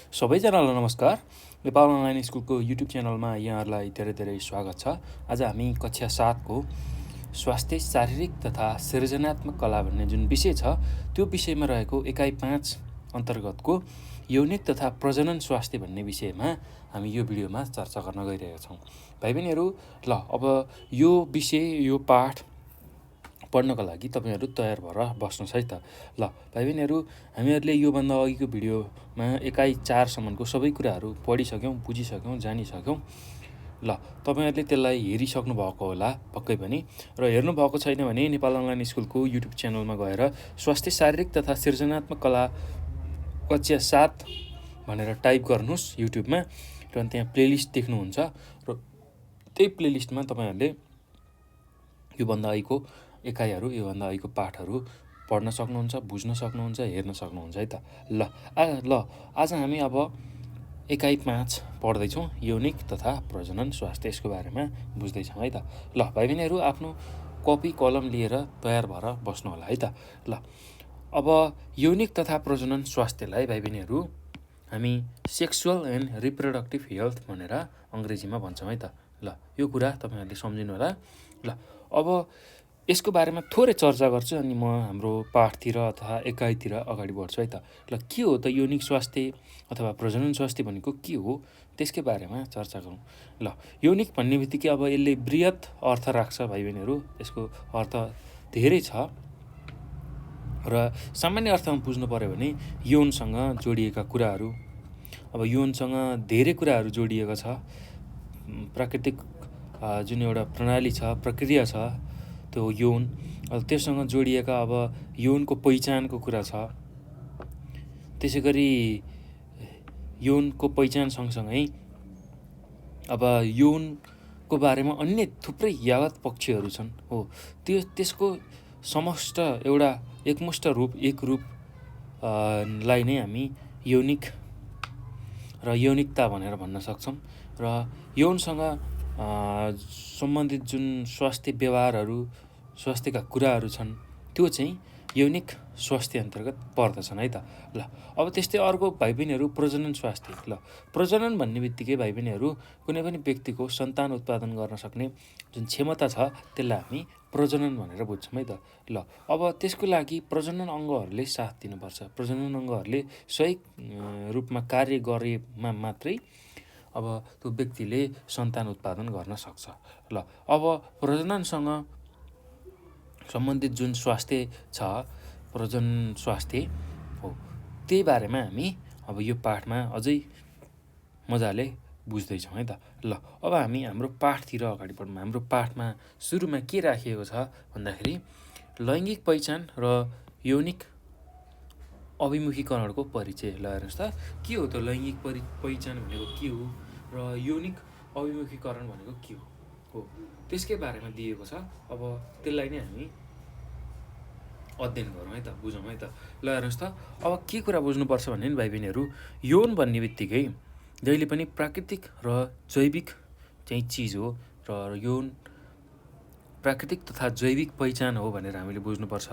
सबैजनालाई नमस्कार। नेपाल अनलाइन स्कुलको युट्युब च्यानलमा यहाँहरूलाई धेरै धेरै स्वागत छ। आज हामी कक्षा 7 को स्वास्थ्य शारीरिक तथा सृजनात्मक कला भन्ने जुन विषय छ त्यो विषयमा रहेको एकाइ 5 अन्तर्गतको यौनिक तथा प्रजनन स्वास्थ्य भन्ने विषयमा हामी यो भिडियोमा चर्चा गर्न गइरहेका छौँ। भाइ बहिनीहरू, अब यो विषय यो पाठ पढ्नको लागि तपाईहरु तयार भएर बस्नुहोस् है त। भाइ बहिनीहरू, हामीहरूले योभन्दा अघिको भिडियोमा एकाइ 4 सम्मको सबै कुराहरू पढिसक्यौँ, बुझिसक्यौँ, जानिसक्यौँ। तपाईहरुले त्यसलाई हेरिसक्नु भएको होला पक्कै पनि। र हेर्नु भएको छैन भने नेपाल अनलाइन स्कुलको युट्युब च्यानलमा गएर स्वास्थ्य शारीरिक तथा सृजनात्मक कला कक्षा 7 भनेर टाइप गर्नुहोस् युट्युबमा र त्यहाँ प्लेलिस्ट देख्नुहुन्छ र त्यही प्लेलिस्टमा तपाईहरुले योभन्दा अघिको एकाइहरू, योभन्दा अघिको पाठहरू पढ्न सक्नुहुन्छ, बुझ्न सक्नुहुन्छ, हेर्न सक्नुहुन्छ है त। आज हामी अब एकाइ 5 पढ्दैछौँ, यौनिक तथा प्रजनन स्वास्थ्य, यसको बारेमा बुझ्दैछौँ है त। भाइ बहिनीहरू, आफ्नो कपी कलम लिएर तयार भएर बस्नु होला है त। अब यौनिक तथा प्रजनन स्वास्थ्यलाई भाइ बहिनीहरू हामी सेक्सुअल एन्ड रिप्रोडक्टिभ हेल्थ भनेर अङ्ग्रेजीमा भन्छौँ है त। यो कुरा तपाईहरुले सम्झिनु होला। अब यसको बारेमा थोरै चर्चा गर्छु अनि म हाम्रो पाठतिर अथवा एकाइतिर अगाडि बढ्छु है त। के हो त यौनिक स्वास्थ्य अथवा प्रजनन स्वास्थ्य भनेको के हो, त्यसकै बारेमा चर्चा गरौँ। यौनिक भन्ने बित्तिकै अब यसले बृहत अर्थ राख्छ भाइ बहिनीहरू। यसको अर्थ धेरै छ र सामान्य अर्थमा बुझ्नु पर्यो भने यौनसँग जोडिएका कुराहरू। अब यौनसँग धेरै कुराहरू जोडिएको छ। प्राकृतिक जुन एउटा प्रणाली छ, प्रक्रिया छ, त्यो यौन, त्यससँग जोडिएका अब यौनको पहिचानको कुरा छ। त्यसै गरी यौनको पहिचान सँगसँगै अब यौनको बारेमा अन्य थुप्रै यावत पक्षहरू छन् हो, त्यसको समष्ट एउटा एकमुष्ट रूप, एक रूप लाई नै हामी यौनिक र यौनिकता भनेर भन्न सक्छौँ। र यौनसँग सम्बन्धित जुन स्वास्थ्य व्यवहारहरू, स्वास्थ्यका कुराहरू छन्, त्यो चाहिँ यौनिक स्वास्थ्य अन्तर्गत पर्दछन् है त। अब त्यस्तै अर्को भाइ बहिनीहरू प्रजनन स्वास्थ्य। प्रजनन भन्ने बित्तिकै भाइ बहिनीहरू कुनै पनि व्यक्तिको सन्तान उत्पादन गर्न सक्ने जुन क्षमता छ त्यसलाई हामी प्रजनन भनेर बुझ्छौँ है त। अब त्यसको लागि प्रजनन अङ्गहरूले साथ दिनुपर्छ। प्रजनन अङ्गहरूले सही रूपमा कार्य गरेमा मात्रै अब त्यो व्यक्तिले सन्तान उत्पादन गर्न सक्छ। अब प्रजननसँग सम्बन्धित जुन स्वास्थ्य छ, प्रजनन स्वास्थ्य हो, त्यही बारेमा हामी अब यो पाठमा अझै मजाले बुझ्दैछौँ है त। अब हामी हाम्रो पाठतिर अगाडि बढौँ। हाम्रो पाठमा सुरुमा के राखिएको छ भन्दाखेरि लैङ्गिक पहिचान र यौनिक अभिमुखीकरणको परिचय। हेर्नुहोस् त, के हो त लैङ्गिक पहिचान भनेको के हो र यौनिक अभिमुखीकरण भनेको के हो, त्यसकै बारेमा दिएको छ। अब त्यसलाई नै हामी अध्ययन गरौँ है त, बुझौँ है त। हेर्नुहोस् त, अब के कुरा बुझ्नुपर्छ भने भाइ बहिनीहरू, यौन भन्ने बित्तिकै जहिले पनि प्राकृतिक र जैविक चाहिँ चिज हो र यौन प्राकृतिक तथा जैविक पहिचान हो भनेर हामीले बुझ्नुपर्छ।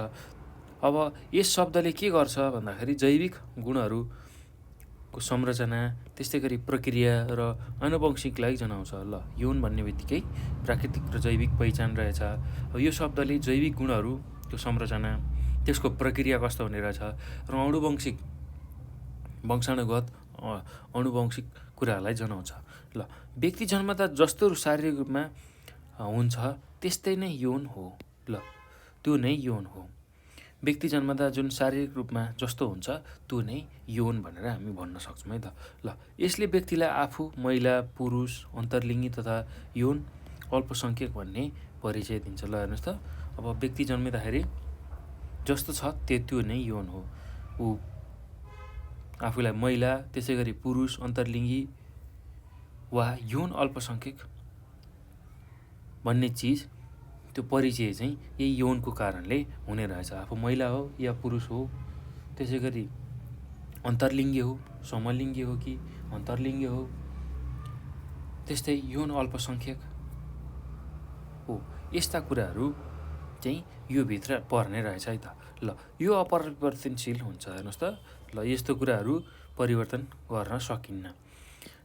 अब यस शब्दले के गर्छ भन्दाखेरि जैविक गुणहरूको संरचना, त्यस्तै गरी प्रक्रिया र आनुवंशिकलाई जनाउँछ। यौन भन्ने बित्तिकै प्राकृतिक र जैविक पहिचान रहेछ। अब यो शब्दले जैविक गुणहरूको संरचना, त्यसको प्रक्रिया कस्तो हुने रहेछ र आनुवंशिक, वंशानुगत आनुवंशिक कुराहरूलाई जनाउँछ। व्यक्ति जन्मदा जस्तो शारीरिक रूपमा हुन्छ त्यस्तै नै यौन हो। त्यो नै यौन हो। व्यक्ति जन्मदा जुन शारीरिक रूपमा जस्तो हुन्छ त्यो नै यौन भनेर हामी भन्न सक्छौँ है त। यसले व्यक्तिलाई आफू, महिला, पुरुष, अन्तर्लिङ्गी तथा यौन अल्पसङ्ख्यक भन्ने परिचय दिन्छ। हेर्नुहोस् त, अब व्यक्ति जन्मिँदाखेरि जस्तो छ त्यो नै यौन हो। ऊ आफूलाई महिला, त्यसै गरी पुरुष, अन्तर्लिङ्गी वा यौन अल्पसङ्ख्यक भन्ने चिज, त्यो परिचय चाहिँ यही यौनको कारणले हुने रहेछ। आफू महिला हो या पुरुष हो, त्यसै गरी अन्तर्लिङ्गी हो, समलिङ्गी हो कि अन्तर्लिङ्गी हो, त्यस्तै यौन अल्पसङ्ख्यक हो, यस्ता कुराहरू चाहिँ यो भित्र पर्ने रहेछ है त। ल यो अपरिवर्तनशील हुन्छ हेर्नुहोस् त। ल यस्तो कुराहरू परिवर्तन गर्न सकिन्न।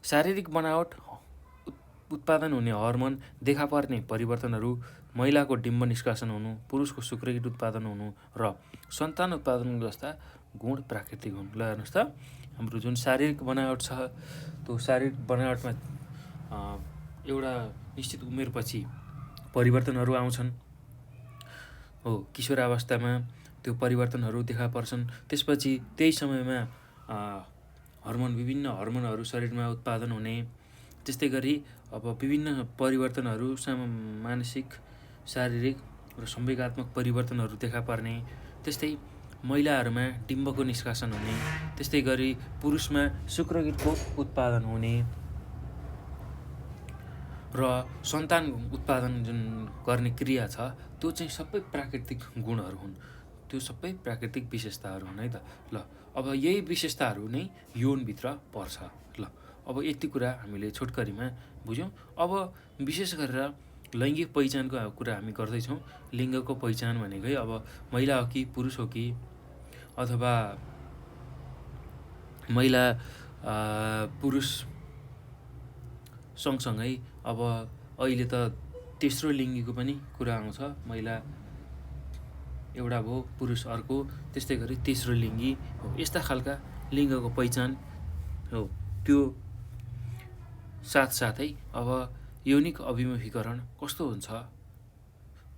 शारीरिक बनावट, उत्पादन हुने हर्मोन, देखा पर्ने परिवर्तनहरू, महिलाको डिम्ब निष्कासन हुनु, पुरुषको शुक्रकीट उत्पादन हुनु र सन्तान उत्पादन जस्ता गुण प्राकृतिक हुन्। ल हेर्नुहोस् त, हाम्रो जुन शारीरिक बनावट छ त्यो शारीरिक बनावटमा एउटा निश्चित उमेरपछि परिवर्तनहरू आउँछन् हो। किशोरावस्थामा त्यो परिवर्तनहरू देखा पर्छन्। त्यसपछि त्यही समयमा विभिन्न हर्मोनहरू शरीरमा उत्पादन हुने, त्यस्तै गरी अब विभिन्न परिवर्तनहरू मानसिक, शारीरिक र संवेगात्मक परिवर्तनहरू देखा पर्ने, त्यस्तै महिलाहरूमा डिम्बको निष्कासन हुने, त्यस्तै गरी पुरुषमा शुक्रकीटको उत्पादन हुने र सन्तान उत्पादन जुन गर्ने क्रिया छ त्यो चाहिँ सबै प्राकृतिक गुणहरू हुन्। त्यो सबै प्राकृतिक विशेषताहरू हुन् है त। ल अब यही विशेषताहरू नै यौनभित्र पर्छ। ल अब यति कुरा हामीले छोटकरीमा बुझ्यौँ। अब विशेष गरेर लैङ्गिक पहिचानको कुरा हामी गर्दैछौँ। लिङ्गको पहिचान भनेकै अब महिला हो कि पुरुष हो कि, अथवा महिला पुरुष सँगसँगै अब अहिले त तेस्रो लिङ्गीको पनि कुरा आउँछ। महिला एउटा भयो, पुरुष अर्को, त्यस्तै गरी तेस्रो लिङ्गी हो। यस्ता खालका लिङ्गको पहिचान हो। त्यो साथसाथै अब यौनिक अभिमुखीकरण कस्तो हुन्छ,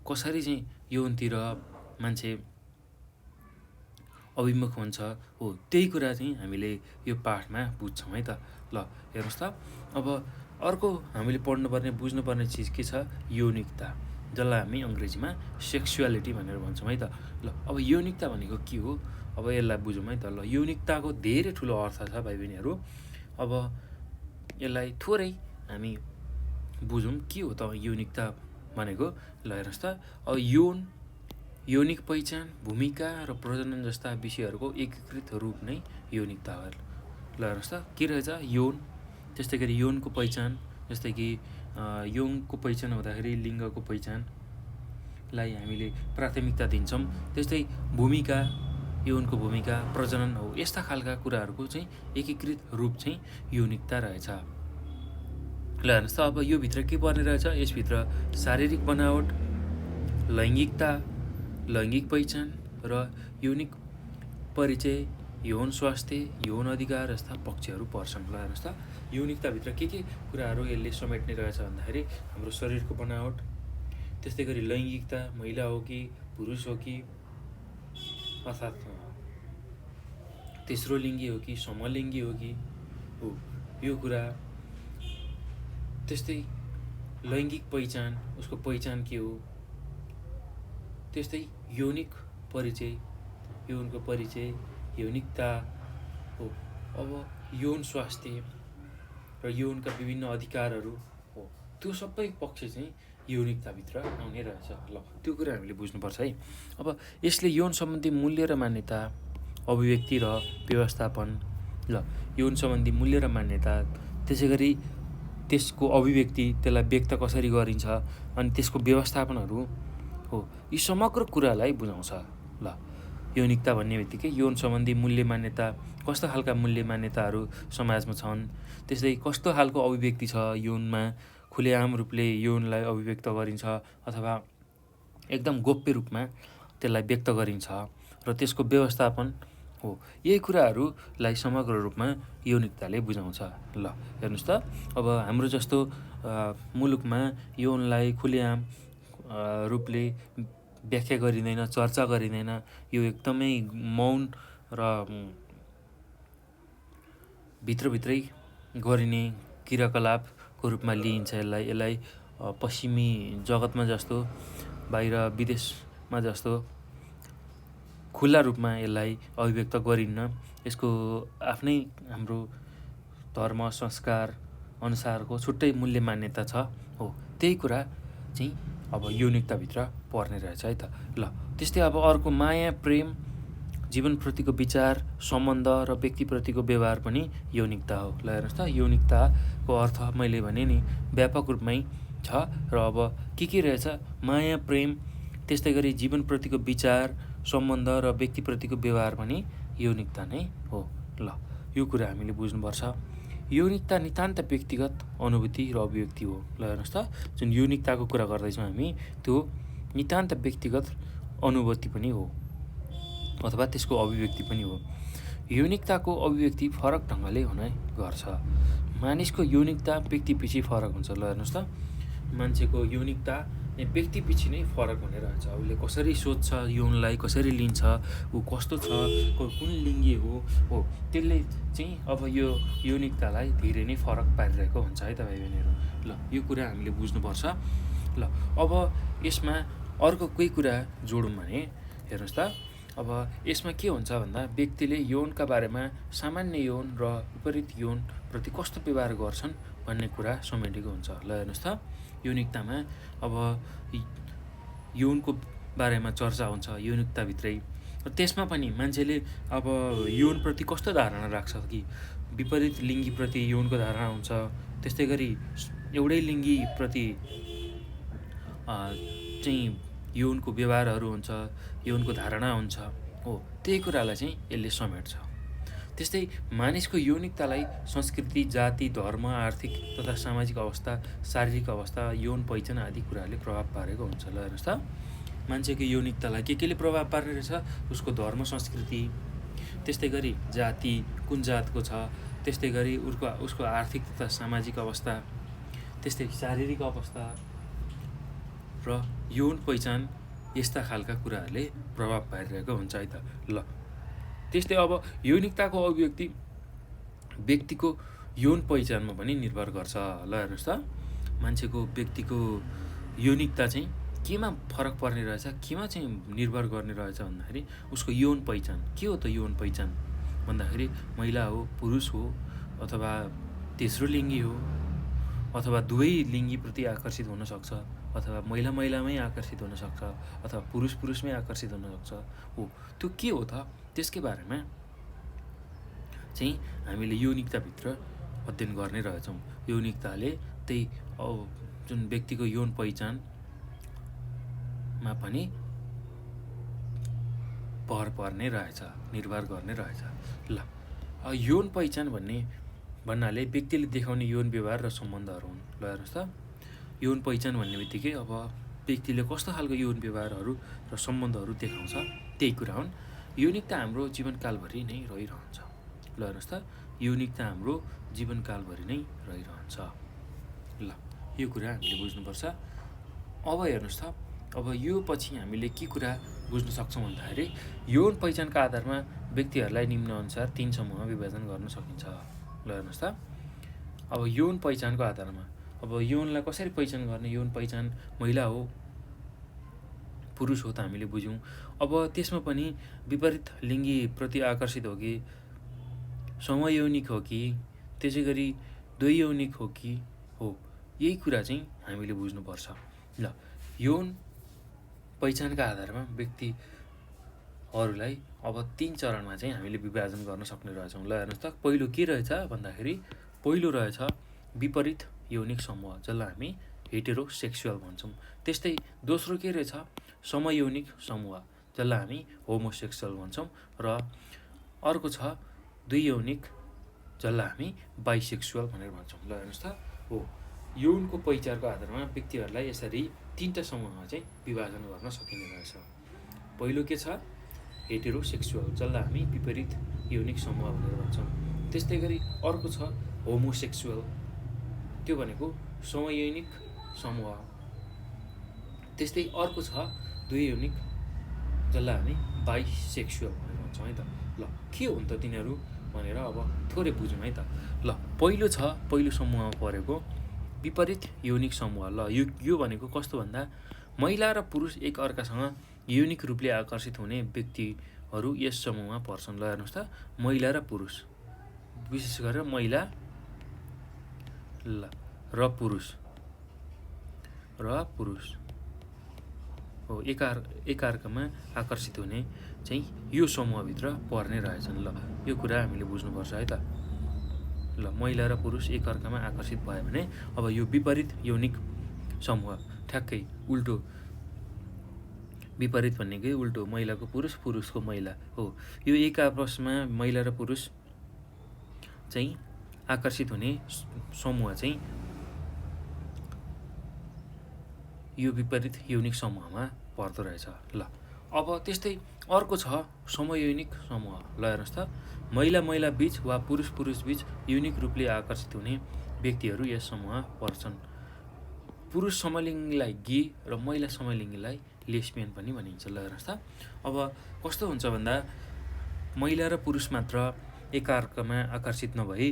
कसरी चाहिँ यौनतिर मान्छे अभिमुख हुन्छ हो, त्यही कुरा चाहिँ हामीले यो पाठमा बुझ्छौँ है त। ल हेर्नुहोस् त, अब अर्को हामीले पढ्नुपर्ने बुझ्नुपर्ने चिज के छ, यौनिकता, जसलाई हामी अङ्ग्रेजीमा सेक्सुअलिटी भनेर भन्छौँ है त। ल अब यौनिकता भनेको के हो, अब यसलाई बुझौँ है त। ल यौनिकताको धेरै ठुलो अर्थ छ भाइ बहिनीहरू। अब यसलाई थोरै हामी बुझौँ के हो त यौनिकता भनेको। ल हेर्नुहोस् त, अब यौनिक पहिचान, भूमिका र प्रजनन जस्ता विषयहरूको एकीकृत रूप नै यौनिकता हो। ल हेर्नुहोस् त, के रहेछ यौन, त्यस्तै गरी यौनको पहिचान, जस्तै कि यौनको पहिचान हुँदाखेरि लिङ्गको पहिचानलाई हामीले प्राथमिकता दिन्छौँ। त्यस्तै भूमिका, यौनको भूमिका, प्रजनन हो, यस्ता खालका कुराहरूको चाहिँ एकीकृत रूप चाहिँ यौनिकता रहेछ। ल हेर्नुहोस् त, अब यो भित्र के पर्ने रहेछ, यसभित्र शारीरिक बनावट, लैङ्गिकता, लैङ्गिक पहिचान र यौनिक परिचय, यौन स्वास्थ्य, यौन अधिकार जस्ता पक्षहरू पर्छन्। ल हेर्नुहोस् त, यौनिकताभित्र के कुराहरू यसले समेट्ने रहेछ भन्दाखेरि हाम्रो शरीरको बनावट, त्यस्तै गरी लैङ्गिकता, महिला हो कि पुरुष हो कि, अर्थात् तेस्रो लिङ्गी हो कि समलिङ्गी हो कि हो, यो कुरा, त्यस्तै लैङ्गिक पहिचान, उसको पहिचान के हो, त्यस्तै यौनिक परिचय, यौनको परिचय, यौनिकता हो। अब यौन स्वास्थ्य र यौनका विभिन्न अधिकारहरू हो, त्यो सबै पक्ष चाहिँ यौनिकताभित्र आउने रहेछ। ल त्यो कुरा हामीले बुझ्नुपर्छ है। अब यसले यौन सम्बन्धी मूल्य र मान्यता, अभिव्यक्ति र व्यवस्थापन, ल यौन सम्बन्धी मूल्य र मान्यता, त्यसै गरी त्यसको अभिव्यक्ति, त्यसलाई व्यक्त कसरी गरिन्छ, अनि त्यसको व्यवस्थापनहरू हो, यी समग्र कुरालाई बुझाउँछ। ल यौनिकता भन्ने बित्तिकै यौन सम्बन्धी मूल्य मान्यता, कस्तो खालका मूल्य मान्यताहरू समाजमा छन्, त्यस्तै कस्तो खालको अभिव्यक्ति छ यौनमा, खुलेआम रूपले यौनलाई अभिव्यक्त गरिन्छ अथवा एकदम गोप्य रूपमा त्यसलाई व्यक्त गरिन्छ र त्यसको व्यवस्थापन हो, यही कुराहरूलाई समग्र रूपमा यौनिकताले बुझाउँछ। ल हेर्नुहोस् त, अब हाम्रो जस्तो मुलुकमा यौनलाई खुलेआम रूपले व्याख्या गरिँदैन, चर्चा गरिँदैन, यो एकदमै मौन र भित्रभित्रै गरिने क्रियाकलापको रूपमा लिइन्छ। यसलाई पश्चिमी जगतमा जस्तो, बाहिर विदेशमा जस्तो खुल्ला रूपमा यसलाई अभिव्यक्त गरिन्न। यसको आफ्नै हाम्रो धर्म संस्कार अनुसारको छुट्टै मूल्य मान्यता छ हो, त्यही कुरा चाहिँ अब यौनिकताभित्र पर्ने रहेछ है त। ल त्यस्तै अब अर्को माया, प्रेम, जीवनप्रतिको विचार, सम्बन्ध र व्यक्तिप्रतिको व्यवहार पनि यौनिकता हो। ल हेर्नुहोस् त, यौनिकताको अर्थ मैले भने नि व्यापक रूपमै छ र अब के रहेछ, माया, प्रेम, त्यस्तै गरी जीवनप्रतिको विचार, सम्बन्ध र व्यक्तिप्रतिको व्यवहार पनि यौनिकता नै हो। ल यो कुरा हामीले बुझ्नुपर्छ। यौनिकता नितान्त व्यक्तिगत अनुभूति र अभिव्यक्ति हो। ल हेर्नुहोस् त, जुन यौनिकताको कुरा गर्दैछौँ हामी, त्यो नितान्त व्यक्तिगत अनुभूति पनि हो अथवा त्यसको अभिव्यक्ति पनि हो। यौनिकताको अभिव्यक्ति फरक ढङ्गले हुने गर्छ। मानिसको यौनिकता व्यक्तिपछि फरक हुन्छ। ल हेर्नुहोस् त, मान्छेको यौनिकता व्यक्तिपछि नै फरक हुने रहेछ। उसले कसरी सोध्छ, यौनलाई कसरी लिन्छ, ऊ कस्तो छ, कुन लिङ्गी हो त्यसले चाहिँ अब यो यौनिकतालाई धेरै नै फरक पारिरहेको हुन्छ है त भाइ बहिनीहरू। ल यो कुरा हामीले बुझ्नुपर्छ। ल अब यसमा अर्को कोही कुरा जोडौँ भने हेर्नुहोस् त, अब यसमा के हुन्छ भन्दा व्यक्तिले यौनका बारेमा सामान्य यौन र विपरीत यौन प्रति कस्तो व्यवहार गर्छन् भन्ने कुरा समेटेको हुन्छ। ल हेर्नुहोस् त, यौनिकतामा अब यौनको बारेमा चर्चा हुन्छ यौनिकताभित्रै, र त्यसमा पनि मान्छेले अब यौनप्रति कस्तो धारणा राख्छ कि विपरीत लिङ्गीप्रति यौनको धारणा हुन्छ, त्यस्तै गरी एउटै लिङ्गीप्रति चाहिँ यौनको व्यवहारहरू हुन्छ, यौनको धारणा हुन्छ हो, त्यही कुरालाई चाहिँ यसले समेट्छ। त्यस्तै मानिसको यौनिकतालाई संस्कृति, जाति, धर्म, आर्थिक तथा सामाजिक अवस्था, शारीरिक अवस्था, यौन पहिचान आदि कुराहरूले प्रभाव पारेको हुन्छ। ल हेर्नुहोस् त, मान्छेको यौनिकतालाई केले प्रभाव पार्ने रहेछ? उसको धर्म, संस्कृति, त्यस्तै गरी जाति, कुन जातको छ, त्यस्तै गरी उसको आर्थिक तथा सामाजिक अवस्था, त्यस्तै शारीरिक अवस्था र यौन पहिचान, यस्ता खालका कुराहरूले प्रभाव पारिरहेको हुन्छ है त। ल त्यस्तै अब यौनिकताको अभिव्यक्ति व्यक्तिको यौन पहिचानमा पनि निर्भर गर्छ। ल हेर्नुहोस् त, मान्छेको व्यक्तिको यौनिकता चाहिँ केमा फरक पर्ने रहेछ, केमा चाहिँ निर्भर गर्ने रहेछ भन्दाखेरि उसको यौन पहिचान। के हो त यौन पहिचान भन्दाखेरि महिला हो, पुरुष हो, अथवा तेस्रो लिङ्गी हो, अथवा दुवै लिङ्गीप्रति आकर्षित हुनसक्छ, अथवा महिलामै आकर्षित हुनसक्छ, अथवा पुरुषमै आकर्षित हुनसक्छ हो। त्यो के हो त, त्यसकै बारेमा चाहिँ हामीले यौनिकताभित्र अध्ययन गर्ने रहेछौँ। यौनिकताले त्यही जुन व्यक्तिको यौन पहिचानमा पनि भर पर्ने रहेछ, निर्भर गर्ने रहेछ। ल यौन पहिचान भन्नाले व्यक्तिले देखाउने यौन व्यवहार र सम्बन्धहरू हुन्। ल हेर्नुहोस् त, यौन पहिचान भन्ने बित्तिकै अब व्यक्तिले कस्तो खालको यौन व्यवहारहरू र सम्बन्धहरू देखाउँछ त्यही कुरा हुन्। यौनिकता हाम्रो जीवनकालभरि नै रहिरहन्छ। ल हेर्नुहोस् त, यौनिकता हाम्रो जीवनकालभरि नै रहिरहन्छ। ल यो कुरा हामीले बुझ्नुपर्छ। अब हेर्नुहोस् त, अब यो पछि हामीले के कुरा बुझ्न सक्छौँ भन्दाखेरि यौन पहिचानका आधारमा व्यक्तिहरूलाई निम्नअनुसार 3 समूहमा विभाजन गर्न सकिन्छ। ल हेर्नुहोस् त, अब यौन पहिचानको आधारमा अब यौनलाई कसरी पहिचान गर्ने, यौन पहिचान महिला हो, पुरुष हो त हामीले बुझ्यौँ। अब त्यसमा पनि विपरीत लिङ्गीप्रति आकर्षित हो कि, समयौनिक हो कि, त्यसै गरी द्वैयौनिक हो कि हो, यही कुरा चाहिँ हामीले बुझ्नुपर्छ। ल यौन पहिचानका आधारमा व्यक्तिहरूलाई अब 3 चरणमा चाहिँ हामीले विभाजन गर्न सक्ने रहेछौँ। ल हेर्नुहोस् त, पहिलो के रहेछ भन्दाखेरि पहिलो रहेछ विपरीत यौनिक समूह, जसलाई हामी हेटेरोसेक्सुअल भन्छौँ। त्यस्तै दोस्रो के रहेछ समयौनिक समूह, जसलाई हामी होमोसेक्सुअल भन्छौँ, र अर्को छ द्वियौनिक, जसलाई हामी बाइसेक्सुअल भनेर भन्छौँ। ल हेर्नुहोस् त, हो यौनको पहिचानको आधारमा व्यक्तिहरूलाई यसरी 3टा समूहमा चाहिँ विभाजन गर्न सकिने रहेछ। पहिलो के छ हेटेरोसेक्सुअल, जसलाई हामी विपरीत यौनिक समूह भनेर भन्छौँ। त्यस्तै गरी अर्को छ होमोसेक्सुअल, त्यो भनेको समयौनिक समूह। त्यस्तै अर्को छ द्वैयौनिक, जसलाई हामी बाइसेक्सुअल भनेर भन्छौँ है त। ल के हुन् त तिनीहरू भनेर अब थोरै बुझौँ है त। ल पहिलो समूहमा परेको विपरीत यौनिक समूह। ल यो भनेको कस्तो भन्दा महिला र पुरुष एक अर्कासँग यौनिक रूपले आकर्षित हुने व्यक्तिहरू यस समूहमा पर्छन्। ल हेर्नुहोस् त, महिला र पुरुष, विशेष गरेर महिला र पुरुष हो एकअर्कामा आकर्षित हुने चाहिँ यो समूहभित्र पर्ने रहेछन्। ल यो कुरा हामीले बुझ्नुपर्छ है त। ल महिला र पुरुष एकअर्कामा आकर्षित भयो भने अब यो विपरीत यौनिक समूह, ठ्याक्कै उल्टो विपरीत भनेकै उल्टो, महिलाको पुरुष, पुरुषको महिला हो। यो एक आपसमा महिला र पुरुष चाहिँ आकर्षित हुने समूह चाहिँ यो विपरीत यौनिक समूहमा पर्दो रहेछ। ल अब त्यस्तै अर्को छ समयौनिक समूह। ल हेर्नुहोस् त, महिला बीच वा पुरुष बीच यौनिक रूपले आकर्षित हुने व्यक्तिहरू यस समूहमा पर्छन्। पुरुष समलिङ्गीलाई गे र महिला समलिङ्गीलाई लेस्बियन पनि भनिन्छ। ल हेर्नुहोस् त, अब कस्तो हुन्छ भन्दा महिला र पुरुष मात्र एकअर्कामा आकर्षित नभई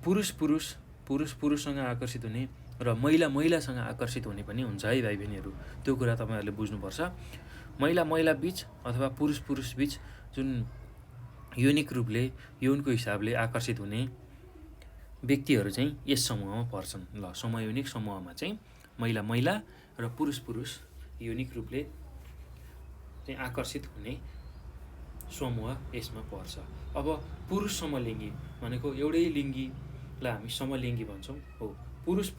पुरुषसँग आकर्षित हुने र महिलासँग आकर्षित हुने पनि हुन्छ है भाइ बहिनीहरू। त्यो कुरा तपाईँहरूले बुझ्नुपर्छ। महिला बीच अथवा पुरुष बीच जुन यौनिक रूपले यौनको हिसाबले आकर्षित हुने व्यक्तिहरू चाहिँ यस समूहमा पर्छन्। ल समयौनिक समूहमा चाहिँ महिला र पुरुष यौनिक रूपले चाहिँ आकर्षित हुने समूह यसमा पर्छ। अब पुरुष समलिङ्गी भनेको एउटै लिङ्गीलाई हामी समलिङ्गी भन्छौँ हो। पुरुष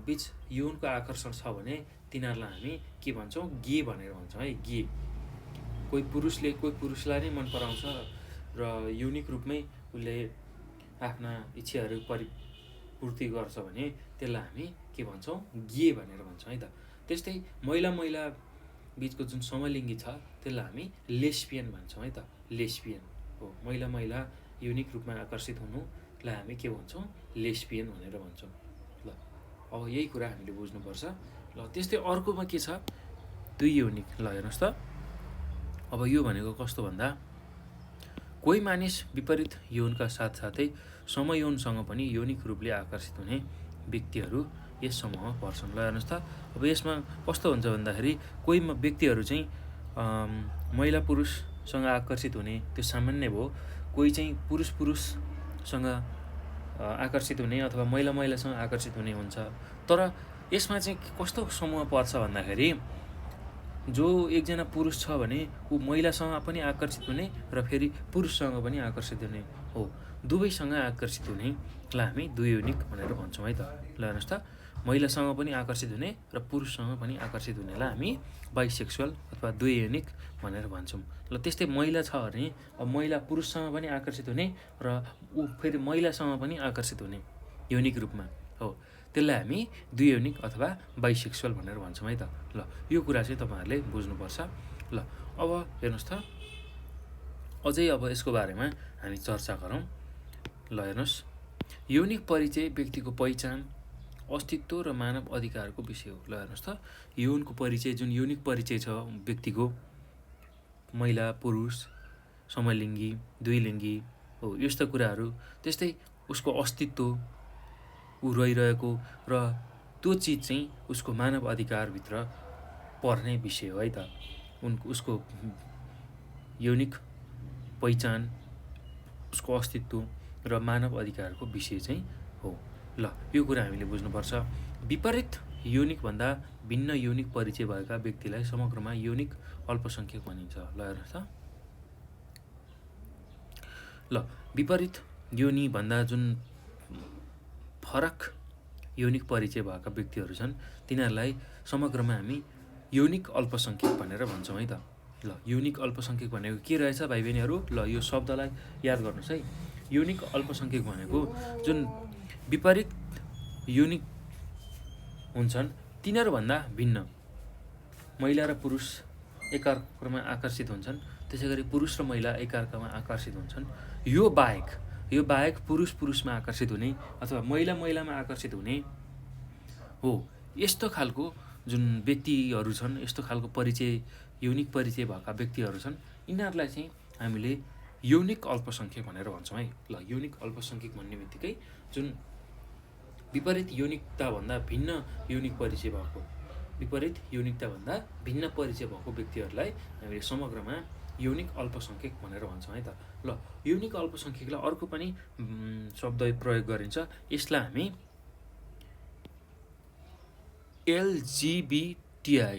बीच यौनको आकर्षण छ भने तिनीहरूलाई हामी के भन्छौँ, गे भनेर भन्छौँ है। गे, कोही पुरुषले कोही पुरुषलाई नै मन पराउँछ र यौनिक रूपमै उसले आफ्ना इच्छाहरू परिपूर्ति गर्छ भने त्यसलाई हामी के भन्छौँ, गे भनेर भन्छौँ है त। त्यस्तै महिला बीचको जुन समलिङ्गी छ त्यसलाई हामी लेस्बियन भन्छौँ है त। लेस्बियन हो, महिला यौनिक रूपमा आकर्षित हुनुलाई हामी के भन्छौँ, लेस्बियन भनेर भन्छौँ। ल अब यही कुरा हामीले बुझ्नुपर्छ। ल त्यस्तै अर्कोमा के छ, दुई यौनिक। ल हेर्नुहोस् त, अब यो भनेको कस्तो भन्दा कोही मानिस विपरीत यौनका साथसाथै समयौनसँग पनि यौनिक रूपले आकर्षित हुने व्यक्तिहरू यस समूहमा पर्छन्। ल हेर्नुहोस् त, अब यसमा कस्तो हुन्छ भन्दाखेरि कोही व्यक्तिहरू चाहिँ महिला पुरुषसँग आकर्षित हुने त्यो सामान्य भयो। कोही चाहिँ पुरुषसँग आकर्षित हुने अथवा महिलासँग आकर्षित हुने हुन्छ। तर यसमा चाहिँ कस्तो समूह पर्छ भन्दाखेरि जो एकजना पुरुष छ भने ऊ महिलासँग पनि आकर्षित हुने र फेरि पुरुषसँग पनि आकर्षित हुने हो। दुवैसँग आकर्षित हुनेलाई हामी दुई यौनिक भनेर भन्छौँ है त। ल हेर्नुहोस् त, महिलासँग पनि आकर्षित हुने र पुरुषसँग पनि आकर्षित हुनेलाई हामी बाइसेक्सुअल अथवा दुई यौनिक भनेर भन्छौँ। ल त्यस्तै महिला छ भने अब महिला पुरुषसँग पनि आकर्षित हुने र ऊ फेरि महिलासँग पनि आकर्षित हुने यौनिक रूपमा हो, त्यसलाई हामी दुई यौनिक अथवा बाइसेक्सुअल भनेर भन्छौँ है त। ल यो कुरा चाहिँ तपाईँहरूले बुझ्नुपर्छ। ल अब हेर्नुहोस् त, अझै अब यसको बारेमा हामी चर्चा गरौँ। ल हेर्नुहोस्, यौनिक परिचय व्यक्तिको पहिचान, अस्तित्व र मानव अधिकारको विषय हो। ल हेर्नुहोस् त, यौनको परिचय जुन यौनिक परिचय छ व्यक्तिको, महिला पुरुष समलिङ्गी दुईलिङ्गी हो, यस्ता कुराहरू। त्यस्तै उसको अस्तित्व, ऊ रहिरहेको र त्यो चिज चाहिँ उसको मानव अधिकारभित्र पर्ने विषय हो है त। उसको यौनिक पहिचान, उसको अस्तित्व र मानव अधिकारको विषय चाहिँ हो। ल यो कुरा हामीले बुझ्नुपर्छ। विपरीत यौनिकभन्दा भिन्न यौनिक परिचय भएका व्यक्तिलाई समग्रमा यौनिक अल्पसङ्ख्यक भनिन्छ। ल हेर्नुहोस् त, ल विपरीत योनिभन्दा जुन फरक यौनिक परिचय भएका व्यक्तिहरू छन् तिनीहरूलाई समग्रमा हामी यौनिक अल्पसङ्ख्यक भनेर भन्छौँ है त। ल यौनिक अल्पसङ्ख्यक भनेको के रहेछ भाइ बहिनीहरू? ल यो शब्दलाई याद गर्नुहोस् है। यौनिक अल्पसङ्ख्यक भनेको जुन विपरीत यौनिक हुन्छन् तिनीहरूभन्दा भिन्न महिला र पुरुष एकअर्कामा आकर्षित हुन्छन्, त्यसै गरी पुरुष र महिला एकअर्कामा आकर्षित हुन्छन्। यो बाहेक पुरुषमा आकर्षित हुने अथवा महिलामा आकर्षित हुने हो, यस्तो खालको जुन व्यक्तिहरू छन्, यस्तो खालको परिचय यौनिक परिचय भएका व्यक्तिहरू छन्, यिनीहरूलाई चाहिँ हामीले यौनिक अल्पसङ्ख्यक भनेर भन्छौँ है। ल यौनिक अल्पसङ्ख्यक भन्ने बित्तिकै जुन विपरीत यौनिकताभन्दा भिन्न यौनिक परिचय भएको व्यक्तिहरूलाई हामीले समग्रमा यौनिक अल्पसङ्ख्यक भनेर भन्छौँ है त। ल यौनिक अल्पसङ्ख्यकलाई अर्को पनि शब्द प्रयोग गरिन्छ, यसलाई हामी एलजिबिटिआई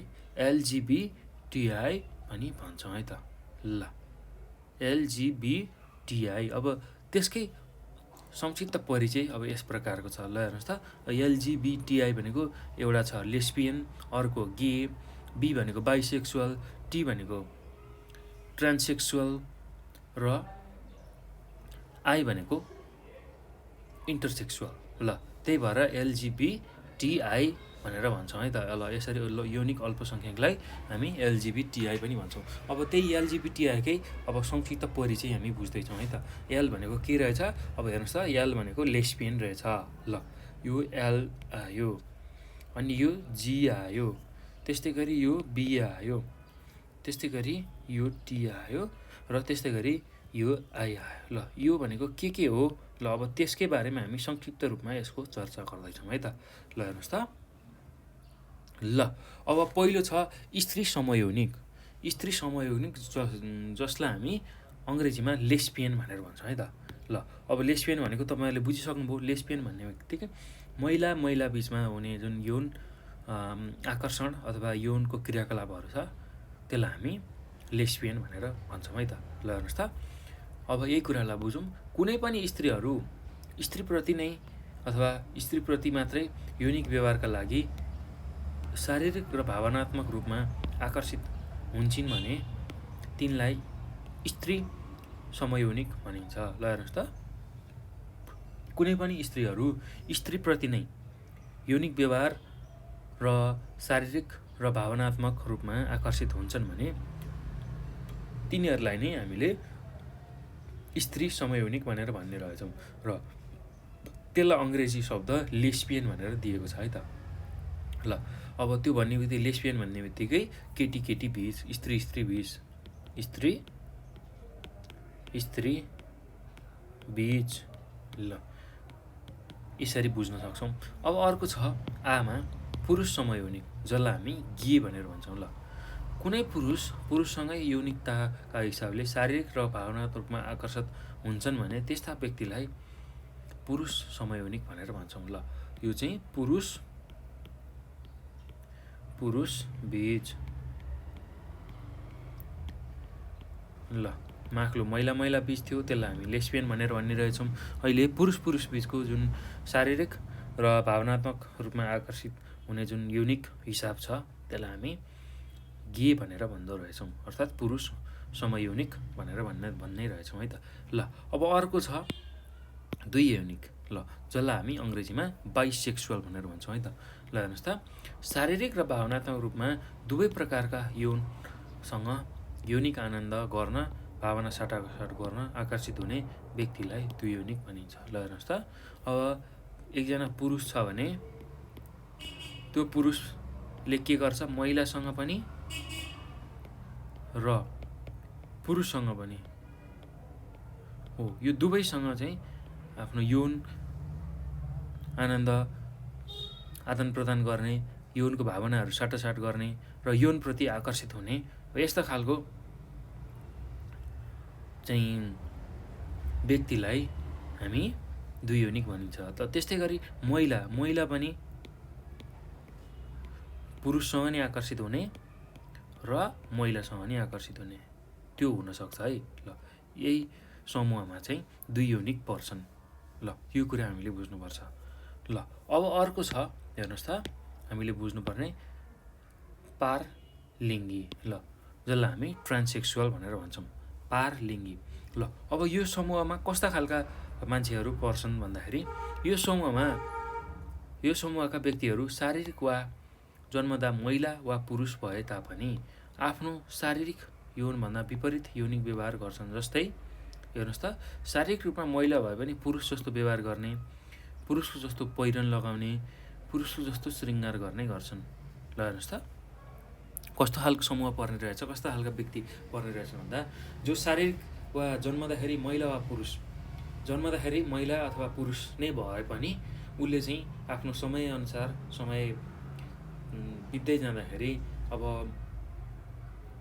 भनी भन्छौँ है त। ल एलजिबिटिआई, अब त्यसकै संक्षिप्त परिचय अब यस प्रकारको छ। ल हेर्नुहोस् त, एलजिबिटिआई भनेको एउटा छ लेस्बियन, अर्को गे, बी भनेको बाइसेक्सुअल, टी भनेको ट्रान्ससेक्सुअल र आई भनेको इन्टरसेक्सुअल। ल त्यही भएर एलजिबिटिआई भनेर भन्छौँ है त। ल यसरी यौनिक अल्पसङ्ख्यकलाई हामी एलजिबिटिआई पनि भन्छौँ। अब त्यही एलजिबिटिआईकै अब संक्षिप्त परिचय हामी बुझ्दैछौँ है त। एल भनेको के रहेछ, अब हेर्नुहोस् त, एल भनेको लेस्बियन रहेछ। ल यो एल आयो, अनि यो जी आयो, त्यस्तै गरी यो बी आयो, त्यस्तै गरी यो टी आयो, र त्यस्तै गरी यो आई आयो। ल यो भनेको के हो, ल अब त्यसकै बारेमा हामी संक्षिप्त रूपमा यसको चर्चा गर्दैछौँ है त। ल हेर्नुहोस् त, ल अब पहिलो छ स्त्री समयौनिक। स्त्री समयौनिक जसलाई हामी अङ्ग्रेजीमा लेस्बियन भनेर भन्छौँ है त। ल अब लेस्बियन भनेको तपाईँहरूले बुझिसक्नुभयो। लेस्बियन भन्ने बित्तिकै महिला बिचमा हुने जुन यौन आकर्षण अथवा यौनको क्रियाकलापहरू छ त्यसलाई हामी लेस्बियन भनेर भन्छौँ है त। ल हेर्नुहोस् त, अब यही कुरालाई बुझौँ। कुनै पनि स्त्रीहरू स्त्रीप्रति नै अथवा स्त्रीप्रति मात्रै यौनिक व्यवहारका लागि शारीरिक र भावनात्मक रूपमा आकर्षित हुन्छन् भने तिनलाई स्त्री समयौनिक भनिन्छ। ल हेर्नुहोस् त, कुनै पनि स्त्रीहरू स्त्रीप्रति नै यौनिक व्यवहार र शारीरिक र भावनात्मक रूपमा आकर्षित हुन्छन् भने तिनीहरूलाई नै हामीले स्त्री समयौनिक भनेर भन्ने रहेछौँ, र त्यसलाई अङ्ग्रेजी शब्द लेस्बियन भनेर दिएको छ है त। ल अब त्यो भन्ने बित्तिकै लेस्बियन भन्ने बित्तिकै केटी बिच, स्त्री बिच, स्त्री बिच, ल यसरी बुझ्न सक्छौँ। अब अर्को छ आमा पुरुष समयौनिक, जसलाई हामी गे भनेर भन्छौँ। ल कुनै पुरुषसँगै यौनिकताका हिसाबले शारीरिक र भावनात्मक रूपमा आकर्षित हुन्छन् भने त्यस्ता व्यक्तिलाई पुरुष समयौनिक भनेर भन्छौँ। ल यो चाहिँ पुरुष बीच, ल माथिल्लो महिला बीच थियो त्यसलाई हामी लेस्बियन भनेर भनिरहेछौँ। अहिले पुरुष बीचको जुन शारीरिक र भावनात्मक रूपमा आकर्षित हुने जुन यौनिक हिसाब छ त्यसलाई हामी गे भनेर भन्दो रहेछौँ, अर्थात् पुरुष समयौनिक भनेर भन्नै रहेछौँ है त। ल अब अर्को छ दुई यौनिक, ल जसलाई हामी अङ्ग्रेजीमा बाइसेक्सुअल भनेर भन्छौँ है त। ल हेर्नुहोस् त, शारीरिक र भावनात्मक रूपमा दुवै प्रकारका यौनसँग यौनिक आनन्द गर्न, भावना साटासाट गर्न आकर्षित हुने व्यक्तिलाई द्वियौनिक भनिन्छ। ल हेर्नुहोस् त, अब एकजना पुरुष छ भने त्यो पुरुषले के गर्छ, महिलासँग पनि र पुरुषसँग पनि हो, यो दुवैसँग चाहिँ आफ्नो यौन आनन्द आदान प्रदान गर्ने, यौनको भावनाहरू साटासाट गर्ने र यौनप्रति आकर्षित हुने यस्ता खालको चाहिँ व्यक्तिलाई हामी द्वियौनिक भनिन्छ। त त्यस्तै गरी महिला पनि पुरुषसँग नै आकर्षित हुने र महिलासँग नै आकर्षित हुने त्यो हुनसक्छ है। ल यही समूहमा चाहिँ द्वियौनिक पर्छन्। ल यो कुरा हामीले बुझ्नुपर्छ। ल अब अर्को छ, हेर्नुहोस् त, हामीले बुझ्नुपर्ने पारलिङ्गी, ल जसलाई हामी ट्रान्ससेक्सुअल भनेर भन्छौँ। पारलिङ्गी, ल अब यो समूहमा कस्ता खालका मान्छेहरू पर्छन् भन्दाखेरि यो समूहका व्यक्तिहरू शारीरिक वा जन्मदा महिला वा पुरुष भए तापनि आफ्नो शारीरिक यौनभन्दा विपरीत यौनिक व्यवहार गर्छन्। जस्तै हेर्नुहोस् त, शारीरिक रूपमा महिला भए पनि पुरुष जस्तो व्यवहार गर्ने, पुरुषको जस्तो पहिरन लगाउने, पुरुषको जस्तो श्रृङ्गार गर्ने गर्छन्। ल हेर्नुहोस् त, कस्तो खालको समूह पर्ने रहेछ, कस्ता खालका व्यक्ति पर्ने रहेछ भन्दा जो शारीरिक वा जन्मदाखेरि महिला अथवा पुरुष नै भए पनि उसले चाहिँ आफ्नो समयअनुसार समय बित्दै जाँदाखेरि अब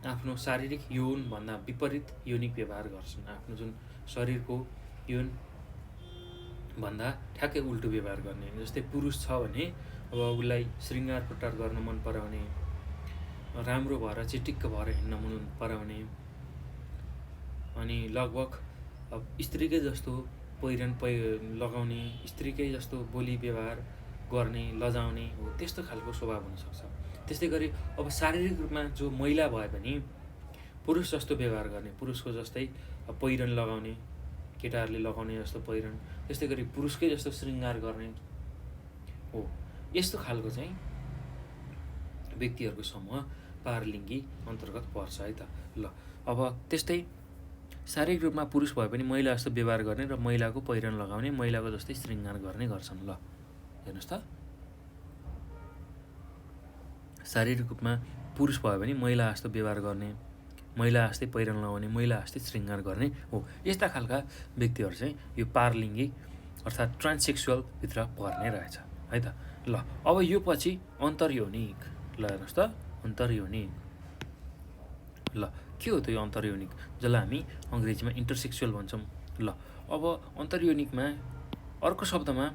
आफ्नो शारीरिक यौनभन्दा विपरीत यौनिक व्यवहार गर्छन्। आफ्नो जुन शरीरको यौनभन्दा ठ्याक्कै उल्टो व्यवहार गर्ने। जस्तै पुरुष छ भने अब उसलाई श्रृङ्गार पटार गर्न मन पराउने, राम्रो भएर चिटिक्क भएर हिँड्न मन पराउने, अनि लगभग अब स्त्रीकै जस्तो पहिरन लगाउने, स्त्रीकै जस्तो बोली व्यवहार गर्ने, लजाउने हो, त्यस्तो खालको स्वभाव हुनसक्छ। त्यस्तै गरी अब शारीरिक रूपमा जो महिला भए पनि पुरुष जस्तो व्यवहार गर्ने, पुरुषको जस्तै पहिरन लगाउने, केटाहरूले लगाउने जस्तो पहिरन, त्यस्तै गरी पुरुषकै जस्तो श्रृङ्गार गर्ने हो। यस्तो खालको चाहिँ व्यक्तिहरूको समूह पारलिङ्गी अन्तर्गत पर्छ है त। ल अब त्यस्तै शारीरिक रूपमा पुरुष भए पनि महिला जस्तो व्यवहार गर्ने र महिलाको पहिरन लगाउने, महिलाको जस्तै श्रृङ्गार गर्ने गर्छन्। ल हेर्नुहोस् त, शारीरिक रूपमा पुरुष भए पनि महिला जस्तो व्यवहार गर्ने, महिला जस्तै पहिरन लगाउने, महिला जस्तै श्रृङ्गार गर्ने हो। यस्ता खालका व्यक्तिहरू चाहिँ यो पारलिङ्गी अर्थात् ट्रान्ससेक्सुअलभित्र पर्ने रहेछ है त। ल अब यो पछि अन्तर्यौनिक। ल हेर्नुहोस् त, अन्तर्यौनिक। ल के हो त यो अन्तर्यौनिक, जसलाई हामी अङ्ग्रेजीमा इन्टरसेक्सुअल भन्छौँ। ल अब अन्तर्यौनिकमा अर्को शब्दमा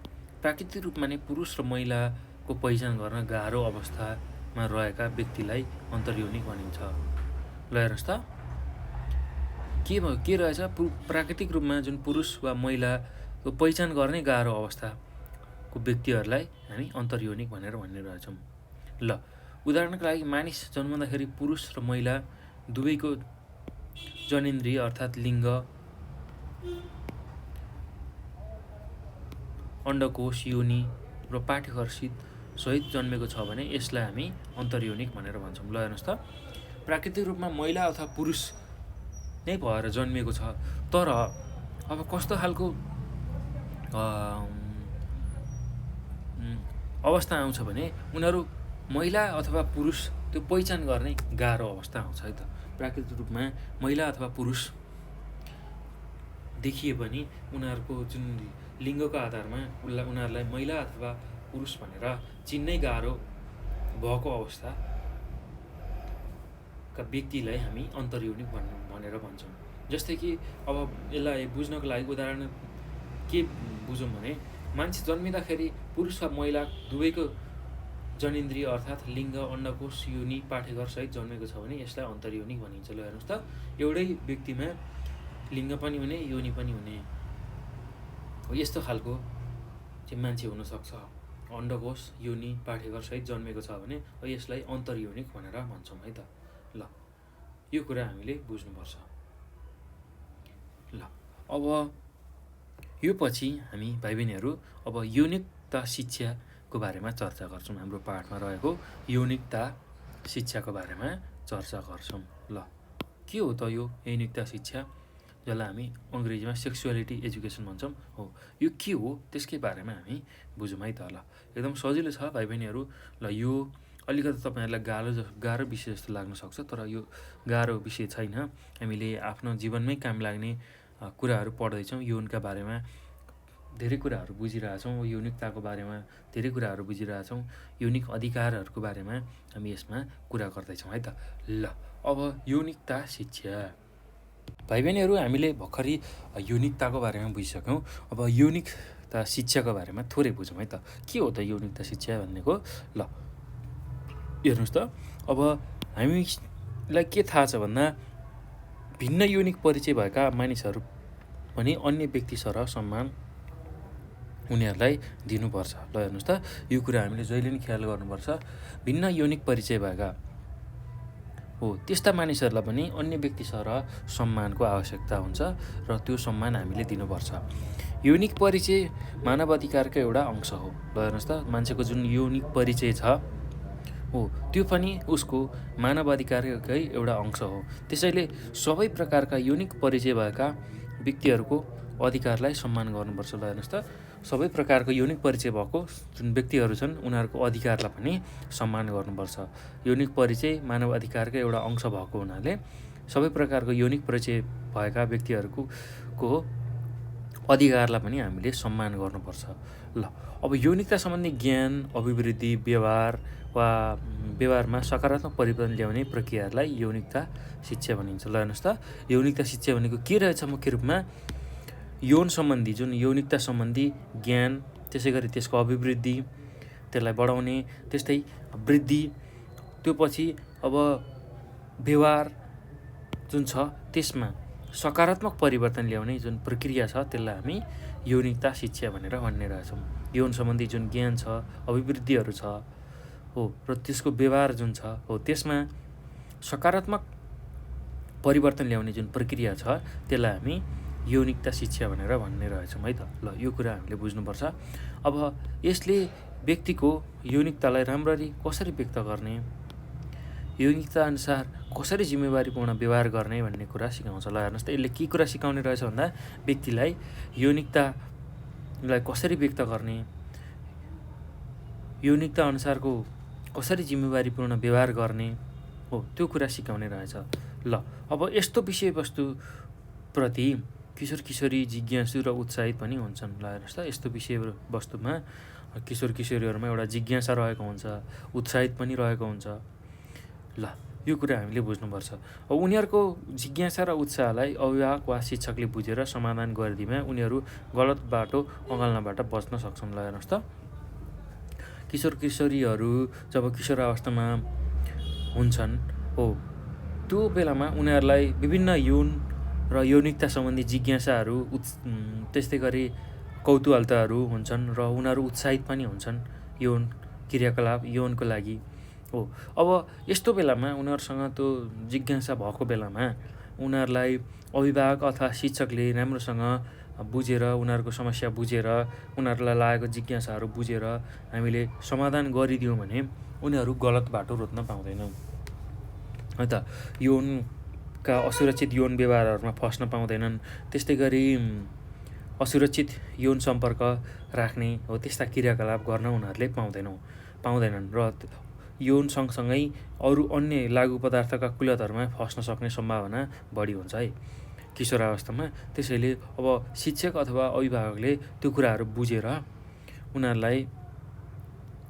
प्राकृतिक रूपमा नै पुरुष र महिलाको पहिचान गर्न गाह्रो अवस्थामा रहेका व्यक्तिलाई अन्तर्यौनिक भनिन्छ। ल हेर्नुहोस् त, के रहेछ, प्राकृतिक रूपमा जुन पुरुष वा महिलाको पहिचान गर्ने गाह्रो अवस्थाको व्यक्तिहरूलाई हामी अन्तर्यौनिक भनेर भन्ने रहेछौँ। ल उदाहरणको लागि मानिस जन्मँदाखेरि पुरुष र महिला दुवैको जनेन्द्रिय अर्थात् लिङ्ग, अण्डकोश, योनि र पाठ्यघरसित सहित जन्मेको छ भने यसलाई हामी अन्तर्यौनिक भनेर भन्छौँ। ल हेर्नुहोस् त, प्राकृतिक रूपमा महिला अथवा पुरुष नै भएर जन्मिएको छ, तर अब कस्तो खालको अवस्था आउँछ भने उनीहरू महिला अथवा पुरुष त्यो पहिचान गर्ने गाह्रो अवस्था आउँछ है त। प्राकृतिक रूपमा महिला अथवा पुरुष देखिए पनि उनीहरूको जुन लिङ्गको आधारमा उनीहरूलाई महिला अथवा पुरुष भनेर चिन्नै गाह्रो भएको अवस्थाका व्यक्तिलाई हामी अन्तर्यौनिक भनेर भन्छौँ। जस्तै कि अब यसलाई बुझ्नको लागि उदाहरण के बुझौँ भने, मान्छे जन्मिँदाखेरि पुरुष वा महिला दुवैको जनेन्द्रिय अर्थात् लिङ्ग, अण्डकोश, योनि, पाठ्यघरसहित जन्मेको छ भने यसलाई अन्तर्यौनिक भनिन्छ। ल हेर्नुहोस् त, एउटै व्यक्तिमा लिङ्ग पनि हुने, योनि पनि हुने हो, यस्तो खालको चाहिँ मान्छे हुनसक्छ। अण्डकोश, योनि, पाठ्यघरसहित जन्मेको छ भने यसलाई अन्तर्यौनिक भनेर भन्छौँ है त। ल यो कुरा हामीले बुझ्नुपर्छ। ल अब यो पछि हामी भाइ बहिनीहरू अब यौनिकता शिक्षाको बारेमा चर्चा गर्छौँ। हाम्रो पाठमा रहेको यौनिकता शिक्षाको बारेमा चर्चा गर्छौँ। ल के हो त यो यौनिकता शिक्षा, जसलाई हामी अङ्ग्रेजीमा सेक्सुअलिटी एजुकेसन भन्छौँ हो, यो के हो त्यसकै बारेमा हामी बुझौँ है त। ल एकदम सजिलो छ भाइ बहिनीहरू। ल यो अलिकति तपाईँहरूलाई गाह्रो विषय जस्तो लाग्न सक्छ, तर यो गाह्रो विषय छैन। हामीले आफ्नो जीवनमै काम लाग्ने कुराहरू पढ्दैछौँ। यौनका बारेमा धेरै कुराहरू बुझिरहेछौँ, यौनिकताको बारेमा धेरै कुराहरू बुझिरहेछौँ, यौनिक अधिकारहरूको बारेमा हामी यसमा कुरा गर्दैछौँ है त। ल अब यौनिकता शिक्षा भाइ बहिनीहरू, हामीले भर्खरै यौनिकताको बारेमा बुझिसक्यौँ। अब यौनिकता शिक्षाको बारेमा थोरै बुझौँ है त। के हो त यौनिकता शिक्षा भनेको? ल हेर्नुहोस् त, अब हामीलाई के थाहा छ भन्दा भिन्न यौनिक परिचय भएका मानिसहरू पनि अन्य व्यक्ति सरह सम्मान उनीहरूलाई दिनुपर्छ। ल हेर्नुहोस् त, यो कुरा हामीले जहिले नि ख्याल गर्नुपर्छ। भिन्न यौनिक परिचय भएका हो त्यस्ता मानिसहरूलाई पनि अन्य व्यक्ति सरह सम्मानको आवश्यकता हुन्छ र त्यो सम्मान हामीले दिनुपर्छ। यौनिक परिचय मानव अधिकारको एउटा अंश हो। ल हेर्नुहोस् त, मान्छेको जुन यौनिक परिचय छ हो त्यो पनि उसको मानव अधिकारकै एउटा अंश हो। त्यसैले सबै प्रकारका यौनिक परिचय भएका व्यक्तिहरूको अधिकारलाई सम्मान गर्नुपर्छ। ल हेर्नुहोस् त, सबै प्रकारको यौनिक परिचय भएको जुन व्यक्तिहरू छन् उनीहरूको अधिकारलाई पनि सम्मान गर्नुपर्छ। यौनिक परिचय मानव अधिकारकै एउटा अंश भएको हुनाले सबै प्रकारको यौनिक परिचय भएका व्यक्तिहरूको अधिकारलाई पनि हामीले सम्मान गर्नुपर्छ। ल अब यौनिकता सम्बन्धी ज्ञान, अभिवृद्धि, व्यवहारमा सकारात्मक परिवर्तन ल्याउने प्रक्रियाहरूलाई यौनिकता शिक्षा भनिन्छ। ल हेर्नुहोस् त, यौनिकता शिक्षा भनेको के रहेछ? मुख्य रूपमा यौन सम्बन्धी जुन यौनिकता सम्बन्धी ज्ञान, त्यसै गरी त्यसको अभिवृद्धि, त्यसलाई बढाउने, त्यस्तै वृद्धि, त्यो पछि अब व्यवहार जुन छ त्यसमा सकारात्मक परिवर्तन ल्याउने जुन प्रक्रिया छ त्यसलाई हामी यौनिकता शिक्षा भनेर भन्ने रहेछौँ। यौन सम्बन्धी जुन ज्ञान छ, अभिवृद्धिहरू छ हो र त्यसको व्यवहार जुन छ हो त्यसमा सकारात्मक परिवर्तन ल्याउने जुन प्रक्रिया छ त्यसलाई हामी यौनिकता शिक्षा भनेर भन्ने रहेछौँ है त। ल यो कुरा हामीले बुझ्नुपर्छ। अब यसले व्यक्तिको यौनिकतालाई राम्ररी कसरी व्यक्त गर्ने, यौनिकता अनुसार कसरी जिम्मेवारीपूर्ण व्यवहार गर्ने भन्ने कुरा सिकाउँछ। ल हेर्नुहोस् त यसले के कुरा सिकाउने रहेछ भन्दा व्यक्तिलाई यौनिकतालाई कसरी व्यक्त गर्ने, यौनिकता अनुसारको कसरी जिम्मेवारीपूर्ण व्यवहार गर्ने हो त्यो कुरा सिकाउने रहेछ। ल अब यस्तो विषयवस्तुप्रति किशोर किशोरी जिज्ञासु र उत्साहित पनि हुन्छन्। ल हेर्नुहोस् त यस्तो विषयवस्तुमा किशोर किशोरीहरूमा एउटा जिज्ञासा रहेको हुन्छ, उत्साहित पनि रहेको हुन्छ। ल यो कुरा हामीले बुझ्नुपर्छ। अब उनीहरूको जिज्ञासा र उत्साहलाई अभिभावक वा शिक्षकले बुझेर समाधान गरिदिएमा उनीहरू गलत बाटो अँगाल्नबाट बच्न सक्छन्। ल हेर्नुहोस् त किशोर किशोरीहरू जब किशोरावस्थामा हुन्छन् हो त्यो बेलामा उनीहरूलाई विभिन्न यौन र यौनिकता सम्बन्धी जिज्ञासाहरू त्यस्तै गरी कौतूहलताहरू हुन्छन् र उनीहरू उत्साहित पनि हुन्छन् यौन क्रियाकलाप यौनको लागि हो। अब यस्तो बेलामा उनीहरूसँग त्यो जिज्ञासा भएको बेलामा उनीहरूलाई अभिभावक अथवा शिक्षकले राम्रोसँग बुझेर उनीहरूको समस्या बुझेर उनीहरूलाई लागेको जिज्ञासाहरू बुझेर हामीले समाधान गरिदियौँ भने उनीहरू गलत बाटो रोज्न पाउँदैनन् है त। यौनका असुरक्षित यौन व्यवहारहरूमा फस्न पाउँदैनन्। त्यस्तै गरी असुरक्षित यौन सम्पर्क राख्ने हो त्यस्ता क्रियाकलाप गर्न उनीहरूले पाउँदैनन् र यौन सँगसँगै अरू अन्य लागु पदार्थका कुलतहरूमा फस्न सक्ने सम्भावना बढी हुन्छ है किशोरावस्थामा। त्यसैले अब शिक्षक अथवा अभिभावकले त्यो कुराहरू बुझेर उनीहरूलाई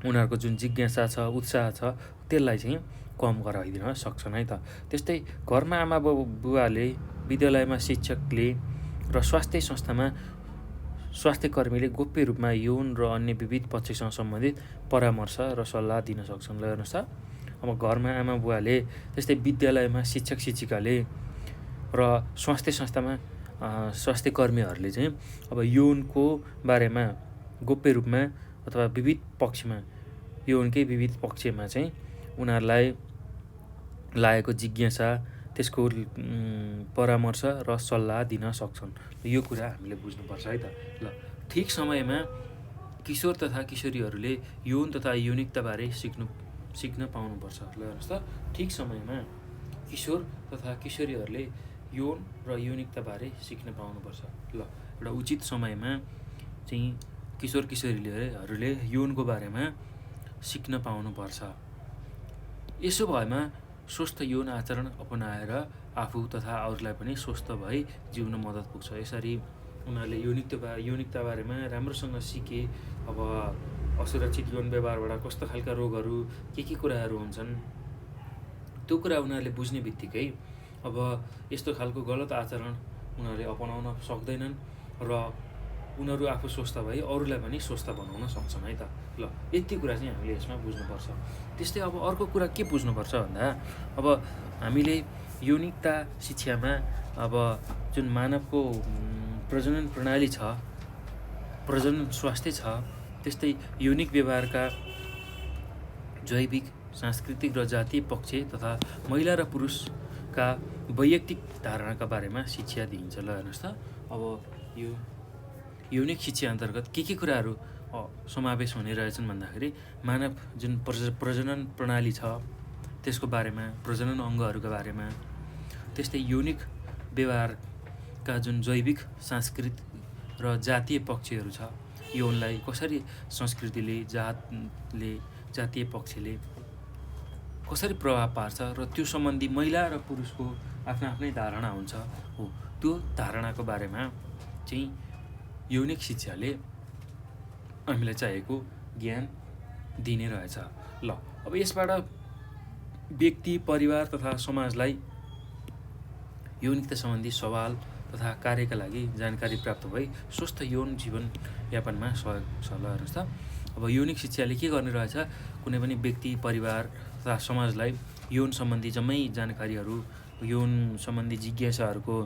उनीहरूको जुन जिज्ञासा छ उत्साह छ त्यसलाई चाहिँ कम गराइदिन सक्छन् है त। त्यस्तै घरमा आमा बुवाले, विद्यालयमा शिक्षकले र स्वास्थ्य संस्थामा स्वास्थ्यकर्मीले गोप्य रूपमा यौन र अन्य विविध पक्षसँग सम्बन्धित परामर्श र सल्लाह दिन सक्छन्। ल हेर्नुहोस् त अब घरमा आमा बुवाले त्यस्तै विद्यालयमा शिक्षक शिक्षिकाले र स्वास्थ्य संस्थामा स्वास्थ्यकर्मीहरूले चाहिँ अब यौनको बारेमा गोप्य रूपमा अथवा विविध पक्षमा यौनकै विविध पक्षमा चाहिँ उनीहरूलाई लागेको जिज्ञासा त्यसको परामर्श र सल्लाह दिन सक्छन्। यो कुरा हामीले बुझ्नुपर्छ है त। ल ठिक समयमा किशोर तथा किशोरीहरूले यौन तथा यौनिकताबारे सिक्न पाउनुपर्छ। ल हेर्नुहोस् त ठिक समयमा किशोर तथा किशोरीहरूले यौन र यौनिकताबारे सिक्न पाउनुपर्छ। ल एउटा उचित समयमा चाहिँ किशोर किशोरीहरूले यौनको बारेमा सिक्न पाउनुपर्छ। यसो भएमा स्वस्थ यौन आचरण अपनाएर आफू तथा अरूलाई पनि स्वस्थ भई जिउन मद्दत पुग्छ। यसरी उनीहरूले यौनिकता बारेमा राम्रोसँग सिके अब असुरक्षित यौन व्यवहारबाट कस्तो खालका रोगहरू के कुराहरू हुन्छन् त्यो कुरा उनीहरूले बुझ्ने बित्तिकै अब यस्तो खालको गलत आचरण उनीहरूले अपनाउन सक्दैनन् र उनीहरू आफू स्वस्थ भई अरूलाई पनि स्वस्थ बनाउन सक्छन् है त। ल यति कुरा चाहिँ हामीले यसमा बुझ्नुपर्छ। त्यस्तै अब अर्को कुरा के बुझ्नुपर्छ भन्दा अब हामीले यौनिकता शिक्षामा अब जुन मानवको प्रजनन प्रणाली छ, प्रजनन स्वास्थ्य छ, त्यस्तै यौनिक व्यवहारका जैविक, सांस्कृतिक र जातीय पक्ष तथा महिला र पुरुषका वैयक्तिक धारणाका बारेमा शिक्षा दिइन्छ। ल हेर्नुहोस् त अब यो यौनिक शिक्षा अन्तर्गत के कुराहरू समावेश हुने रहेछन् भन्दाखेरि मानव जुन प्रजनन प्रणाली छ त्यसको बारेमा, प्रजनन अङ्गहरूका बारेमा, त्यस्तै यौनिक व्यवहारका जुन जैविक, सांस्कृतिक र जातीय पक्षहरू छ, यौनलाई कसरी संस्कृतिले, जातले, जातीय पक्षले कसरी प्रभाव पार्छ र त्यो सम्बन्धी महिला र पुरुषको आफ्नै धारणा हुन्छ हो त्यो धारणाको बारेमा चाहिँ यौनिक शिक्षाले हामीलाई चाहिएको ज्ञान दिने रहेछ। ल अब यसबाट व्यक्ति, परिवार तथा समाजलाई यौनिकता सम्बन्धी सवाल तथा कार्यका लागि जानकारी प्राप्त भई स्वस्थ यौन जीवनयापनमा सहयोग छ। ल हेर्नुहोस् त अब यौनिक शिक्षाले के गर्ने रहेछ, कुनै पनि व्यक्ति, परिवार तथा समाजलाई यौन सम्बन्धी जम्मै जानकारीहरू, यौन सम्बन्धी जिज्ञासाहरूको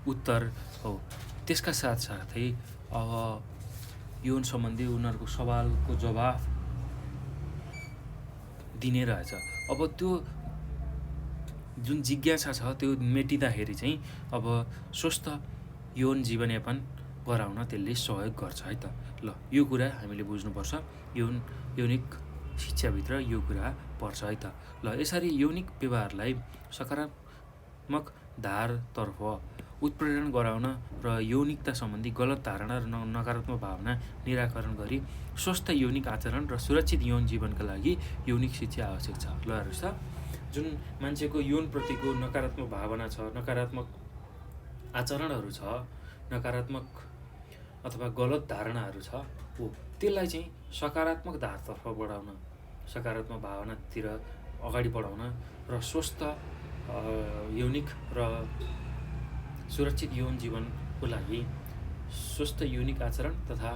उत्तर हो त्यसका साथसाथै अब यौन सम्बन्धी उनीहरूको सवालको जवाफ दिने रहेछ। अब त्यो जुन जिज्ञासा छ त्यो मेटिँदाखेरि चाहिँ अब स्वस्थ यौन जीवनयापन गराउन त्यसले सहयोग गर्छ है त। ल यो कुरा हामीले बुझ्नुपर्छ। यौनिक शिक्षाभित्र यो कुरा पर्छ है त। ल यसरी यौनिक व्यवहारलाई सकारात्मक धारतर्फ उत्प्रेरण गराउन र यौनिकता सम्बन्धी गलत धारणा र नकारात्मक भावना निराकरण गरी स्वस्थ यौनिक आचरण र सुरक्षित यौन जीवनका लागि यौनिक शिक्षा आवश्यक छ। ल हेर्नुहोस् त, जुन मान्छेको यौनप्रतिको नकारात्मक भावना छ, नकारात्मक आचरणहरू छ, नकारात्मक अथवा गलत धारणाहरू छ, हो त्यसलाई चाहिँ सकारात्मक धारतर्फ बढाउन, सकारात्मक भावनातिर अगाडि बढाउन र स्वस्थ यौनिक र सुरक्षित यौन जीवनको लागि स्वस्थ यौनिक आचरण तथा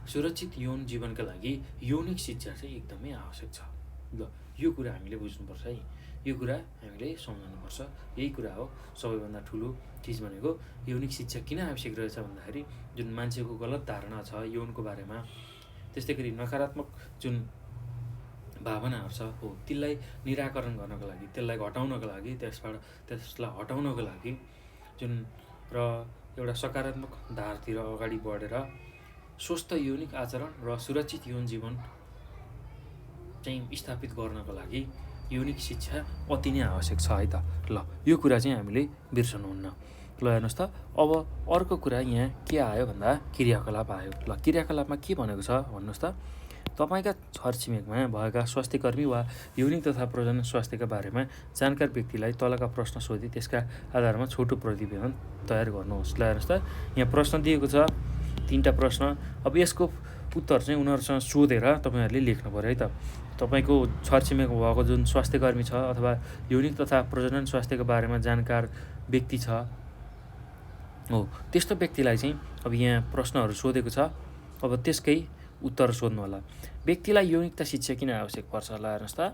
सुरक्षित यौन जीवनका लागि यौनिक शिक्षा चाहिँ एकदमै आवश्यक छ। ल यो कुरा हामीले बुझ्नुपर्छ है, यो कुरा हामीले सम्झाउनुपर्छ। यही कुरा हो सबैभन्दा ठुलो चिज भनेको। यौनिक शिक्षा किन आवश्यक रहेछ भन्दाखेरि जुन मान्छेको गलत धारणा छ यौनको बारेमा, त्यस्तै गरी नकारात्मक जुन भावनाहरू छ हो त्यसलाई निराकरण गर्नको लागि, त्यसलाई घटाउनको लागि, त्यसलाई हटाउनको लागि जुन र एउटा सकारात्मक धारतिर अगाडि बढेर स्वस्थ यौनिक आचरण र सुरक्षित यौन जीवन चाहिँ स्थापित गर्नको लागि यौनिक शिक्षा अति नै आवश्यक छ है त। ल यो कुरा चाहिँ हामीले बिर्सनुहुन्न। ल हेर्नुहोस् त, अब अर्को कुरा यहाँ के आयो भन्दा क्रियाकलाप आयो। ल क्रियाकलापमा के भनेको छ भन्नुहोस् त, तपाईँका छरछिमेकमा भएका स्वास्थ्यकर्मी वा यौनिक तथा प्रजनन स्वास्थ्यका बारेमा जानकार व्यक्तिलाई तलका प्रश्न सोधी त्यसका आधारमा छोटो प्रतिवेदन तयार गर्नुहोस्। ल हेर्नुहोस् त, यहाँ प्रश्न दिएको छ 3टा प्रश्न। अब यसको उत्तर चाहिँ उनीहरूसँग सोधेर तपाईँहरूले लेख्नु पऱ्यो है त। तपाईँको छरछिमेकमा भएको जुन स्वास्थ्यकर्मी छ अथवा यौनिक तथा प्रजनन स्वास्थ्यको बारेमा जानकार व्यक्ति छ हो, त्यस्तो व्यक्तिलाई चाहिँ अब यहाँ प्रश्नहरू सोधेको छ। अब त्यसकै उत्तर सोध्नु होला। व्यक्तिलाई यौनिकता शिक्षा किन आवश्यक पर्छ? ल हेर्नुहोस् त,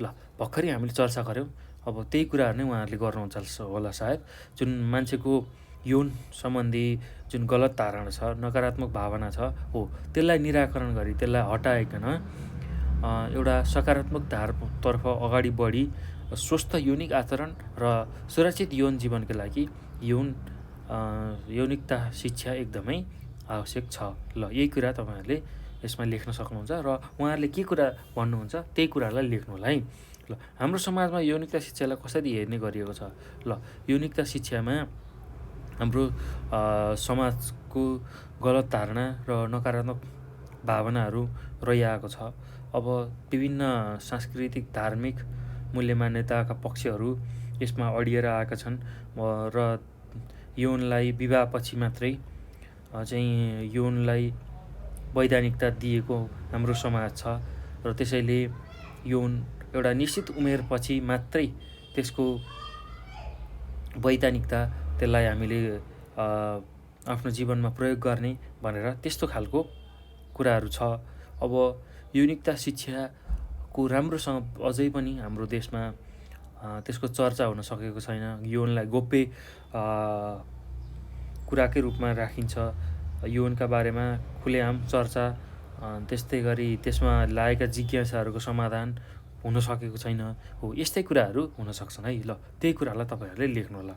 ल भर्खरै हामीले चर्चा गऱ्यौँ। अब त्यही कुराहरू नै उहाँहरूले गर्नुहुन्छ होला सायद। जुन मान्छेको यौन सम्बन्धी जुन गलत धारणा छ, नकारात्मक भावना छ हो, त्यसलाई निराकरण गरी त्यसलाई हटाइकन एउटा सकारात्मक धारतर्फ अगाडि बढी स्वस्थ यौनिक आचरण र सुरक्षित यौन जीवनका लागि यौनिकता शिक्षा एकदमै आवश्यक छ। ल यही कुरा तपाईँहरूले यसमा लेख्न सक्नुहुन्छ र उहाँहरूले के कुरा भन्नुहुन्छ त्यही कुरालाई लेख्नु होला है। ल हाम्रो समाजमा यौनिकता शिक्षालाई कसरी हेर्ने गरिएको छ? ल यौनिकता शिक्षामा हाम्रो समाजको गलत धारणा र नकारात्मक भावनाहरू रहिआएको छ। अब विभिन्न सांस्कृतिक धार्मिक मूल्य मान्यताका पक्षहरू यसमा अडिएर आएका छन् र यौनलाई विवाहपछि मात्रै चाहिँ यौनलाई वैधानिकता दिएको हाम्रो समाज छ र त्यसैले यौन एउटा निश्चित उमेरपछि मात्रै त्यसको वैधानिकता त्यसलाई हामीले आफ्नो जीवनमा प्रयोग गर्ने भनेर त्यस्तो खालको कुराहरू छ। अब यौनिकता शिक्षाको राम्रोसँग अझै पनि हाम्रो देशमा त्यसको चर्चा हुन सकेको छैन। यौनलाई गोप्य कुराकै रूपमा राखिन्छ। यौनका बारेमा खुलेआम चर्चा, त्यस्तै गरी त्यसमा लागेका जिज्ञासाहरूको समाधान हुन सकेको छैन हो। यस्तै कुराहरू हुन सक्छन् है। ल त्यही कुरालाई तपाईँहरूले लेख्नु होला।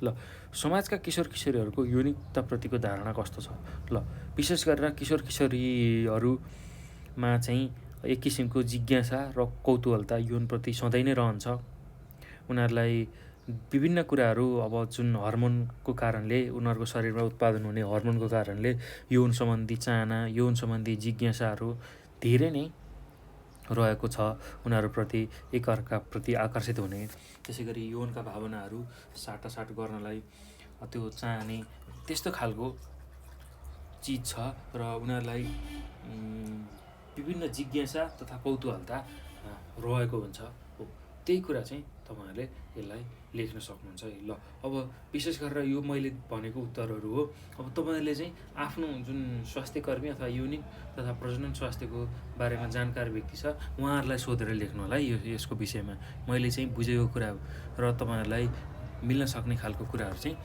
ल समाजका किशोर किशोरीहरूको यौनिकताप्रतिको धारणा कस्तो छ? ल विशेष गरेर किशोर किशोरीहरूमा चाहिँ एक किसिमको जिज्ञासा र कौतूहलता यौनप्रति सधैँ नै रहन्छ। उनीहरूलाई विभिन्न कुराहरू अब जुन हर्मोनको कारणले उनीहरूको शरीरमा उत्पादन हुने हर्मोनको कारणले यौन सम्बन्धी चाहना, यौन सम्बन्धी जिज्ञासाहरू धेरै नै रहेको छ। उनीहरूप्रति एकअर्काप्रति आकर्षित हुने, त्यसै गरी यौनका भावनाहरू साटासाट गर्नलाई त्यो चाहने त्यस्तो खालको चिज छ र उनीहरूलाई विभिन्न जिज्ञासा तथा कौतूहलता रहेको हुन्छ हो। त्यही कुरा चाहिँ तपाईँहरूले यसलाई लेख्न सक्नुहुन्छ है। ल अब विशेष गरेर यो मैले भनेको उत्तरहरू हो। अब तपाईँहरूले चाहिँ आफ्नो जुन स्वास्थ्यकर्मी अथवा यौनिक तथा प्रजनन स्वास्थ्यको बारेमा जानकार व्यक्ति छ उहाँहरूलाई सोधेर लेख्नु होला है यसको विषयमा। मैले चाहिँ बुझेको कुरा र तपाईँहरूलाई मिल्न सक्ने खालको कुराहरू चाहिँ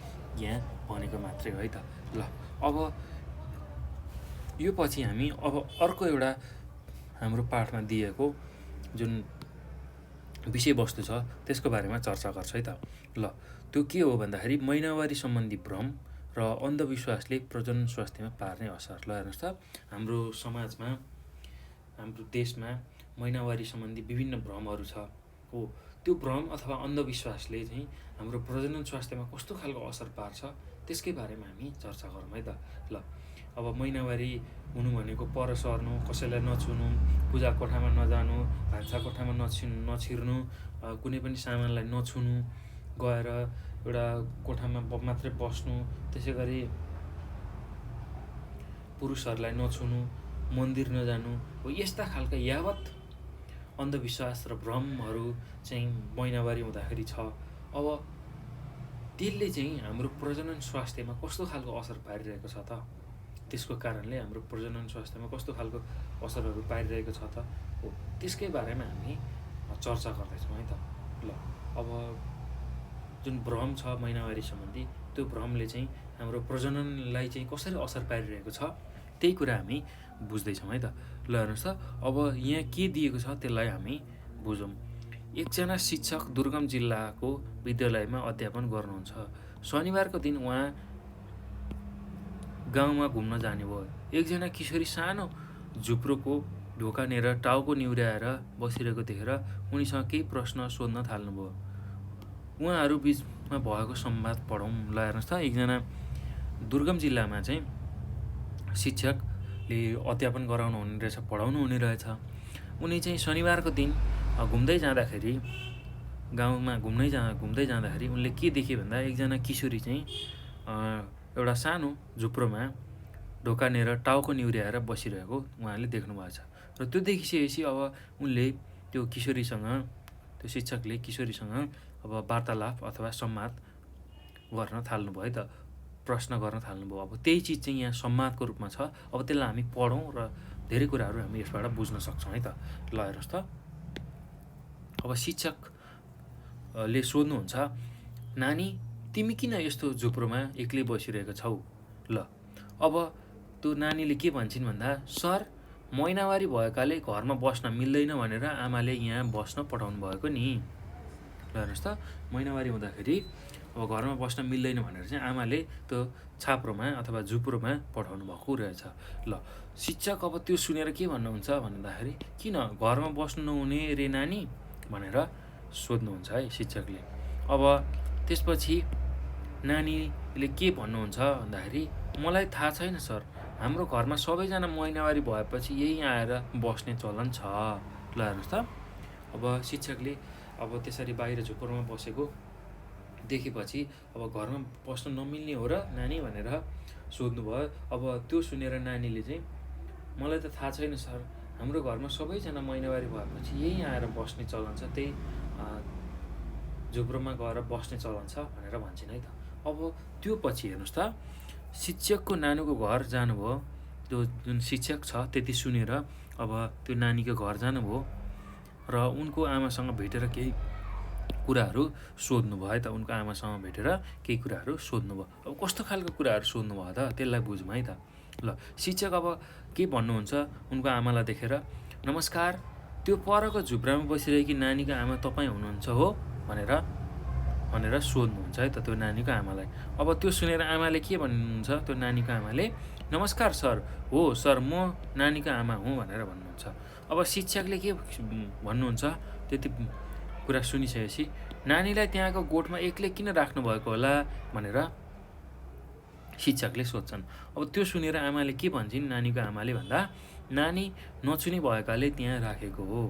यहाँ भनेको मात्रै हो है त। ल अब यो पछि हामी अब अर्को एउटा हाम्रो पाठमा दिएको जुन विषयवस्तु छ त्यसको बारेमा चर्चा गर्छ है त। ल त्यो के हो भन्दाखेरि महिनावारी सम्बन्धी भ्रम र अन्धविश्वासले प्रजनन स्वास्थ्यमा पार्ने असर। ल हेर्नुहोस् त, हाम्रो समाजमा, हाम्रो देशमा महिनावारी सम्बन्धी विभिन्न भ्रमहरू छ हो। त्यो भ्रम अथवा अन्धविश्वासले चाहिँ हाम्रो प्रजनन स्वास्थ्यमा कस्तो खालको असर पार्छ त्यसकै बारेमा हामी चर्चा गरौँ है त। ल अब महिनावारी हुनु भनेको पर सर्नु, कसैलाई नछुनु, पूजा कोठामा नजानु, भान्सा कोठामा नछिर्नु, कुनै पनि सामानलाई नछुनु, गएर एउटा कोठामा मात्रै बस्नु, त्यसै गरी पुरुषहरूलाई नछुनु, मन्दिर नजानु हो। यस्ता खालका यावत अन्धविश्वास र भ्रमहरू चाहिँ महिनावारी हुँदाखेरि छ। अब त्यसले चाहिँ हाम्रो प्रजनन स्वास्थ्यमा कस्तो खालको असर पारिरहेको छ त, त्यसको कारणले हाम्रो प्रजनन स्वास्थ्यमा कस्तो खालको असरहरू पारिरहेको छ त हो, त्यसकै बारेमा हामी चर्चा गर्दैछौँ है त। ल अब जुन भ्रम छ महिनावारी सम्बन्धी, त्यो भ्रमले चाहिँ हाम्रो प्रजननलाई चाहिँ कसरी असर पारिरहेको छ त्यही कुरा हामी बुझ्दैछौँ है त। ल हेर्नुहोस् त, अब यहाँ के दिएको छ त्यसलाई हामी बुझौँ। एकजना शिक्षक दुर्गम जिल्लाको विद्यालयमा अध्यापन गर्नुहुन्छ। शनिबारको दिन उहाँ गाउँमा घुम्न जाने भयो। एकजना किशोरी सानो झुप्रोको ढोकानेर टाउको निहुर्याएर बसिरहेको देखेर उनीसँग केही प्रश्न सोध्न थाल्नुभयो। उहाँहरू बिचमा भएको संवाद पढौँ। ल हेर्नुहोस् त, एकजना दुर्गम जिल्लामा चाहिँ शिक्षकले अध्यापन गराउनु हुने रहेछ, पढाउनु हुने रहेछ। उनी चाहिँ शनिबारको दिन घुम्दै जाँदाखेरि, गाउँमा घुम्दै जाँदाखेरि उनले के देखे भन्दा एकजना किशोरी चाहिँ एउटा सानो झुप्रोमा ढोकानेर टाउको निहुर्याएर बसिरहेको उहाँले देख्नुभएको छ। र त्यो देखिसकेपछि अब उनले त्यो शिक्षकले किशोरीसँग अब वार्तालाप अथवा संवाद गर्न थाल्नुभयो है त, प्रश्न गर्न थाल्नुभयो। अब त्यही चिज चाहिँ यहाँ संवादको रूपमा छ। अब त्यसलाई हामी पढौँ र धेरै कुराहरू हामी यसबाट बुझ्न सक्छौँ है त। ल हेर्नुहोस् त, अब शिक्षकले सोध्नुहुन्छ, नानी तिमी किन यस्तो झुप्रोमा एक्लै बसिरहेको छौ? ल अब त्यो नानीले के भन्छन् भन्दा, सर महिनावारी भएकाले घरमा बस्न मिल्दैन भनेर आमाले यहाँ बस्न पठाउनु भएको नि। ल हेर्नुहोस् त, महिनावारी हुँदाखेरि अब घरमा बस्न मिल्दैन भनेर चाहिँ आमाले त्यो छाप्रोमा अथवा झुप्रोमा पठाउनु भएको रहेछ। ल शिक्षक अब त्यो सुनेर के भन्नुहुन्छ भन्दाखेरि, किन घरमा बस्नु नहुने रे नानी भनेर सोध्नुहुन्छ है शिक्षकले। अब त्यसपछि नानीले के भन्नुहुन्छ भन्दाखेरि, मलाई थाहा छैन सर, हाम्रो घरमा सबैजना महिनावारी भएपछि यही आएर बस्ने चलन छ। ल हेर्नुहोस् त, अब शिक्षकले अब त्यसरी बाहिर झुप्रोमा बसेको देखेपछि अब घरमा बस्न नमिल्ने हो र नानी भनेर सोध्नुभयो। अब त्यो सुनेर नानीले चाहिँ, मलाई त थाहा छैन सर, हाम्रो घरमा सबैजना महिनावारी भएपछि यही आएर बस्ने चलन छ, त्यही झुप्रोमा गएर बस्ने चलन छ भनेर भन्छन् है त। अब त्यो पछि हेर्नुहोस् त, शिक्षकको नानीको घर जानुभयो। त्यो जुन शिक्षक छ त्यति सुनेर अब त्यो नानीको घर जानुभयो र उनको आमासँग भेटेर केही कुराहरू सोध्नुभयो है त। उनको आमासँग भेटेर केही कुराहरू सोध्नुभयो। अब कस्तो खालको कुराहरू सोध्नुभयो त त्यसलाई बुझौँ है त। ल शिक्षक अब के भन्नुहुन्छ उनको आमालाई देखेर, नमस्कार, त्यो परको झुप्रामा बसिरहेकी नानीको आमा तपाईँ हुनुहुन्छ हो भनेर सोध्नुहुन्छ है त त्यो नानीको आमालाई। अब त्यो सुनेर आमाले के भन्नुहुन्छ, त्यो नानीको आमाले, नमस्कार सर, हो सर, म नानीको आमा हुँ भनेर भन्नुहुन्छ। अब शिक्षकले के भन्नुहुन्छ, त्यति कुरा सुनिसकेपछि, नानीलाई त्यहाँको गोठमा एक्लै किन राख्नुभएको होला भनेर शिक्षकले सोध्छन्। अब त्यो सुनेर आमाले के भन्छन्, नानीको आमाले भन्दा, नानी नचुनी भएकाले त्यहाँ राखेको हो,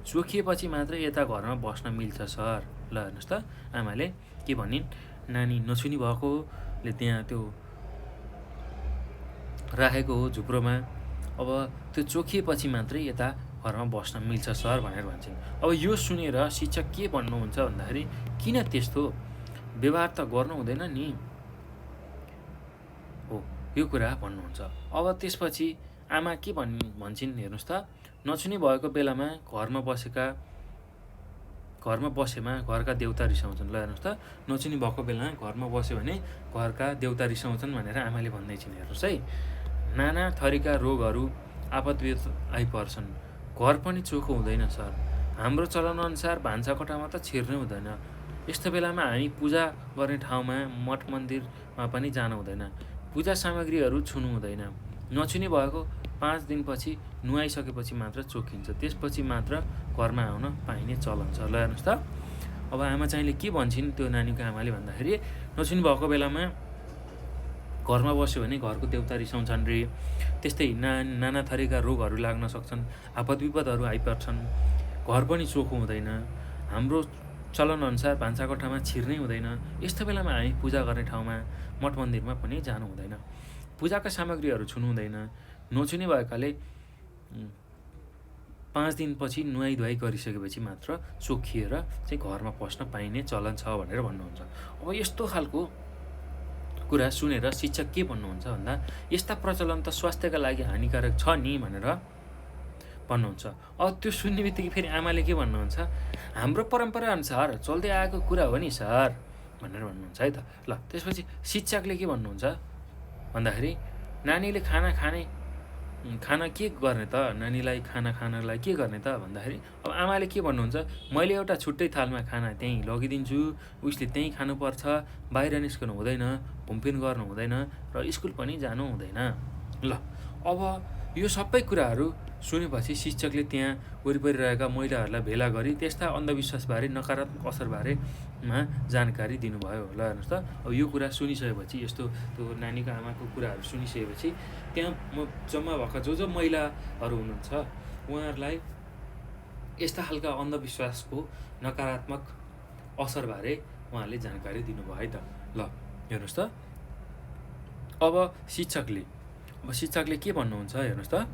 चोखिएपछि मात्र यता घरमा बस्न मिल्छ सर। ल हेर्नुहोस् त, आमाले के भनिन्, नानी नचुनी भएकोले त्यहाँ त्यो राखेको हो झुप्रोमा, अब त्यो चोखिएपछि मात्रै यता घरमा बस्न मिल्छ सर भनेर भन्छन्। अब यो सुनेर शिक्षक के भन्नुहुन्छ भन्दाखेरि, किन त्यस्तो व्यवहार त गर्नु हुँदैन नि हो, यो कुरा भन्नुहुन्छ। अब त्यसपछि आमा के भन्छन् हेर्नुहोस् त, नचुनी भएको बेलामा घरमा बसेमा घरका देउता रिसाउँछन्। ल हेर्नुहोस् त, नचुनी भएको बेलामा घरमा बस्यो भने घरका देउता रिसाउँछन् भनेर आमाले भन्दैछन्। हेर्नुहोस् है, नाना थरीका रोगहरू आपतविपत आइपर्छन्, घर पनि चोखो हुँदैन सर। हाम्रो चलनअनुसार भान्साकोठामा त छिर्नै हुँदैन। यस्तो बेलामा हामी पूजा गर्ने ठाउँमा मठ मन्दिरमा पनि जानु हुँदैन। पूजा सामग्रीहरू छुनु हुँदैन। नछुने भएको 5 दिनपछि नुहाइसकेपछि मात्र चोखिन्छ। त्यसपछि मात्र घरमा आउन पाइने चलन छ। ल हेर्नुहोस् त, अब आमा चाहिँले के भन्छन् त्यो नानीको आमाले भन्दाखेरि, नछुने भएको बेलामा घरमा बस्यो भने घरको देउता रिसाउँछन् रे, त्यस्तै नाना थरीका रोगहरू लाग्न सक्छन्, आपद विपदहरू आइपर्छन्, घर पनि चोखो हुँदैन, हाम्रो चलनअनुसार भान्साकोठामा छिर्नै हुँदैन। यस्तो बेलामा हामी पूजा गर्ने ठाउँमा मठ मन्दिरमा पनि जानु हुँदैन। पूजाका सामग्रीहरू छुनु हुँदैन। नछुने भएकाले 5 दिनपछि नुहाइधुवाइ गरिसकेपछि मात्र चोखिएर चाहिँ घरमा पस्न पाइने चलन छ भनेर भन्नुहुन्छ। अब यस्तो खालको कुरा सुनेर शिक्षक के भन्नुहुन्छ भन्दा, यस्ता प्रचलन त स्वास्थ्यका लागि हानिकारक छ नि भनेर भन्नुहुन्छ। अब त्यो सुन्ने बित्तिकै फेरि आमाले के भन्नुहुन्छ, हाम्रो परम्पराअनुसार चल्दै आएको कुरा हो नि सर भनेर भन्नुहुन्छ है त। ल त्यसपछि शिक्षकले के भन्नुहुन्छ भन्दाखेरि, नानीले खाना के गर्ने त, नानीलाई खाना खानलाई के गर्ने त भन्दाखेरि, अब आमाले के भन्नुहुन्छ, मैले एउटा छुट्टै थालमा खाना त्यहीँ लगिदिन्छु, उसले त्यहीँ खानुपर्छ, बाहिर निस्कनु हुँदैन, घुमफिर गर्नु हुँदैन र स्कुल पनि जानु हुँदैन। ल अब यो सबै कुराहरू सुनेपछि शिक्षकले त्यहाँ वरिपरि रहेका महिलाहरूलाई भेला गरी त्यस्ता अन्धविश्वासबारे, नकारात्मक असरबारेमा जानकारी दिनुभयो। ल हेर्नुहोस् त, अब यो कुरा सुनिसकेपछि, यस्तो त्यो नानीको आमाको कुराहरू सुनिसकेपछि त्यहाँ जम्मा भएका जो महिलाहरू हुनुहुन्छ उहाँहरूलाई यस्ता खालका अन्धविश्वासको नकारात्मक असरबारे उहाँले जानकारी दिनुभयो है त। ल हेर्नुहोस् त, अब शिक्षकले के भन्नुहुन्छ हेर्नुहोस् त।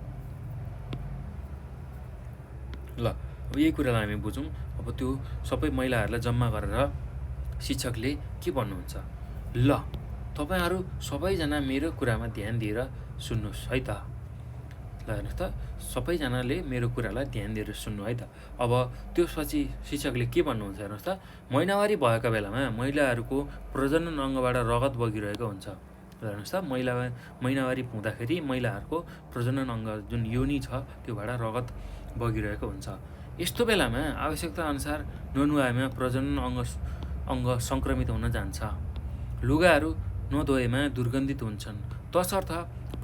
ल अब यही कुरालाई हामी बुझौँ। अब त्यो सबै महिलाहरूलाई जम्मा गरेर शिक्षकले के भन्नुहुन्छ, ल तपाईँहरू सबैजना मेरो कुरामा ध्यान दिएर सुन्नुहोस् है त। ल हेर्नुहोस् त, सबैजनाले मेरो कुरालाई ध्यान दिएर सुन्नु है त। अब त्यसपछि शिक्षकले के भन्नुहुन्छ हेर्नुहोस् त, महिनावारी भएका बेलामा महिलाहरूको प्रजनन अङ्गबाट रगत बगिरहेको हुन्छ। हेर्नुहोस् त, महिनावारी हुँदाखेरि महिलाहरूको प्रजनन अङ्ग जुन योनि छ त्योबाट रगत बगिरहेको हुन्छ। यस्तो बेलामा आवश्यकता अनुसार ननुहाएमा प्रजनन अङ्ग सङ्क्रमित हुन जान्छ। लुगाहरू नधोएमा दुर्गन्धित हुन्छन्। तसर्थ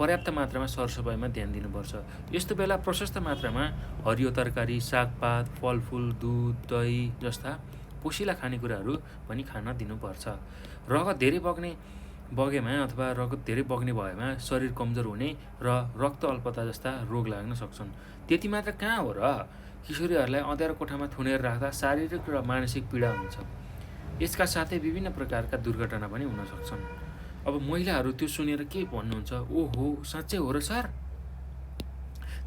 पर्याप्त मात्रामा सरसफाइमा ध्यान दिनुपर्छ। यस्तो बेला प्रशस्त मात्रामा हरियो तरकारी, सागपात, फलफुल, दुध, दही जस्ता पोसिला खानेकुराहरू पनि खान दिनुपर्छ। रगत धेरै बगेमा अथवा रगत धेरै बग्ने भएमा शरीर कमजोर हुने र रक्त अल्पता जस्ता रोग लाग्न सक्छन्। त्यति मात्र कहाँ हो र, किशोरीहरूलाई अँध्यारो कोठामा थुनेर राख्दा शारीरिक र मानसिक पीडा हुन्छ। यसका साथै विभिन्न प्रकारका दुर्घटना पनि हुन सक्छन्। अब महिलाहरू त्यो सुनेर के भन्नुहुन्छ, ओहो साँच्चै हो र सर।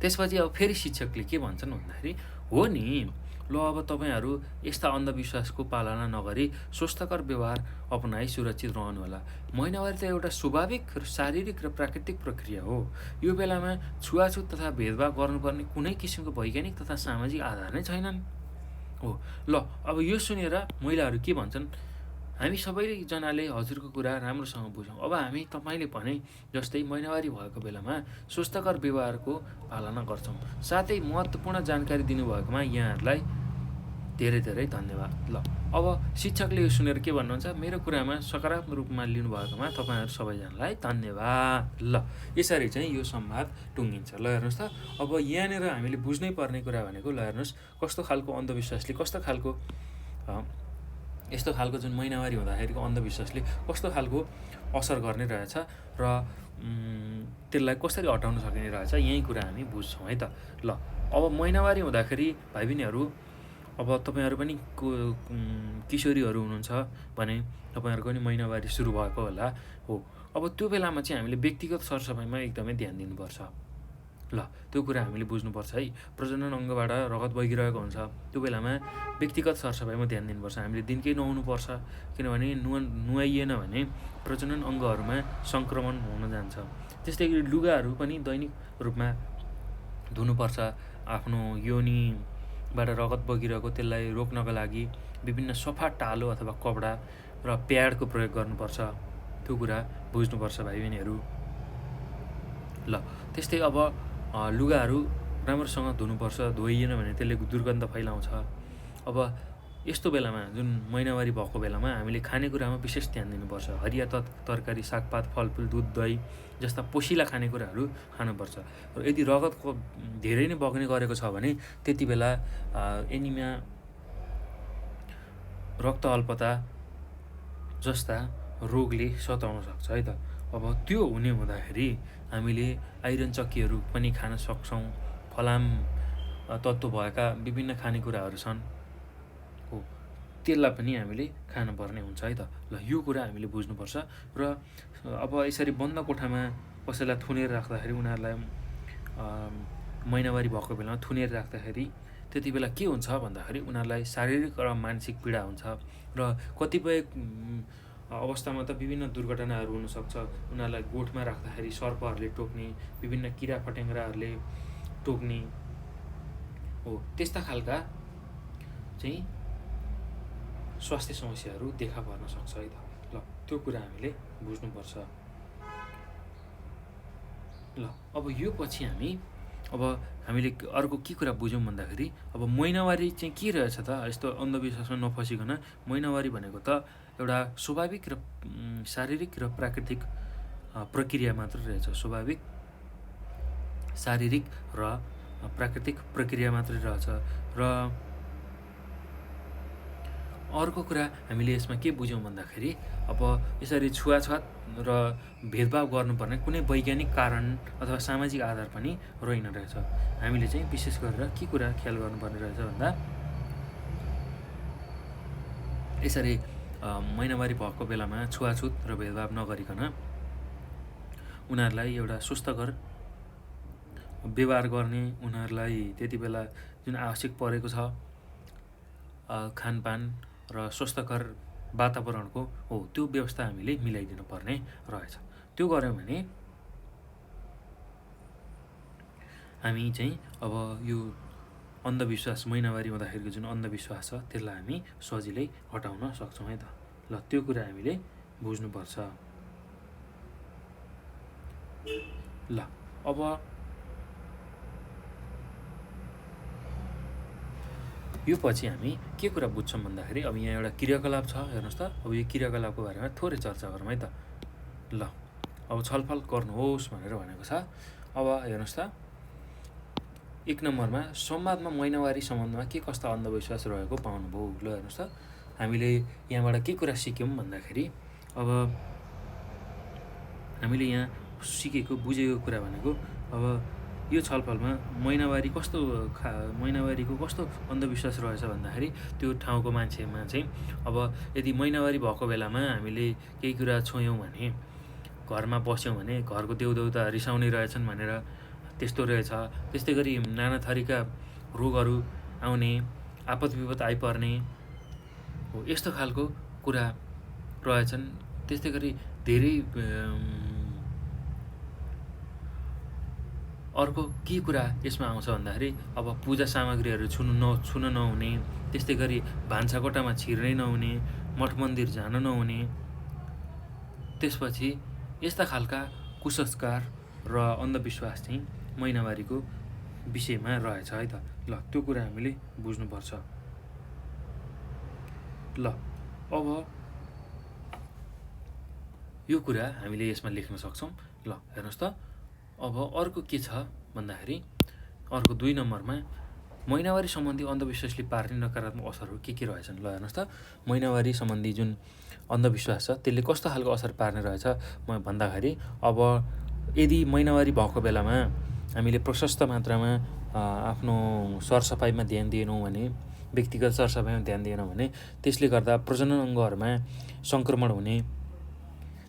त्यसपछि अब फेरि शिक्षकले के भन्छन् भन्दाखेरि, हो नि, ल अब तपाईँहरू यस्ता अन्धविश्वासको पालना नगरी स्वस्थकर व्यवहार अपनाई सुरक्षित रहनुहोला। महिनावारी त एउटा स्वाभाविक शारीरिक र प्राकृतिक प्रक्रिया हो। यो बेलामा छुवाछुत तथा भेदभाव गर्नुपर्ने कुनै किसिमको वैज्ञानिक तथा सामाजिक आधार नै छैनन् हो। ल अब यो सुनेर महिलाहरू के भन्छन्, हामी सबैजनाले हजुरको कुरा राम्रोसँग बुझौँ। अब हामी तपाईँले भने जस्तै महिनावारी भएको बेलामा स्वस्थकर व्यवहारको पालना गर्छौँ। साथै महत्त्वपूर्ण जानकारी दिनुभएकोमा यहाँहरूलाई धेरै धेरै धन्यवाद। ल अब शिक्षकले यो सुनेर के भन्नुहुन्छ, मेरो कुरामा सकारात्मक रूपमा लिनुभएकोमा तपाईँहरू सबैजनालाई धन्यवाद। ल यसरी चाहिँ यो संवाद टुङ्गिन्छ। ल हेर्नुहोस् त, अब यहाँनिर हामीले बुझ्नै पर्ने कुरा भनेको, ल हेर्नुहोस् कस्तो खालको अन्धविश्वासले यस्तो खालको जुन महिनावारी हुँदाखेरिको अन्धविश्वासले कस्तो खालको असर गर्ने रहेछ र त्यसलाई कसरी हटाउन सकिने रहेछ, यही कुरा हामी बुझ्छौँ है त। ल अब महिनावारी हुँदाखेरि भाइ बहिनीहरू, अब तपाईँहरू पनि किशोरीहरू हुनुहुन्छ भने तपाईँहरूको पनि महिनावारी सुरु भएको होला हो। अब त्यो बेलामा चाहिँ हामीले व्यक्तिगत सरसफाइमा एकदमै ध्यान दिनुपर्छ। ल त्यो कुरा हामीले बुझ्नुपर्छ है। प्रजनन अङ्गबाट रगत बगिरहेको हुन्छ, त्यो बेलामा व्यक्तिगत सरसफाइमा ध्यान दिनुपर्छ। हामीले दिनकै नुहाउनुपर्छ, किनभने नुहाइएन भने प्रजनन अङ्गहरूमा सङ्क्रमण हुन जान्छ। त्यस्तै गरी लुगाहरू पनि दैनिक रूपमा धुनुपर्छ। आफ्नो योनिबाट रगत बगिरहेको त्यसलाई रोक्नका लागि विभिन्न सफा टालो अथवा कपडा र प्याडको प्रयोग गर्नुपर्छ। त्यो कुरा बुझ्नुपर्छ भाइ बहिनीहरू। ल त्यस्तै अब लुगाहरू राम्रोसँग धुनुपर्छ, धोइएन भने त्यसले दुर्गन्ध फैलाउँछ। अब यस्तो बेलामा जुन महिनावारी भएको बेलामा हामीले खानेकुरामा विशेष ध्यान दिनुपर्छ। हरिया तरकारी, सागपात, फलफुल, दुध, दही जस्ता पोसिला खानेकुराहरू खानुपर्छ। र यदि रगतको धेरै नै बग्ने गरेको छ भने त्यति बेला एनिमिया, रक्त अल्पता जस्ता रोगले सताउन सक्छ है त। अब त्यो हुने हुँदाखेरि हामीले आइरन चक्कीहरू पनि खान सक्छौँ। फलाम तत्त्व भएका विभिन्न खानेकुराहरू छन्, हो त्यसलाई पनि हामीले खानुपर्ने हुन्छ है त। ल यो कुरा हामीले बुझ्नुपर्छ। र अब यसरी बन्द कोठामा कसैलाई थुनेर राख्दाखेरि, उनीहरूलाई महिनावारी भएको बेलामा थुनेर राख्दाखेरि त्यति बेला के हुन्छ भन्दाखेरि उनीहरूलाई शारीरिक र मानसिक पीडा हुन्छ। र कतिपय अवस्थामा त विभिन्न दुर्घटनाहरू हुनसक्छ। उनीहरूलाई गोठमा राख्दाखेरि सर्पहरूले टोक्ने, विभिन्न किरा फट्याङ्ग्राहरूले टोक्ने, हो त्यस्ता खालका चाहिँ स्वास्थ्य समस्याहरू देखा पर्न सक्छ है त। ल त्यो कुरा हामीले बुझ्नुपर्छ। ल अब यो पछि हामीले अर्को के कुरा बुझौँ भन्दाखेरि, अब महिनावारी चाहिँ के रहेछ त, यस्तो अन्धविश्वासमा नफसिकन। महिनावारी भनेको त एउटा स्वाभाविक र शारीरिक र प्राकृतिक प्रक्रिया मात्र रहेछ। स्वाभाविक, शारीरिक र प्राकृतिक प्रक्रिया मात्रै रहेछ। र अर्को कुरा हामीले यसमा के बुझ्यौँ भन्दाखेरि, अब यसरी छुवाछुत र भेदभाव गर्नुपर्ने कुनै वैज्ञानिक कारण अथवा सामाजिक आधार पनि रहेन रहेछ। हामीले चाहिँ विशेष गरेर के कुरा ख्याल गर्नुपर्ने रहेछ भन्दा, यसरी महिनावारी भएको बेलामा छुवाछुत र भेदभाव नगरिकन उनीहरूलाई एउटा स्वस्थकर व्यवहार गर्ने, उनीहरूलाई त्यति बेला जुन आवश्यक परेको छ खानपान र स्वस्थकर वातावरणको, हो त्यो व्यवस्था हामीले मिलाइदिनु पर्ने रहेछ। त्यो गऱ्यौँ भने हामी चाहिँ अब यो अन्धविश्वास, महिनावारी हुँदाखेरिको जुन अन्धविश्वास छ त्यसलाई हामी सजिलै हटाउन सक्छौँ है त। ल त्यो कुरा हामीले बुझ्नुपर्छ। ल अब यो पछि हामी के कुरा बुझ्छौँ भन्दाखेरि, अब यहाँ एउटा क्रियाकलाप छ, हेर्नुहोस् त। अब यो क्रियाकलापको बारेमा थोरै चर्चा गरौँ है त। ल अब छलफल गर्नुहोस् भनेर भनेको छ। अब हेर्नुहोस् त, 1 नम्बरमा संवादमा महिनावारी सम्बन्धमा के कस्ता अन्धविश्वास रहेको पाउनुभयो। ल हेर्नुहोस् त, हामीले यहाँबाट के कुरा सिक्यौँ भन्दाखेरि, अब हामीले यहाँ सिकेको, बुझेको कुरा भनेको, अब यो छलफलमा महिनावारीको कस्तो अन्धविश्वास रहेछ भन्दाखेरि, त्यो ठाउँको मान्छेमा चाहिँ अब यदि महिनावारी भएको बेलामा हामीले केही कुरा छोयौँ भने, घरमा बस्यौँ भने घरको देउदेउता रिसाउने रहेछन् भनेर त्यस्तो रहेछ। त्यस्तै गरी नाना थरीका रोगहरू आउने, आपद विपद आइपर्ने, हो यस्तो खालको कुरा रहेछन्। त्यस्तै गरी धेरै अर्को के कुरा यसमा आउँछ भन्दाखेरि, अब पूजा सामग्रीहरू छुन नहुने, त्यस्तै गरी भान्साकोठामा छिर्नै नहुने, मठ मन्दिर जान नहुने, त्यसपछि यस्ता खालका कुसंस्कार र अन्धविश्वास चाहिँ महिनावारीको विषयमा रहेछ है त। ल त्यो कुरा हामीले बुझ्नुपर्छ। ल अब यो कुरा हामीले यसमा लेख्न सक्छौँ। ल हेर्नुहोस् त, अब अर्को के छ भन्दाखेरि, अर्को 2 नम्बरमा महिनावारी सम्बन्धी अन्धविश्वासले पार्ने नकारात्मक असरहरू के रहेछन्। ल हेर्नुहोस् त, महिनावारी सम्बन्धी जुन अन्धविश्वास छ त्यसले कस्तो खालको असर पार्ने रहेछ भन्दाखेरि, अब यदि महिनावारी भएको बेलामा हामीले प्रशस्त मात्रामा आफ्नो सरसफाइमा ध्यान दिएनौँ भने, व्यक्तिगत सरसफाइमा ध्यान दिएनौँ भने त्यसले गर्दा प्रजनन अङ्गहरूमा सङ्क्रमण हुने,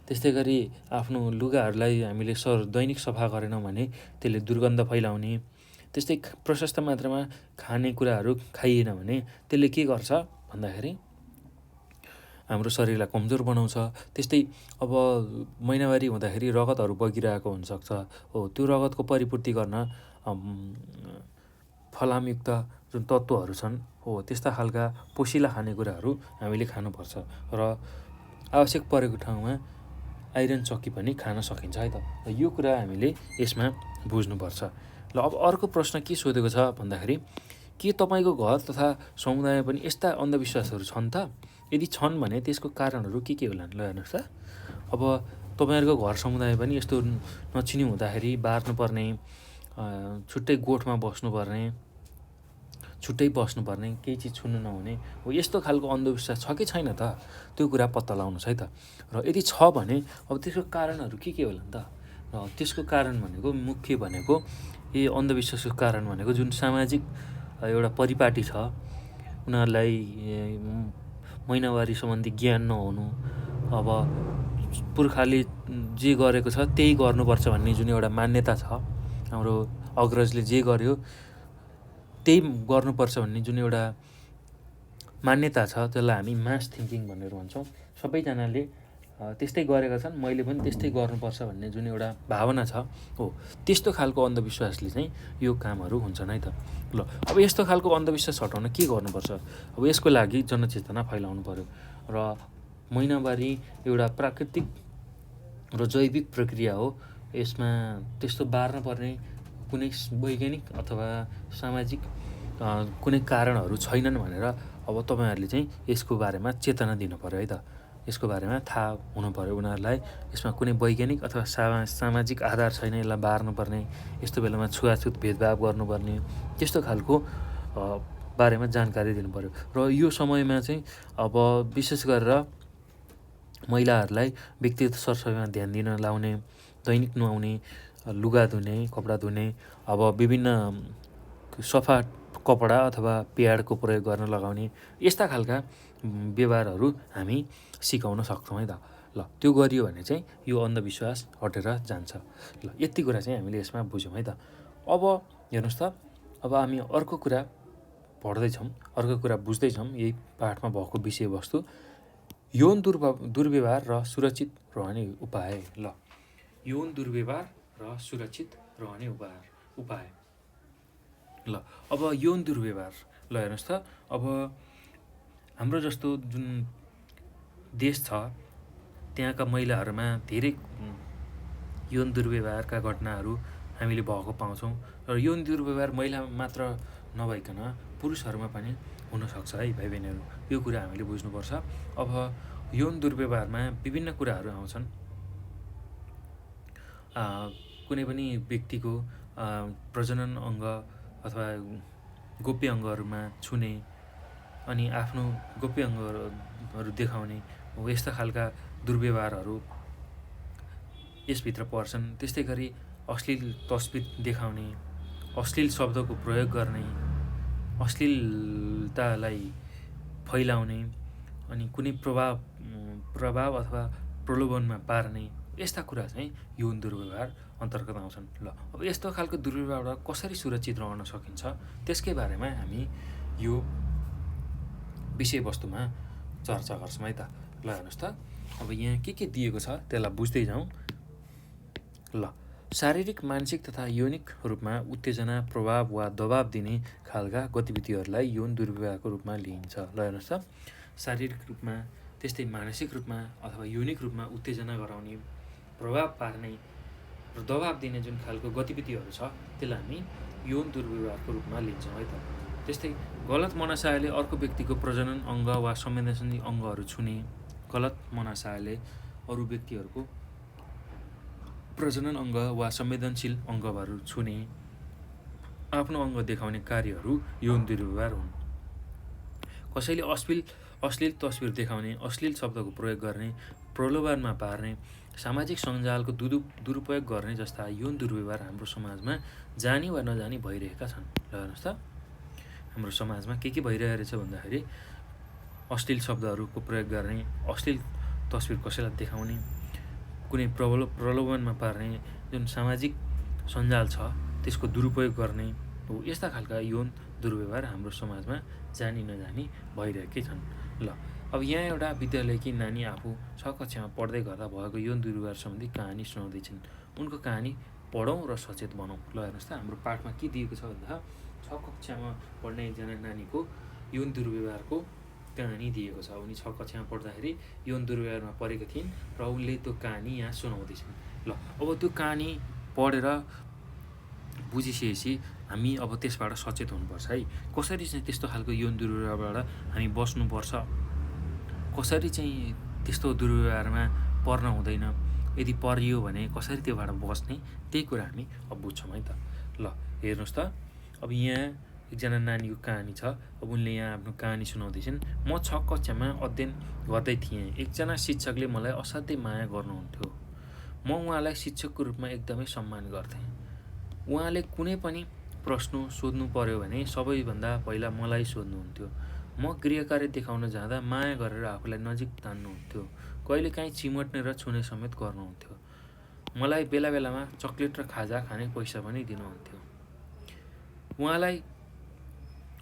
त्यस्तै गरी आफ्नो लुगाहरूलाई हामीले दैनिक सफा गरेनौँ भने त्यसले दुर्गन्ध फैलाउने, त्यस्तै प्रशस्त मात्रामा खानेकुराहरू खाइएन भने त्यसले के गर्छ भन्दाखेरि हाम्रो शरीरलाई कमजोर बनाउँछ। त्यस्तै अब महिनावारी हुँदाखेरि रगतहरू बगिरहेको हुनसक्छ, हो त्यो रगतको परिपूर्ति गर्न फलामयुक्त जुन तत्त्वहरू छन्, हो त्यस्ता खालका पोसिला खानेकुराहरू हामीले खानुपर्छ। र आवश्यक परेको ठाउँमा आइरन चक्की पनि खान सकिन्छ है त। यो कुरा हामीले यसमा बुझ्नुपर्छ। ल अब अर्को प्रश्न के सोधेको छ भन्दाखेरि के तपाईँको घर तथा समुदायमा पनि यस्ता अन्धविश्वासहरू छन् त? यदि छन् भने त्यसको कारणहरू के होलान्? ल हेर्नुहोस् त, अब तपाईँहरूको घर समुदाय पनि यस्तो नचिनी हुँदाखेरि बार्नुपर्ने, छुट्टै गोठमा बस्नुपर्ने, छुट्टै बस्नुपर्ने, केही चिज छुनु नहुने हो, यस्तो खालको अन्धविश्वास छ कि छैन त? त्यो कुरा पत्ता लगाउनुहोस् है त। र यदि छ भने अब त्यसको कारणहरू के होला नि त? र त्यसको कारण भनेको मुख्य भनेको यही अन्धविश्वासको कारण भनेको जुन सामाजिक एउटा परिपाटी छ, उनीहरूलाई महिनावारी सम्बन्धी ज्ञान नहुनु, अब पुर्खाले जे गरेको छ त्यही गर्नुपर्छ भन्ने जुन एउटा मान्यता छ, हाम्रो अग्रजले जे गर्यो त्यही गर्नुपर्छ भन्ने जुन एउटा मान्यता छ, त्यसलाई हामी मास थिङ्किङ भनेर भन्छौँ। सबैजनाले त्यस्तै गरेका छन्, मैले पनि त्यस्तै गर्नुपर्छ भन्ने जुन एउटा भावना छ, हो त्यस्तो खालको अन्धविश्वासले चाहिँ यो कामहरू हुन्छन् है त। ल अब यस्तो खालको अन्धविश्वास हटाउन के गर्नुपर्छ? अब यसको लागि जनचेतना फैलाउनु पर्यो। र महिनावारी एउटा प्राकृतिक र जैविक प्रक्रिया हो, यसमा त्यस्तो बार्न पर्ने कुनै वैज्ञानिक अथवा सामाजिक कुनै कारणहरू छैनन् भनेर अब तपाईँहरूले चाहिँ यसको बारेमा चेतना दिनु पर्यो है त। यसको बारेमा थाहा हुनु पर्यो उनीहरूलाई, यसमा कुनै वैज्ञानिक अथवा सामाजिक आधार छैन, यसलाई बार्नुपर्ने, यस्तो बेलामा छुवाछुत भेदभाव गर्नुपर्ने, त्यस्तो खालको बारेमा जानकारी दिनु पर्यो। र यो समयमा चाहिँ अब विशेष गरेर महिलाहरूलाई व्यक्तिगत सरसफाइमा ध्यान दिन लाउने, दैनिक नुहाउने, लुगा धुने, कपडा धुने, अब विभिन्न सफा कपडा अथवा प्याडको प्रयोग गर्न लगाउने, यस्ता खालका व्यवहारहरू हामी सिकाउन सक्छौँ है त। ल त्यो गरियो भने चाहिँ यो अन्धविश्वास हटेर जान्छ। ल यति कुरा चाहिँ हामीले यसमा बुझ्यौँ है त। अब हेर्नुहोस् त, अब हामी अर्को कुरा पढ्दैछौँ, अर्को कुरा बुझ्दैछौँ यही पाठमा भएको विषयवस्तु, यौन दुर्व्यवहार र सुरक्षित रहने उपाय। ल यौन दुर्व्यवहार र सुरक्षित रहने उपाय। ल अब यौन दुर्व्यवहार, ल हेर्नुहोस् त, अब हाम्रो जस्तो जुन देश छ त्यहाँका महिलाहरूमा धेरै यौन दुर्व्यवहारका घटनाहरू हामीले भएको पाउँछौँ। र यौन दुर्व्यवहार महिला मात्र नभइकन पुरुषहरूमा पनि हुनसक्छ है भाइ बहिनीहरू, यो कुरा हामीले बुझ्नुपर्छ। अब यौन दुर्व्यवहारमा विभिन्न कुराहरू आउँछन्। कुनै पनि व्यक्तिको प्रजनन अङ्ग अथवा गोप्य अङ्गहरूमा छुने अनि आफ्नो गोप्य अङ्गहरू देखाउने हो, यस्ता खालका दुर्व्यवहारहरू यसभित्र पर्छन्। त्यस्तै गरी अश्लील तस्बिर देखाउने, अश्लील शब्दको प्रयोग गर्ने, अश्लीलतालाई फैलाउने, अनि कुनै प्रभाव अथवा प्रलोभनमा पार्ने, यस्ता कुरा चाहिँ यौन दुर्व्यवहार अन्तर्गत आउँछन्। ल अब यस्तो खालको दुर्व्यवहारबाट कसरी सुरक्षित रहन सकिन्छ त्यसकै बारेमा हामी यो विषयवस्तुमा चर्चा गर्छौँ है त। ल हेर्नुहोस् त, अब यहाँ के दिएको छ त्यसलाई बुझ्दै जाउँ। ल शारीरिक, मानसिक तथा यौनिक रूपमा उत्तेजना, प्रभाव वा दबाव दिने खालका गतिविधिहरूलाई यौन दुर्व्यवहारको रूपमा लिइन्छ। ल हेर्नुहोस् त, शारीरिक रूपमा, त्यस्तै मानसिक रूपमा अथवा यौनिक रूपमा उत्तेजना गराउने, प्रभाव पार्ने र दबाव दिने जुन खालको गतिविधिहरू छ त्यसलाई हामी यौन दुर्व्यवहारको रूपमा लिन्छौँ है त। त्यस्तै गलत मनासायले अर्को व्यक्तिको प्रजनन अङ्ग वा संवेदनशील अङ्गहरू छुने, गलत मनासायले अरू व्यक्तिहरूको प्रजनन अङ्ग वा संवेदनशील अङ्गहरू छुने, आफ्नो अङ्ग देखाउने कार्यहरू यौन दुर्व्यवहार हुन्। कसैले अश्लील तस्बिर देखाउने, अश्लील शब्दको प्रयोग गर्ने, प्रलोभनमा पार्ने, सामाजिक सञ्जालको दुरुपयोग गर्ने जस्ता यौन दुर्व्यवहार हाम्रो समाजमा जानी वा नजानी भइरहेका छन्। ल हेर्नुहोस् त, हाम्रो समाजमा के भइरहेको रहेछ भन्दाखेरि अश्लील शब्दहरूको प्रयोग गर्ने, अश्लील तस्बिर कसैलाई देखाउने, कुनै प्रलोभनमा पार्ने जुन सामाजिक सञ्जाल छ त्यसको दुरुपयोग गर्ने हो, यस्ता खालका यौन दुर्व्यवहार हाम्रो समाजमा जानी नजानी भइरहेकै छन्। ल अब यहाँ एउटा विद्यालयकी नानी आफू 6 कक्षामा पढ्दै गर्दा भएको यौन दुर्व्यवहार सम्बन्धी कहानी सुनाउँदैछिन्। उनको कहानी पढौँ र सचेत बनौँ। ल हेर्नुहोस् त, हाम्रो पाठमा के दिएको छ भन्दा 6 कक्षामा पढ्ने एकजना नानीको यौन दुर्व्यवहारको कहानी दिएको छ। उनी 6 कक्षामा पढ्दाखेरि यौन दुर्व्यवहारमा परेको थिइन् र उनले त्यो कहानी यहाँ सुनाउँदैछिन्। ल अब त्यो कहानी पढेर बुझिसकेपछि हामी अब त्यसबाट सचेत हुनुपर्छ है। कसरी चाहिँ त्यस्तो खालको यौन दुर्व्यवहारबाट हामी बस्नुपर्छ, कसरी चाहिँ त्यस्तो दुर्व्यवहारमा पर्न हुँदैन, यदि परियो भने कसरी त्योबाट बस्ने, त्यही कुरा हामी अब बुझ्छौँ है त। ल हेर्नुहोस् त, अब यहाँ एकजना नानीको कहानी छ। अब उनले यहाँ आफ्नो कहानी सुनाउँदैछन्। म 6 कक्षामा अध्ययन गर्दै थिएँ। एकजना शिक्षकले मलाई असाध्यै माया गर्नुहुन्थ्यो। म उहाँलाई शिक्षकको रूपमा एकदमै सम्मान गर्थेँ। उहाँले कुनै पनि प्रश्न सोध्नु पर्यो भने सबैभन्दा पहिला मलाई सोध्नुहुन्थ्यो। म गृहकार्य देखाउन जाँदा माया गरेर आफूलाई नजिक तान्नुहुन्थ्यो। कहिलेकाहीँ चिमट्ने र छुने समेत गर्नुहुन्थ्यो। मलाई बेला बेलामा चक्लेट र खाजा खाने पैसा पनि दिनुहुन्थ्यो।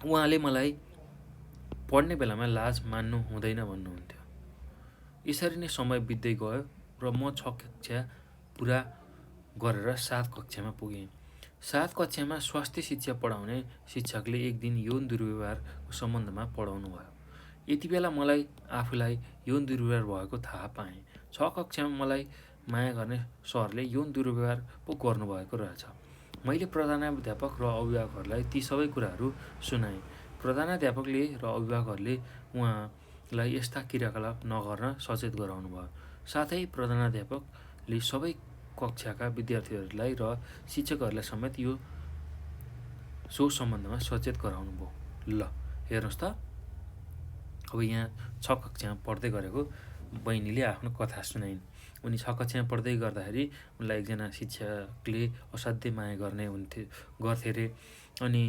उहाँले मलाई पढ्ने बेलामा लाज मान्नु हुँदैन भन्नुहुन्थ्यो। यसरी नै समय बित्दै गयो र म 6 कक्षा पुरा गरेर 7 कक्षामा पुगेँ। 7 कक्षामा स्वास्थ्य शिक्षा पढाउने शिक्षकले एक दिन यौन दुर्व्यवहारको सम्बन्धमा पढाउनु भयो। यति बेला मलाई आफूलाई यौन दुर्व्यवहार भएको थाहा पाएँ। 6 कक्षामा मलाई माया गर्ने सरले यौन दुर्व्यवहार पो गर्नुभएको रहेछ। मैले प्रधानाध्यापक र अभिभावकहरूलाई ती सबै कुराहरू सुनाएँ। प्रधानाध्यापकले र अभिभावकहरूले उहाँलाई यस्ता क्रियाकलाप नगर्न सचेत गराउनु भयो। साथै प्रधानाध्यापकले सबै कक्षाका विद्यार्थीहरूलाई र शिक्षकहरूलाई समेत सो सम्बन्धमा सचेत गराउनु भयो। ल हेर्नुहोस् त, अब यहाँ 6 कक्षामा पढ्दै गरेको बहिनीले आफ्नो कथा सुनाइन्। उनी 6 कक्षामा पढ्दै गर्दाखेरि उनलाई एकजना शिक्षकले असाध्यै माया गर्थे अरे। अनि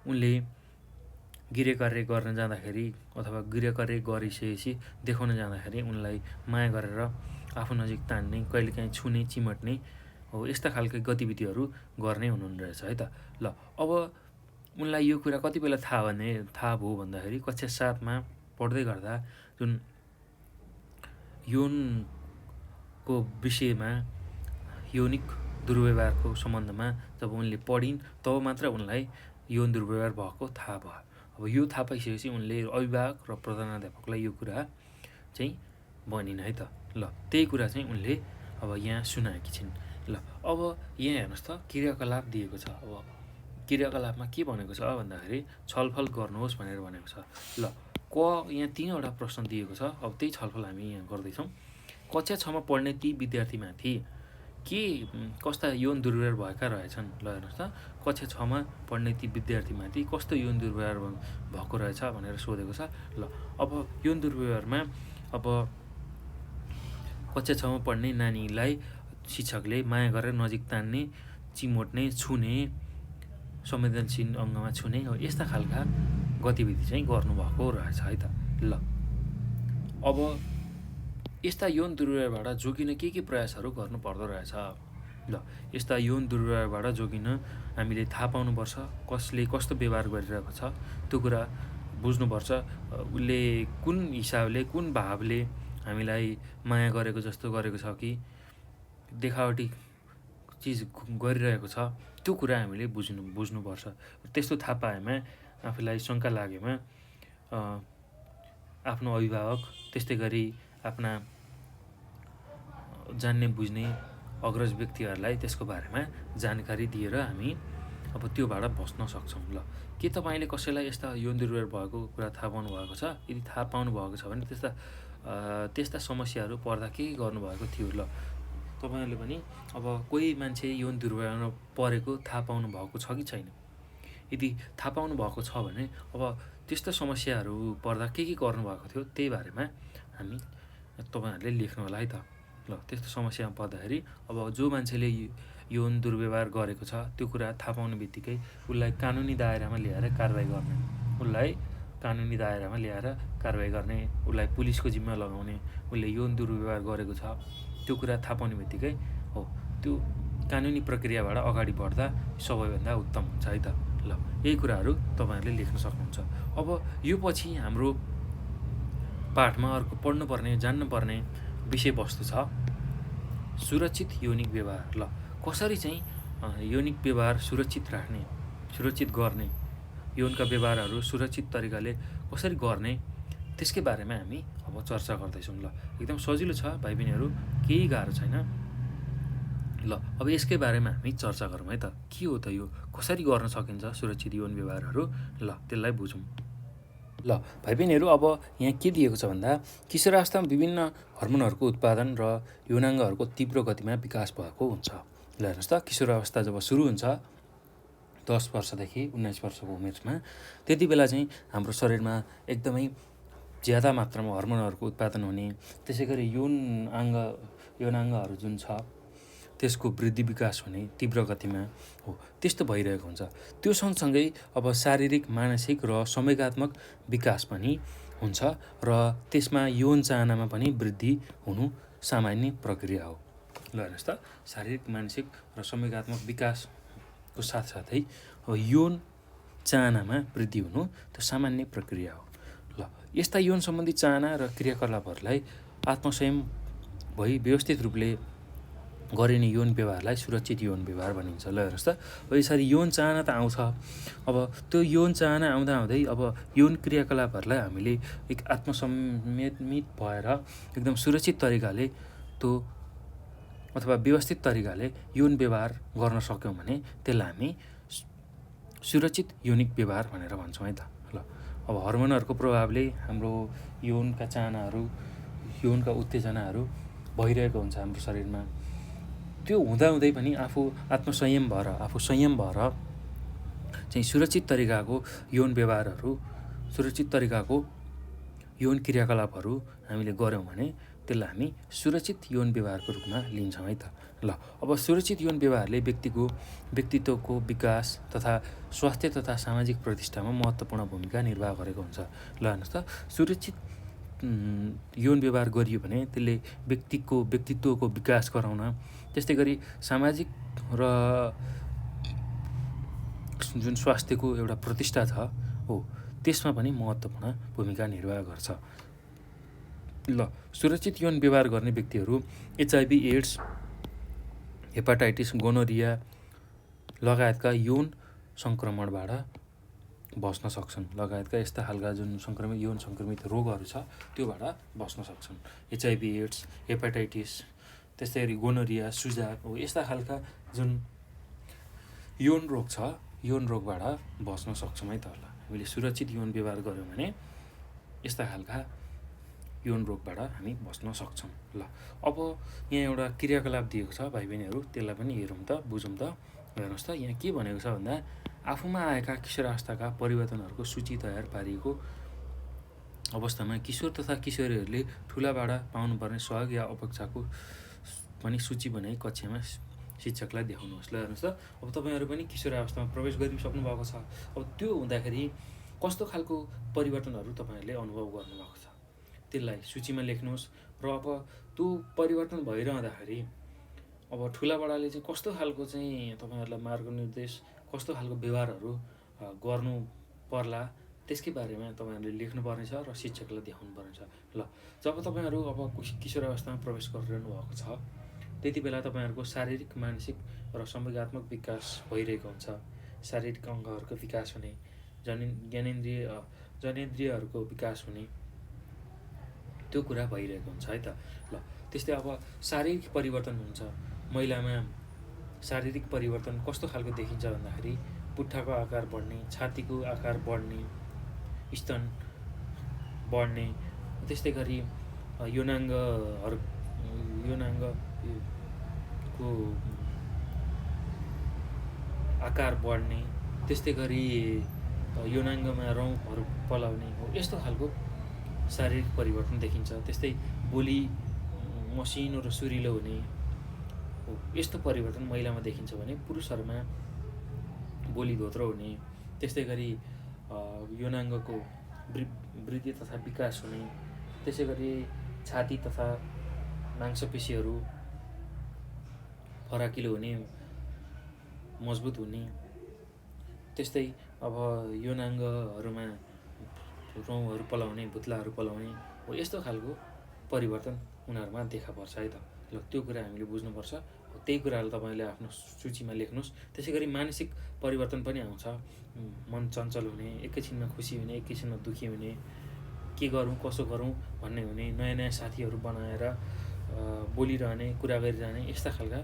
उनले गृहकार्य गर्न जाँदाखेरि अथवा गृहकार्य गरिसकेपछि देखाउन जाँदाखेरि उनलाई माया गरेर आफू नजिक तान्ने, कहिलेकाहीँ छुने, चिमट्ने हो यस्ता खालका गतिविधिहरू गर्ने हुनुहुन्न रहेछ है त। ल अब उनलाई यो कुरा कति बेला थाहा भयो भन्दाखेरि कक्षा 7मा पढ्दै गर्दा जुन यौनको विषयमा, यौनिक दुर्व्यवहारको सम्बन्धमा जब उनले पढिन् तब मात्र उनलाई यौन दुर्व्यवहार भएको थाहा भयो। अब यो थाहा पाइसकेपछि उनले अभिभावक र प्रधानाध्यापकलाई यो कुरा चाहिँ भनिन् है त। ल त्यही कुरा चाहिँ उनले अब यहाँ सुनाएकी छिन्। ल अब यहाँ हेर्नुहोस् त, क्रियाकलाप दिएको छ। अब क्रियाकलापमा के भनेको छ भन्दाखेरि छलफल गर्नुहोस् भनेर भनेको छ। ल यहाँ 3वटा प्रश्न दिएको छ। अब त्यही छलफल हामी यहाँ गर्दैछौँ। कक्षा 6मा पढ्ने ती विद्यार्थीमाथि के कस्ता यौन दुर्व्यवहार भएका रहेछन्। ल हेर्नुहोस् त, कक्षा 6मा पढ्ने ती विद्यार्थीमाथि कस्तो यौन दुर्व्यवहार भएको रहेछ भनेर सोधेको छ। ल अब यौन दुर्व्यवहारमा अब कक्षा 6मा पढ्ने नानीलाई शिक्षकले माया गरेर नजिक तान्ने, चिमोट्ने, छुने, संवेदनशील अङ्गमा छुने हो यस्ता खालका गतिविधि चाहिँ गर्नुभएको रहेछ है त। ल अब यस्ता यौन दुर्व्यवहारबाट जोगिन के प्रयासहरू गर्नुपर्दो रहेछ। ल यस्ता यौन दुर्व्यवहारबाट जोगिन हामीले थाहा पाउनुपर्छ कसले कस्तो व्यवहार गरिरहेको छ, त्यो कुरा बुझ्नुपर्छ। उसले कुन हिसाबले, कुन भावले हामीलाई माया गरेको जस्तो गरेको छ कि देखावटी चिज गरिरहेको छ, त्यो कुरा हामीले बुझ्नुपर्छ। त्यस्तो थाहा पाएमा, आफूलाई शङ्का लागेमा आफ्नो अभिभावक, त्यस्तै गरी आफ्ना जान्ने बुझ्ने अग्रज व्यक्तिहरूलाई त्यसको बारेमा जानकारी दिएर हामी अब त्योबाट बस्न सक्छौँ। ल के तपाईँले कसैलाई यस्ता यौन दुर्व्यवहार भएको कुरा थाहा पाउनु भएको छ? यदि थाहा पाउनु भएको छ भने त्यस्ता समस्याहरू पर्दा के गर्नुभएको थियो? ल तपाईँहरूले पनि अब कोही मान्छे यौन दुर्व्यवहारमा परेको थाहा पाउनु भएको छ कि छैन? यदि थाहा पाउनु भएको छ भने अब त्यस्तो समस्याहरू पर्दा के गर्नुभएको थियो त्यही बारेमा तपाईँहरूले लेख्नु होला है त। ल त्यस्तो समस्यामा पर्दाखेरि अब जो मान्छेले यौन दुर्व्यवहार गरेको छ त्यो कुरा थाहा पाउने बित्तिकै उसलाई कानुनी दायरामा ल्याएर कारबाही गर्ने, उसलाई पुलिसको जिम्मा लगाउने, उसले यौन दुर्व्यवहार गरेको छ त्यो कुरा थाहा पाउने बित्तिकै हो त्यो कानुनी प्रक्रियाबाट अगाडि बढ्दा सबैभन्दा उत्तम हुन्छ है त। ल यही कुराहरू तपाईँहरूले लेख्न सक्नुहुन्छ। अब यो पछि हाम्रो पाठमा अर्को पढ्नुपर्ने, जान्नुपर्ने विषयवस्तु छ सुरक्षित यौनिक व्यवहार। ल कसरी चाहिँ यौनिक व्यवहार सुरक्षित गर्ने, यौनका व्यवहारहरू सुरक्षित तरिकाले कसरी गर्ने त्यसकै बारेमा हामी अब चर्चा गर्दैछौँ। ल एकदम सजिलो छ भाइ बहिनीहरू, केही गाह्रो छैन। ल अब यसकै बारेमा हामी चर्चा गरौँ है त। के हो त यो, कसरी गर्न सकिन्छ सुरक्षित यौन व्यवहारहरू, ल त्यसलाई बुझौँ। ल भाइ बहिनीहरू, अब यहाँ के दिएको छ भन्दा किशोरावस्थामा विभिन्न हर्मोनहरूको उत्पादन र यौनाङ्गहरूको तीव्र गतिमा विकास भएको हुन्छ। ल हेर्नुहोस् त, किशोरावस्था जब सुरु हुन्छ 10 वर्षदेखि 19 वर्षको उमेरमा, त्यति बेला चाहिँ हाम्रो शरीरमा एकदमै ज्यादा मात्रामा हर्मोनहरूको उत्पादन हुने, त्यसै गरी यौनाङ्गहरू जुन छ त्यसको वृद्धि विकास हुने तीव्र गतिमा हो, त्यस्तो भइरहेको हुन्छ। त्यो सँगसँगै अब शारीरिक, मानसिक र संवेगात्मक विकास पनि हुन्छ र त्यसमा यौन चाहनामा पनि वृद्धि हुनु सामान्य प्रक्रिया हो। ल हेर्नुहोस् त, शारीरिक, मानसिक र संवेगात्मक विकासको साथसाथै अब यौन चाहनामा वृद्धि हुनु त्यो सामान्य प्रक्रिया हो। ल यस्ता यौन सम्बन्धी चाहना र क्रियाकलापहरूलाई आत्मसंयम भई व्यवस्थित रूपले गरिने यौन व्यवहारलाई सुरक्षित यौन व्यवहार भनिन्छ। ल हेर्नुहोस् त, अब यसरी यौन चाहना त आउँछ, अब त्यो यौन चाहना आउँदै अब यौन क्रियाकलापहरूलाई हामीले एक आत्मसंयमित भएर एकदम सुरक्षित तरिकाले त्यो अथवा व्यवस्थित तरिकाले यौन व्यवहार गर्न सक्यौँ भने त्यसलाई हामी सुरक्षित यौनिक व्यवहार भनेर भन्छौँ है त। ल अब हर्मोनहरूको प्रभावले हाम्रो यौनका चाहनाहरू, यौनका उत्तेजनाहरू भइरहेको हुन्छ हाम्रो शरीरमा। त्यो हुँदाहुँदै पनि आफू संयम भएर चाहिँ सुरक्षित तरिकाको यौन व्यवहारहरू, सुरक्षित तरिकाको यौन क्रियाकलापहरू हामीले गऱ्यौँ भने त्यसलाई हामी सुरक्षित यौन व्यवहारको रूपमा लिन्छौँ है त। ल अब सुरक्षित यौन व्यवहारले व्यक्तित्वको विकास तथा स्वास्थ्य तथा सामाजिक प्रतिष्ठामा महत्त्वपूर्ण भूमिका निर्वाह गरेको हुन्छ। ल हेर्नुहोस् त, सुरक्षित यौन व्यवहार गरियो भने त्यसले व्यक्तित्वको विकास गराउन, त्यस्तै गरी सामाजिक र जुन स्वास्थ्यको एउटा प्रतिष्ठा छ हो त्यसमा पनि महत्त्वपूर्ण भूमिका निर्वाह गर्छ। ल सुरक्षित यौन व्यवहार गर्ने व्यक्तिहरू HIV, एड्स, हेपाटाइटिस, गोनोरिया लगायतका यौन सङ्क्रमणबाट बस्न सक्छन्। लगायतका यस्ता खालका जुन यौन सङ्क्रमित रोगहरू छ त्योबाट बस्न सक्छन्। HIV, एड्स, हेपाटाइटिस, त्यस्तै गरी गोनोरिया, सुजाक हो, यस्ता खालका जुन यौन रोग छ, यौन रोगबाट बस्न सक्छौँ है त। ल हामीले सुरक्षित यौन व्यवहार गऱ्यौँ भने यस्ता खालका यौन रोगबाट हामी बस्न सक्छौँ। ल अब यहाँ एउटा क्रियाकलाप दिएको छ भाइ बहिनीहरू, त्यसलाई पनि हेरौँ त, बुझौँ त। हेर्नुहोस् त, यहाँ के भनेको छ भन्दा आफूमा आएका किशोरावस्थाका परिवर्तनहरूको सूची तयार पारिएको अवस्थामा किशोर तथा किशोरीहरूले ठुलाबाट पाउनुपर्ने सहयोग या अपेक्षाको पनि सूची बनाई कक्षामा शिक्षकलाई देखाउनुहोस्। ल हेर्नुहोस् त, अब तपाईँहरू पनि किशोरावस्थामा प्रवेश गरिसक्नु भएको छ। अब त्यो हुँदाखेरि कस्तो खालको परिवर्तनहरू तपाईँहरूले अनुभव गर्नुभएको छ त्यसलाई सूचीमा लेख्नुहोस्। र अब त्यो परिवर्तन भइरहँदाखेरि अब ठुलाबडाले चाहिँ कस्तो खालको चाहिँ तपाईँहरूलाई मार्गनिर्देश, कस्तो खालको व्यवहारहरू गर्नु पर्ला त्यसकै बारेमा तपाईँहरूले लेख्नुपर्ने छ र शिक्षकलाई देखाउनु पर्ने छ। ल जब तपाईँहरू अब किशोरावस्थामा प्रवेश गरिरहनु भएको छ त्यति बेला तपाईँहरूको शारीरिक, मानसिक र संवेगात्मक विकास भइरहेको हुन्छ। शारीरिक अङ्गहरूको विकास हुने, जनेन्द्रियहरूको विकास हुने, त्यो कुरा भइरहेको हुन्छ है त। ल त्यस्तै अब शारीरिक परिवर्तन हुन्छ। महिलामा शारीरिक परिवर्तन कस्तो खालको देखिन्छ भन्दाखेरि पुट्ठाको आकार बढ्ने, छातीको आकार बढ्ने, स्तन बढ्ने, त्यस्तै गरी यौनाङ्गको आकार बढ्ने, त्यस्तै गरी यौनाङ्गमा रौँहरू पलाउने हो, यस्तो खालको शारीरिक परिवर्तन देखिन्छ। त्यस्तै बोली मसिनो र सुरिलो हुने हो, यस्तो परिवर्तन महिलामा देखिन्छ भने पुरुषहरूमा बोली धोत्रो हुने, त्यस्तै गरी यौनाङ्गको वृद्धि तथा विकास हुने, त्यसै गरी छाती तथा मांसपेशीहरू फराकिलो हुने, मजबुत हुने, त्यस्तै अब यौनाङ्गहरूमा रौँहरू पलाउने, भुत्लाहरू पलाउने हो, यस्तो खालको परिवर्तन उनीहरूमा देखा पर्छ है त। ल त्यो कुरा हामीले बुझ्नुपर्छ। त्यही कुराहरू तपाईँले आफ्नो सूचीमा लेख्नुहोस्। त्यसै गरी मानसिक परिवर्तन पनि आउँछ। मन चञ्चल हुने, एकैछिनमा खुसी हुने, एकैछिनमा दुःखी हुने, के गरौँ कसो गरौँ भन्ने हुने, नयाँ नयाँ साथीहरू बनाएर बोलिरहने, कुरा गरिरहने, यस्ता खालका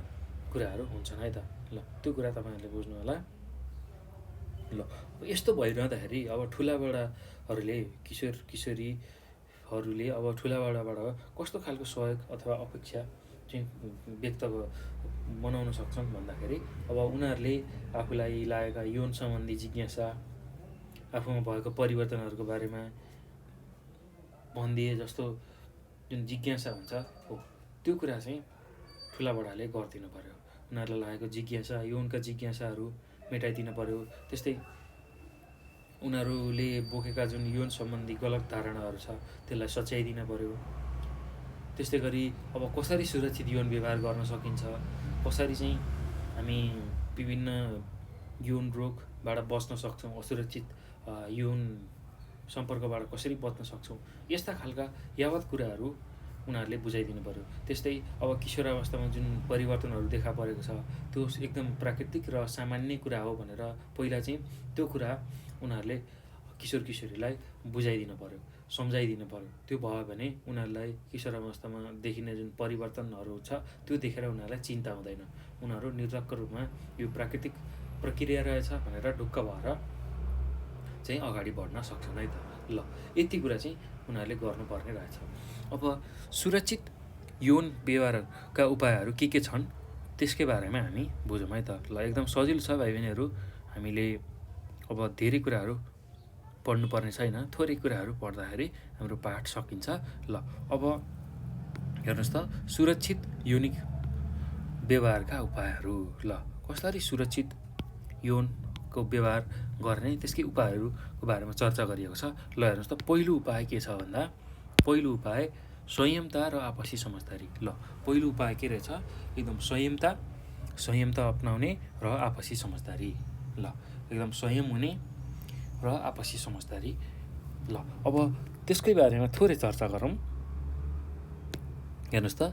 कुराहरू हुन्छन् है त। ल त्यो कुरा तपाईँहरूले बुझ्नु होला। ल यस्तो भइरहँदाखेरि अब ठुलाबडाहरूले किशोर किशोरीहरूले अब ठुलाबडाबाट कस्तो खालको सहयोग अथवा अपेक्षा चाहिँ व्यक्त बनाउन सक्छन् भन्दाखेरि अब उनीहरूले आफूलाई लागेका यौन सम्बन्धी जिज्ञासा, आफूमा भएको परिवर्तनहरूको बारेमा भनिदिए जस्तो जुन जिज्ञासा हुन्छ हो त्यो कुरा चाहिँ ठुलाबडाले गरिदिनु पर्यो। उनीहरूलाई लागेको जिज्ञासा, यौनका जिज्ञासाहरू मेटाइदिनु पर्यो। त्यस्तै उनीहरूले बोकेका जुन यौन सम्बन्धी गलत धारणाहरू छ त्यसलाई सच्याइदिनु पर्यो। त्यस्तै गरी अब कसरी सुरक्षित यौन व्यवहार गर्न सकिन्छ, कसरी चाहिँ हामी विभिन्न यौन रोगबाट बच्न सक्छौँ, असुरक्षित यौन सम्पर्कबाट कसरी बच्न सक्छौँ, यस्ता खालका यावत कुराहरू उनीहरूले बुझाइदिनु पर्यो। त्यस्तै अब किशोरावस्थामा जुन परिवर्तनहरू देखा परेको छ त्यो एकदम प्राकृतिक र सामान्य कुरा हो भनेर पहिला चाहिँ त्यो कुरा उनीहरूले किशोर किशोरीलाई बुझाइदिनु पर्यो, सम्झाइदिनु पर्यो। त्यो भयो भने उनीहरूलाई किशोरावस्थामा देखिने जुन परिवर्तनहरू छ त्यो देखेर उनीहरूलाई चिन्ता हुँदैन। उनीहरू निर्धक्क रूपमा यो प्राकृतिक प्रक्रिया रहेछ भनेर ढुक्क भएर चाहिँ अगाडि बढ्न सक्छन् है त। ल यति कुरा चाहिँ उनीहरूले गर्नुपर्ने रहेछ। अब सुरक्षित यौन व्यवहारका उपायहरू के छन् त्यसकै बारेमा हामी बुझौँ है त। ल एकदम सजिलो छ भाइ बहिनीहरू, हामीले अब धेरै कुराहरू पढ्नुपर्ने छैन, थोरै कुराहरू पढ्दाखेरि हाम्रो पाठ सकिन्छ। ल अब हेर्नुहोस् त, सुरक्षित यौनिक व्यवहारका उपायहरू। ल कसरी सुरक्षित यौनको व्यवहार गर्ने त्यसकै उपायहरूको बारेमा चर्चा गरिएको छ। ल हेर्नुहोस् त, पहिलो उपाय के छ भन्दा पहिलो उपाय संयमता र आपसी समझदारी। ल पहिलो उपाय के रहेछ, एकदम संयमता अपनाउने र आपसी समझदारी। ल एकदम संयम हुने र आपसी समझदारी। ल अब त्यसकै बारेमा थोरै चर्चा गरौँ। हेर्नुहोस् त,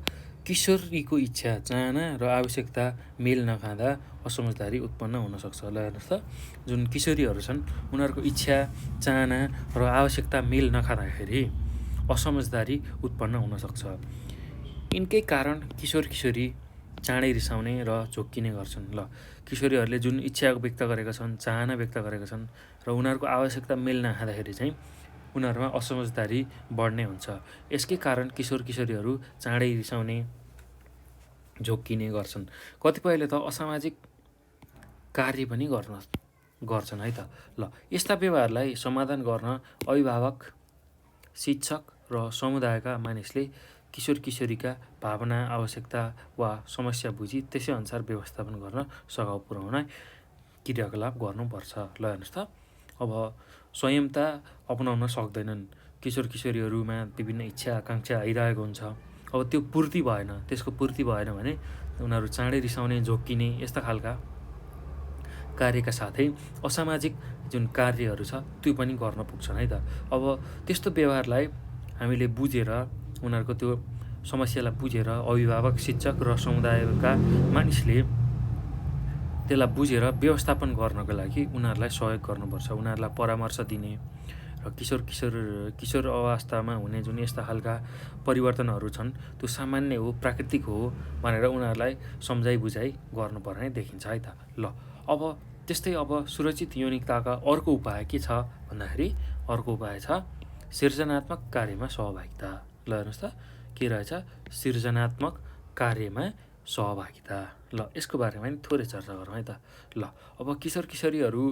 किशोरीको इच्छा, चाहना र आवश्यकता मेल नखाँदा असमझदारी उत्पन्न हुनसक्छ। ल हेर्नुहोस् त, जुन किशोरीहरू छन् उनीहरूको इच्छा, चाहना र आवश्यकता मेल नखाँदाखेरि असमझदारी उत्पन्न हुनसक्छ। यिनकै कारण किशोर किशोरी चाँडै रिसाउने र झोक्किने गर्छन्। ल किशोरीहरूले जुन इच्छा व्यक्त गरेका छन्, चाहना व्यक्त गरेका छन् र उनीहरूको आवश्यकता मेल नखाँदाखेरि चाहिँ उनीहरूमा असमझदारी बढ्ने हुन्छ। यसकै कारण किशोर किशोरीहरू चाँडै रिसाउने, झोक्किने गर्छन्। कतिपयले त असामाजिक कार्य पनि गर्छन् है त। ल यस्ता व्यवहारलाई समाधान गर्न अभिभावक, शिक्षक र समुदायका मानिसले किशोर किशोरीका भावना, आवश्यकता वा समस्या बुझी त्यसै अनुसार व्यवस्थापन गर्न सघाउ पुर्याउन क्रियाकलाप गर्नुपर्छ। ल हेर्नुहोस् त, अब संयमता अपनाउन सक्दैनन् किशोर किशोरीहरूमा, विभिन्न इच्छा आकाङ्क्षा आइरहेको हुन्छ। अब त्यो त्यसको पूर्ति भएन भने उनीहरू चाँडै रिसाउने, झोक्किने यस्ता खालका कार्यका साथै असामाजिक जुन कार्यहरू छ त्यो पनि गर्न पुग्छन् है त। अब त्यस्तो व्यवहारलाई हामीले बुझेर, उनीहरूको त्यो समस्यालाई बुझेर अभिभावक, शिक्षक र समुदायका मानिसले त्यसलाई बुझेर व्यवस्थापन गर्नको लागि उनीहरूलाई सहयोग गर्नुपर्छ, उनीहरूलाई परामर्श दिने र किशोर अवस्थामा हुने जुन यस्ता खालका परिवर्तनहरू छन् त्यो सामान्य हो, प्राकृतिक हो भनेर उनीहरूलाई सम्झाइ बुझाइ गर्नुपर्ने देखिन्छ है त। ल अब त्यस्तै अब सुरक्षित यौनिकताका अर्को उपाय के छ भन्दाखेरि अर्को उपाय छ सृजनात्मक कार्यमा सहभागिता। ल हेर्नुहोस् त, के रहेछ, सृजनात्मक कार्यमा सहभागिता। ल यसको बारेमा नि थोरै चर्चा गरौँ है त। ल अब किशोर किशोरीहरू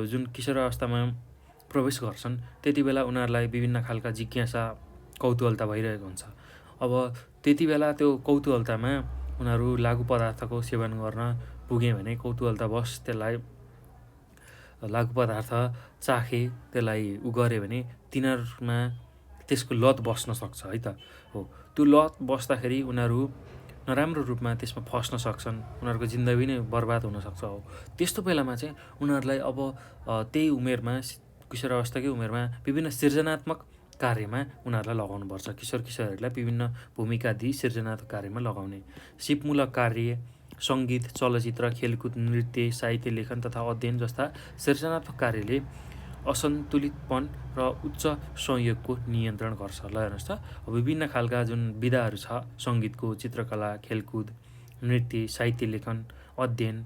जुन किशोर अवस्थामा प्रवेश गर्छन् त्यति बेला उनीहरूलाई विभिन्न खालका जिज्ञासा, कौतूहलता भइरहेको हुन्छ। अब त्यति बेला त्यो कौतूहलतामा उनीहरू लागु पदार्थको सेवन गर्न पुगे भने कौतूहलतावश त्यसलाई लागु पदार्थ चाखे, त्यसलाई गरे भने तिनीहरूमा त्यसको लत बस्न सक्छ है त। हो त्यो लत बस्दाखेरि उनीहरू नराम्रो रूपमा त्यसमा फस्न सक्छन्, उनीहरूको जिन्दगी नै बर्बाद हुनसक्छ। हो त्यस्तो बेलामा चाहिँ उनीहरूलाई अब त्यही उमेरमा, किशोर अवस्थाकै उमेरमा विभिन्न सृजनात्मक कार्यमा उनीहरूलाई लगाउनुपर्छ। किशोर किशोरहरूलाई विभिन्न भूमिका दिई सृजनात्मक कार्यमा लगाउने, सिपमूलक कार्य, सङ्गीत, चलचित्र, खेलकुद, नृत्य, साहित्य लेखन तथा अध्ययन जस्ता सृजनात्मक कार्यले असन्तुलितपन र उच्च संयोगको नियन्त्रण गर्छ। ल हेर्नुहोस् त, अब विभिन्न खालका जुन विधाहरू छ, सङ्गीतको, चित्रकला, खेलकुद, नृत्य, साहित्य लेखन, अध्ययन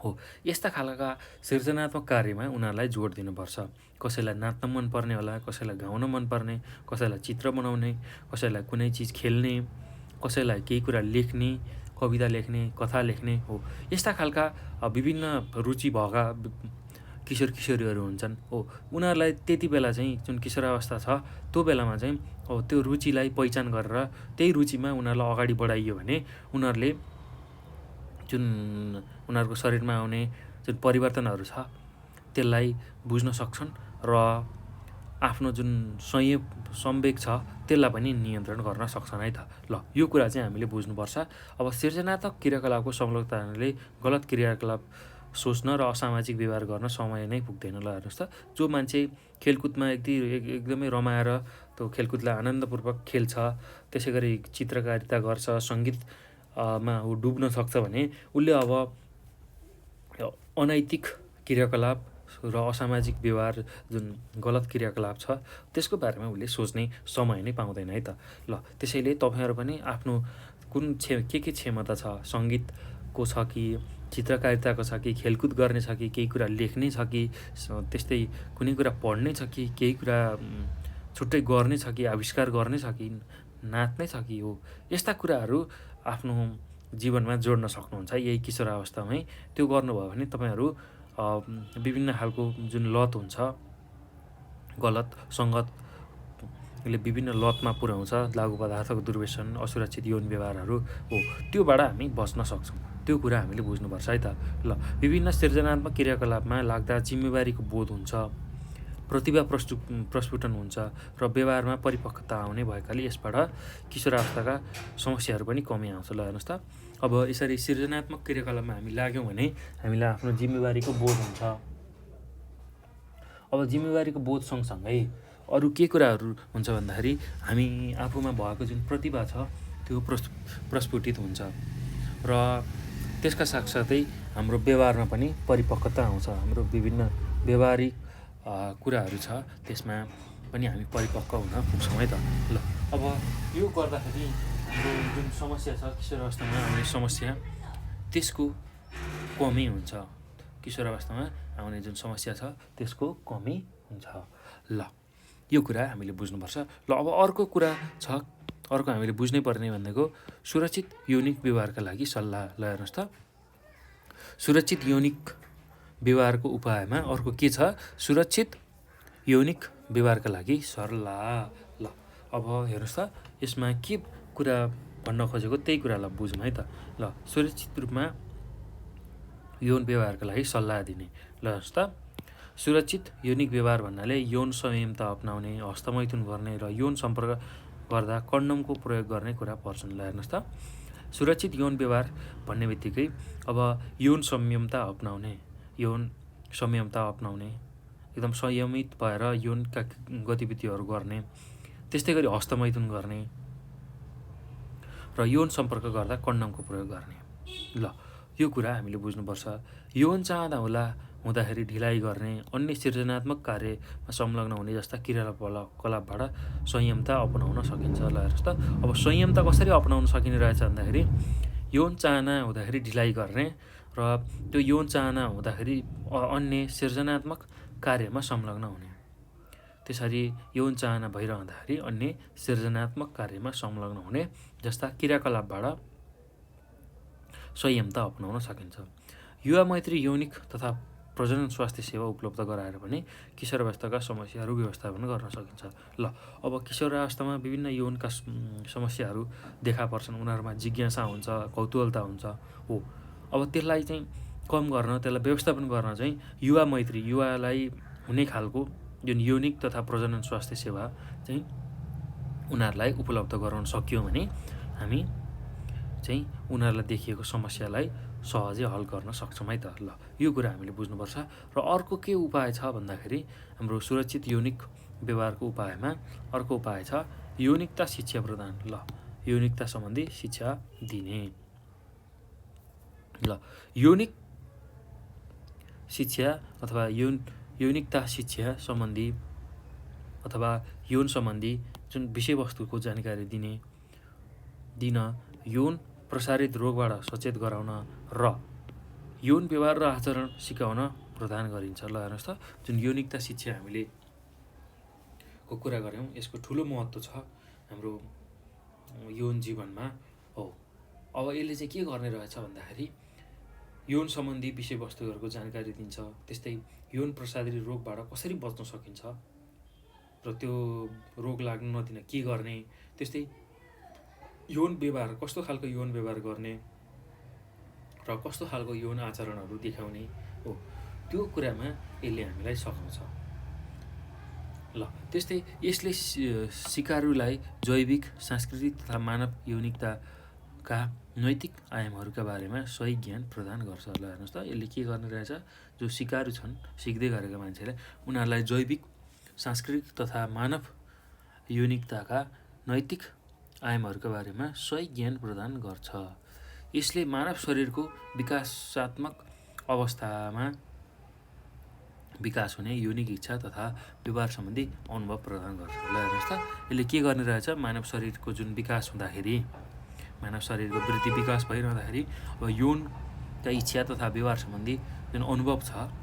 हो। यस्ता खालका सृजनात्मक कार्यमा उनीहरूलाई जोड दिनुपर्छ। कसैलाई नाच्न मनपर्ने होला, कसैलाई गाउन मनपर्ने, कसैलाई चित्र बनाउने, कसैलाई कुनै चिज खेल्ने, कसैलाई केही कुरा लेख्ने, कविता लेख्ने, कथा लेख्ने हो। यस्ता खालका विभिन्न रुचि भएका किशोर किशोरीहरू हुन्छन् हो। उनीहरूलाई त्यति बेला चाहिँ जुन किशोरावस्था छ त्यो बेलामा चाहिँ हो त्यो रुचिलाई पहिचान गरेर त्यही रुचिमा उनीहरूलाई अगाडि बढाइयो भने उनीहरूले जुन उनीहरूको शरीरमा आउने जुन परिवर्तनहरू छ त्यसलाई बुझ्न सक्छन् र आफ्नो जुन संवेग छ त्यसलाई पनि नियन्त्रण गर्न सक्छन् है त। ल यो कुरा चाहिँ हामीले बुझ्नुपर्छ। अब सृजनात्मक क्रियाकलापको संलग्नताले गलत क्रियाकलाप सोच्न र असामाजिक व्यवहार गर्न समय नै पुग्दैन। ल हेर्नुहोस् त, जो मान्छे खेलकुदमा एकदमै रमाएर त्यो खेलकुदलाई आनन्दपूर्वक खेल्छ, त्यसै गरी चित्रकारिता गर्छ, सङ्गीतमा ऊ डुब्न सक्छ भने उसले अब अनैतिक क्रियाकलाप र असामाजिक व्यवहार जुन गलत क्रियाकलाप छ त्यसको बारेमा उसले सोच्ने समय नै पाउँदैन है त। ल त्यसैले तपाईँहरू पनि आफ्नो कुन के क्षमता छ, सङ्गीतको छ कि चित्रकारिताको छ कि खेलकुद गर्ने छ कि केही कुरा लेख्ने छ कि त्यस्तै कुनै कुरा पढ्ने छ कि केही कुरा छुट्टै गर्ने छ कि आविष्कार गर्ने छ कि नाच्नै छ कि हो, यस्ता कुराहरू आफ्नो जीवनमा जोड्न सक्नुहुन्छ यही किशोरावस्थामै। त्यो गर्नुभयो भने तपाईँहरू विभिन्न खालको जुन लत हुन्छ, गलत सङ्गतले विभिन्न लतमा पुर्याउँछ, लागु पदार्थको दुर्व्यसन, असुरक्षित यौन व्यवहारहरू हो, त्योबाट हामी बच्न सक्छौँ। त्यो कुरा हामीले बुझ्नुपर्छ है त। ल विभिन्न सृजनात्मक क्रियाकलापमा लाग्दा जिम्मेवारीको बोध हुन्छ, प्रतिभा प्रस्फुटन हुन्छ र व्यवहारमा परिपक्वता आउने भएकाले यसबाट किशोरावस्थाका समस्याहरू पनि कमी आउँछ। ल हेर्नुहोस् त, अब यसरी सृजनात्मक क्रियाकलापमा हामी लाग्यौँ भने हामीलाई आफ्नो जिम्मेवारीको बोध हुन्छ। अब जिम्मेवारीको बोध सँगसँगै अरू के कुराहरू हुन्छ भन्दाखेरि हामी आफूमा भएको जुन प्रतिभा छ त्यो प्रस्फुटित हुन्छ र त्यसका साथसाथै हाम्रो व्यवहारमा पनि परिपक्वता आउँछ। हाम्रो विभिन्न व्यवहारिक कुराहरू छ त्यसमा पनि हामी परिपक्व हुन पुग्छौँ है त। ल अब यो गर्दाखेरि हाम्रो जुन समस्या छ किशोरावस्थामा आउने समस्या त्यसको कमी हुन्छ। किशोरावस्थामा आउने जुन समस्या छ त्यसको कमी हुन्छ। ल यो कुरा हामीले बुझ्नुपर्छ। ल अब अर्को कुरा छ, अर्को हामीले बुझ्नै पर्ने भनेको सुरक्षित यौनिक व्यवहारका लागि सल्लाह। ल हेर्नुहोस् त, सुरक्षित यौनिक व्यवहारको उपायमा अर्को के छ, सुरक्षित यौनिक व्यवहारका लागि सल्लाह। ल अब हेर्नुहोस् त, यसमा के कुरा भन्न खोजेको त्यही कुरालाई बुझौँ है त। ल सुरक्षित रूपमा यौन व्यवहारका लागि सल्लाह दिने। ल हेर्नुहोस् त, सुरक्षित यौनिक व्यवहार भन्नाले यौन संयमता अपनाउने, हस्तमैथुन गर्ने र यौन सम्पर्क गर्दा कन्डमको प्रयोग गर्ने कुरा पर्छन्। ल हेर्नुहोस् त, सुरक्षित यौन व्यवहार भन्ने बित्तिकै अब यौन संयमता अपनाउने, एकदम संयमित भएर यौनका गतिविधिहरू गर्ने, त्यस्तै गरी हस्तमैथुन गर्ने र यौन सम्पर्क गर्दा कन्डमको प्रयोग गर्ने। ल यो कुरा हामीले बुझ्नुपर्छ। यौन चाहना हुँदाखेरि ढिलाइ गर्ने, अन्य सृजनात्मक कार्यमा संलग्न हुने जस्ता क्रियाकलापबाट संयमता अपनाउन सकिन्छ। ल हेर्नुहोस् त, अब संयमता कसरी अपनाउन सकिने रहेछ भन्दाखेरि यौन चाहना हुँदाखेरि ढिलाइ गर्ने र त्यो यौन चाहना हुँदाखेरि अन्य सृजनात्मक कार्यमा संलग्न हुने। त्यसरी यौन चाहना भइरहँदाखेरि अन्य सृजनात्मक कार्यमा संलग्न हुने जस्ता क्रियाकलापबाट संयमता अपनाउन सकिन्छ। युवा मैत्री यौनिक तथा प्रजनन स्वास्थ्य सेवा उपलब्ध गराएर पनि किशोरावस्थाका समस्याहरू व्यवस्थापन गर्न सकिन्छ। ल अब किशोरावस्थामा विभिन्न यौनका समस्याहरू देखा पर्छन्, उनीहरूमा जिज्ञासा हुन्छ, कौतूहलता हुन्छ हो। अब त्यसलाई चाहिँ कम गर्न, त्यसलाई व्यवस्थापन गर्न चाहिँ युवा मैत्री, युवालाई हुने खालको जुन यौनिक तथा प्रजनन स्वास्थ्य सेवा चाहिँ उनीहरूलाई उपलब्ध गराउन सकियो भने हामी चाहिँ उनीहरूलाई देखिएको समस्यालाई सहजै हल गर्न सक्छौँ है त। ल यो कुरा हामीले बुझ्नुपर्छ। र अर्को के उपाय छ भन्दाखेरि हाम्रो सुरक्षित यौनिक व्यवहारको उपायमा अर्को उपाय छ यौनिकता शिक्षा प्रदान। ल यौनिकता सम्बन्धी शिक्षा दिने। ल यौनिक शिक्षा अथवा यौनिकता शिक्षा सम्बन्धी अथवा यौन सम्बन्धी जुन विषयवस्तुको जानकारी दिन यौन प्रसारित रोगबाट सचेत गराउन र यौन व्यवहार र आचरण सिकाउन प्रदान गरिन्छ। ल हेर्नुहोस् त, जुन यौनिकता शिक्षा हामीले को कुरा गऱ्यौँ, यसको ठुलो महत्त्व छ हाम्रो यौन जीवनमा हो। अब यसले चाहिँ के गर्ने रहेछ भन्दाखेरि यौन सम्बन्धी विषयवस्तुहरूको जानकारी दिन्छ, त्यस्तै यौन प्रसारित रोगबाट कसरी बच्न सकिन्छ र त्यो रोग लाग्न नदिन के गर्ने, त्यस्तै यौन व्यवहार कस्तो खालको यौन व्यवहार गर्ने र कस्तो खालको यौन आचरणहरू देखाउने हो, त्यो कुरामा यसले हामीलाई सघाउँछ। ल त्यस्तै यसले सिकारुलाई जैविक, सांस्कृतिक तथा मानव यौनिकताका नैतिक आयामहरूका बारेमा सही ज्ञान प्रदान गर्छ। ल हेर्नुहोस् त, यसले के गर्ने रहेछ, जो सिकारु छन्, सिक्दै गरेका मान्छेलाई, उनीहरूलाई जैविक, सांस्कृतिक तथा मानव यौनिकताका नैतिक आयामहरूका बारेमा सही ज्ञान प्रदान गर्छ। यसले मानव शरीरको विकासात्मक अवस्थामा विकास हुने यौनिक इच्छा तथा व्यवहार सम्बन्धी अनुभव प्रदान गर्छ। ल हेर्नुहोस् त, यसले के गर्ने रहेछ, मानव शरीरको जुन विकास हुँदाखेरि, मानव शरीरको वृद्धि विकास भइरहँदाखेरि अब यौनका इच्छा तथा व्यवहार सम्बन्धी जुन अनुभव छ